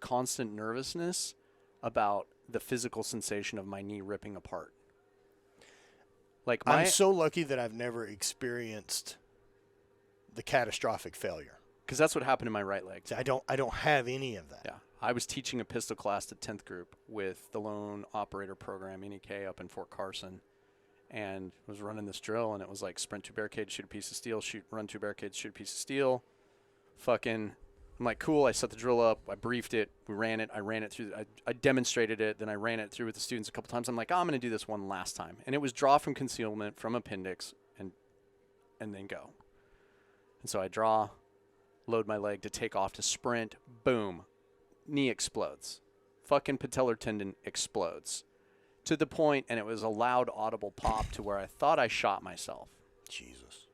constant nervousness about the physical sensation of my knee ripping apart. Like I'm so lucky that I've never experienced the catastrophic failure. Because that's what happened in my right leg. I don't have any of that. Yeah. I was teaching a pistol class to 10th group with the Lone Operator Program, NEK, up in Fort Carson. And was running this drill, and it was like sprint 2 barricades, shoot a piece of steel, run 2 barricades, shoot a piece of steel. I'm like, cool. I set the drill up. I briefed it. We ran it. I ran it through. I demonstrated it. Then I ran it through with the students a couple times. I'm like, I'm going to do this one last time. And it was draw from concealment from appendix and then go. And so I draw, load my leg to take off to sprint. Boom. Knee explodes. Fucking patellar tendon explodes. To the point, and it was a loud, audible pop to where I thought I shot myself. Jesus.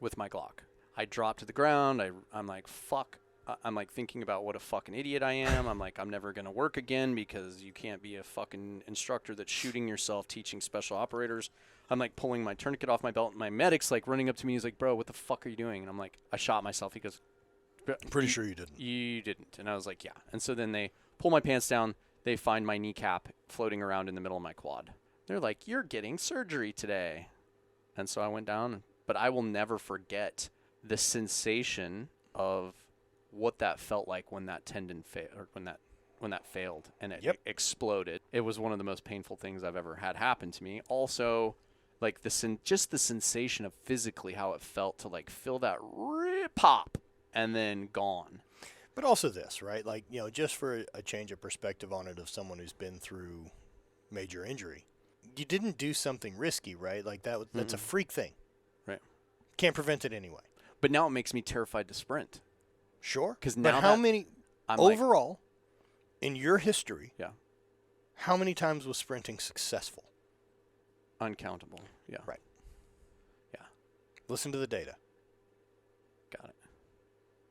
With my Glock. I dropped to the ground. I'm like, fuck. I'm like thinking about what a fucking idiot I am. I'm like, I'm never going to work again because you can't be a fucking instructor that's shooting yourself teaching special operators. I'm like pulling my tourniquet off my belt. My medic's like running up to me. He's like, bro, what the fuck are you doing? And I'm like, I shot myself. He goes, I'm pretty sure you didn't. You didn't. And I was like, yeah. And so then they pull my pants down. They find my kneecap floating around in the middle of my quad. They're like, you're getting surgery today. And so I went down. But I will never forget the sensation of what that felt like when that tendon failed, or when that failed and it exploded. It was one of the most painful things I've ever had happen to me. Also, like just the sensation of physically how it felt to like feel that pop and then gone. But also this, right? Like, you know, just for a change of perspective on it of someone who's been through major injury, you didn't do something risky, right? Like that's a freak thing. Right. Can't prevent it anyway. But now it makes me terrified to sprint. Sure. Because now but how many I'm overall in your history? Yeah. How many times was sprinting successful? Uncountable. Yeah. Right. Yeah. Listen to the data. Got it.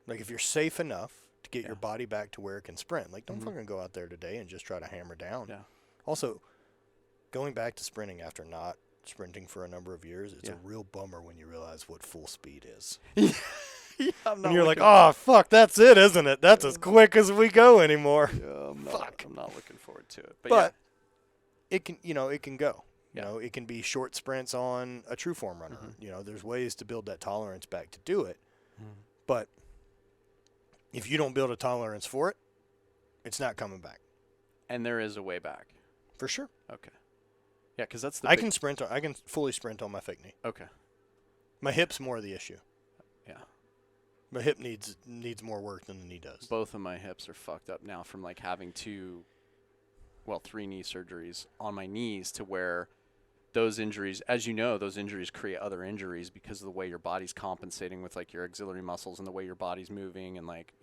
Like if you're safe enough to get your body back to where it can sprint, like don't fucking go out there today and just try to hammer down. Yeah. Also, going back to sprinting after not sprinting for a number of years, it's a real bummer when you realize what full speed is. Yeah, and you're like, oh, fuck, that's it, isn't it? That's as quick as we go anymore. Yeah, I'm not looking forward to it. But it can, it can go. Yeah. You know, it can be short sprints on a true form runner. You know, there's ways to build that tolerance back to do it. But if you don't build a tolerance for it, it's not coming back. And there is a way back. For sure. Okay. Yeah, because that's I can fully sprint on my fake knee. Okay. My hip's more the issue. Yeah. My hip needs more work than the knee does. Both of my hips are fucked up now from like having 3 knee surgeries on my knees to where those injuries, as you know, those injuries create other injuries because of the way your body's compensating with like your auxiliary muscles and the way your body's moving and like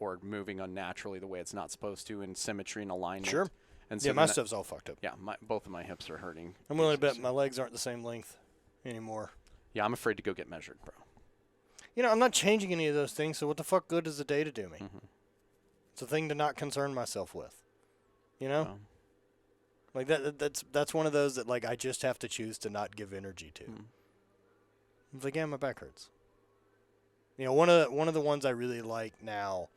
or moving unnaturally the way it's not supposed to in symmetry and alignment. Sure. And so my stuff's all fucked up. Yeah, both of my hips are hurting. I'm willing to bet my legs aren't the same length anymore. Yeah, I'm afraid to go get measured, bro. You know, I'm not changing any of those things, so what the fuck good is the data do me? It's a thing to not concern myself with. You know? Like that's one of those that like I just have to choose to not give energy to. It's like, yeah, my back hurts. You know, one of the ones I really like now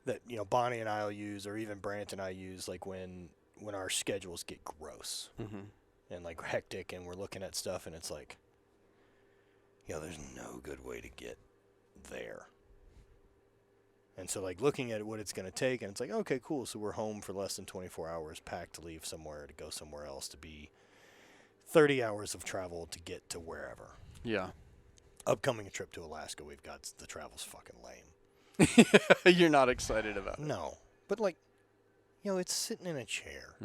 that, you know, Bonnie and I'll use, or even Brant and I use, like when our schedules get gross and like hectic and we're looking at stuff and it's like, there's no good way to get there. And so like looking at what it's going to take, and it's like, okay, cool. So we're home for less than 24 hours, packed to leave somewhere to go somewhere else, to be 30 hours of travel to get to wherever. Yeah. Upcoming a trip to Alaska, we've got the travel's fucking lame. You're not excited about it. No. But like, it's sitting in a chair.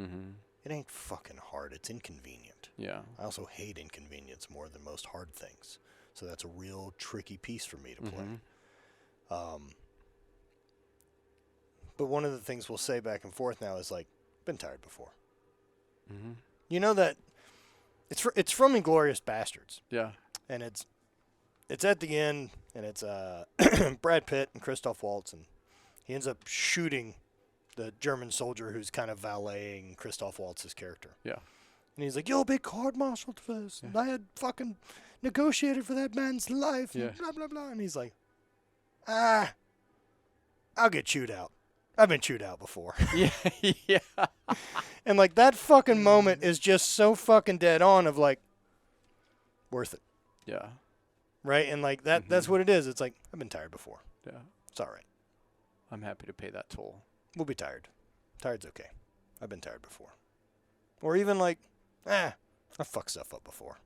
It ain't fucking hard. It's inconvenient. Yeah. I also hate inconvenience more than most hard things. So that's a real tricky piece for me to play. But one of the things we'll say back and forth now is like, been tired before. Mm-hmm. You know that it's from Inglourious Bastards, Yeah. and it's at the end, and it's Brad Pitt and Christoph Waltz, and he ends up shooting the German soldier who's kind of valeting Christoph Waltz's character. Yeah. And he's like, "You're a big court-martialed for this. And I had fucking negotiated for that man's life." Yeah. And blah, blah, blah. And he's like, I'll get chewed out. I've been chewed out before. Yeah. Yeah. And, like, that fucking moment is just so fucking dead on of, like, worth it. Yeah. Right? And, like, that's what it is. It's like, I've been tired before. Yeah. It's all right. I'm happy to pay that toll. We'll be tired. Tired's okay. I've been tired before. Or even, like, I fucked stuff up before.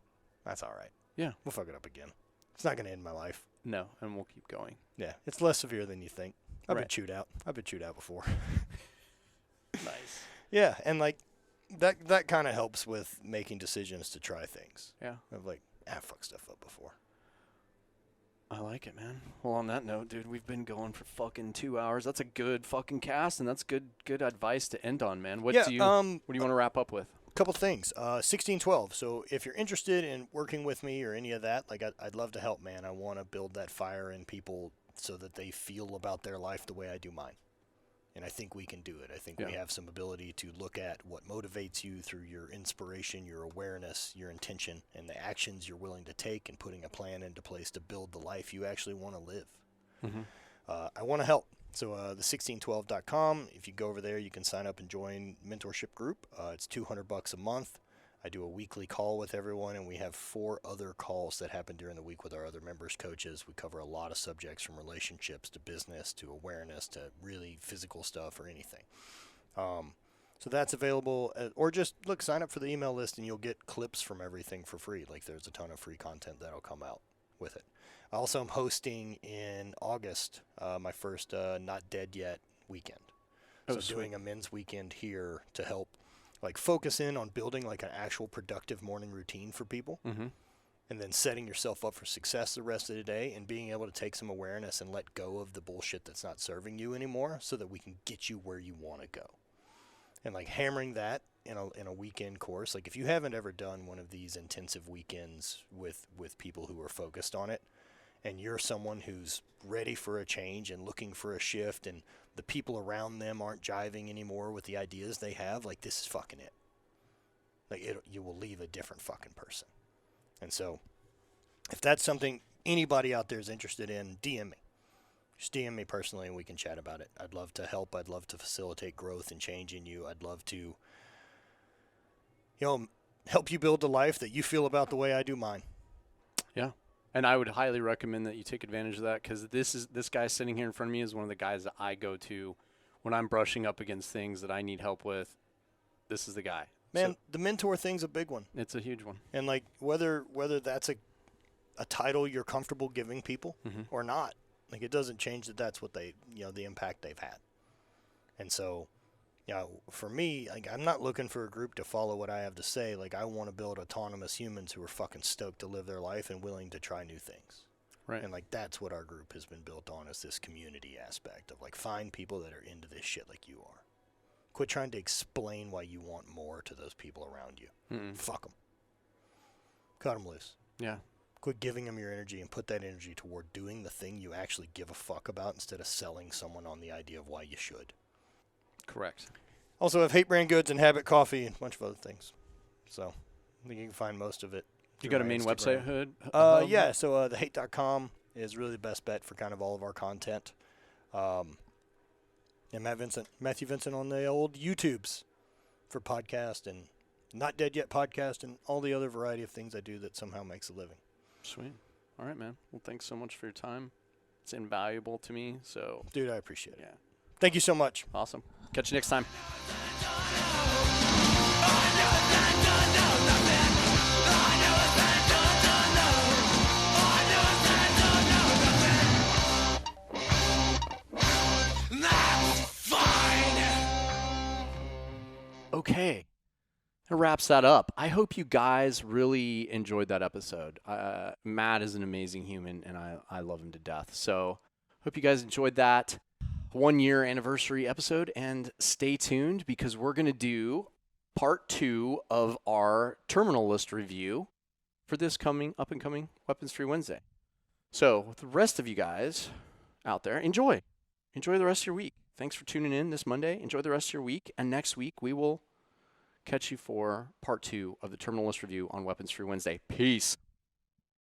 That's all right. Yeah. We'll fuck it up again. It's not going to end my life. No, and we'll keep going. Yeah. It's less severe than you think. I've been Right. chewed out. I've been chewed out before. Nice. Yeah. And, like, that kind of helps with making decisions to try things. Yeah. Of, like, I've fucked stuff up before. I like it, man. Well, on that note, dude, we've been going for fucking 2 hours. That's a good fucking cast, and that's good advice to end on, man. What do you want to wrap up with? Couple things. 1612. So if you're interested in working with me or any of that, like I'd love to help, man. I want to build that fire in people so that they feel about their life the way I do mine. And I think we can do it. I think we have some ability to look at what motivates you through your inspiration, your awareness, your intention, and the actions you're willing to take and putting a plan into place to build the life you actually want to live. Mm-hmm. I want to help. So the 1612.com, if you go over there, you can sign up and join mentorship group. It's $200 a month. I do a weekly call with everyone, and we have 4 other calls that happen during the week with our other members, coaches. We cover a lot of subjects from relationships to business to awareness to really physical stuff or anything. So that's available, or just sign up for the email list, and you'll get clips from everything for free. Like there's a ton of free content that'll come out with it. Also, I'm hosting in August my first Not Dead Yet weekend. So doing a men's weekend here to help focus in on building an actual productive morning routine for people. Mm-hmm. And then setting yourself up for success the rest of the day and being able to take some awareness and let go of the bullshit that's not serving you anymore so that we can get you where you want to go. And hammering that in a weekend course. If you haven't ever done one of these intensive weekends with people who are focused on it, and you're someone who's ready for a change and looking for a shift, and the people around them aren't jiving anymore with the ideas they have, this is fucking it. You will leave a different fucking person. And so, if that's something anybody out there is interested in, DM me. Just DM me personally and we can chat about it. I'd love to help. I'd love to facilitate growth and change in you. I'd love to, help you build the life that you feel about the way I do mine. Yeah. And I would highly recommend that you take advantage of that, because this guy sitting here in front of me is one of the guys that I go to when I'm brushing up against things that I need help with. This is the guy. Man, the mentor thing's a big one. It's a huge one. And whether that's a title you're comfortable giving people or not, it doesn't change that's what they, the impact they've had. And so, for me, I'm not looking for a group to follow what I have to say. I want to build autonomous humans who are fucking stoked to live their life and willing to try new things. Right. And that's what our group has been built on, is this community aspect of find people that are into this shit like you are. Quit trying to explain why you want more to those people around you. Mm-mm. Fuck them. Cut them loose. Yeah. Quit giving them your energy and put that energy toward doing the thing you actually give a fuck about instead of selling someone on the idea of why you should. Correct. Also have Hate Brand Goods and Habit Coffee and a bunch of other things. So I think you can find most of it. You got a main website, Hood? Yeah, so thehate.com is really the best bet for kind of all of our content. And Matthew Vincent on the old YouTubes for podcast and Not Dead Yet podcast and all the other variety of things I do that somehow makes a living. Sweet. All right, man. Well, thanks so much for your time. It's invaluable to me. So, dude, I appreciate it. Yeah. Thank you so much. Awesome. Catch you next time. Okay. That wraps that up. I hope you guys really enjoyed that episode. Matt is an amazing human, and I love him to death. So Hope you guys enjoyed that 1-year anniversary episode, and stay tuned because we're going to do part 2 of our terminal list review for this up and coming Weapons Free Wednesday. So with the rest of you guys out there, enjoy the rest of your week. Thanks for tuning in this Monday. Enjoy the rest of your week, and next week we will catch you for part 2 of the terminal list review on Weapons Free Wednesday. Peace.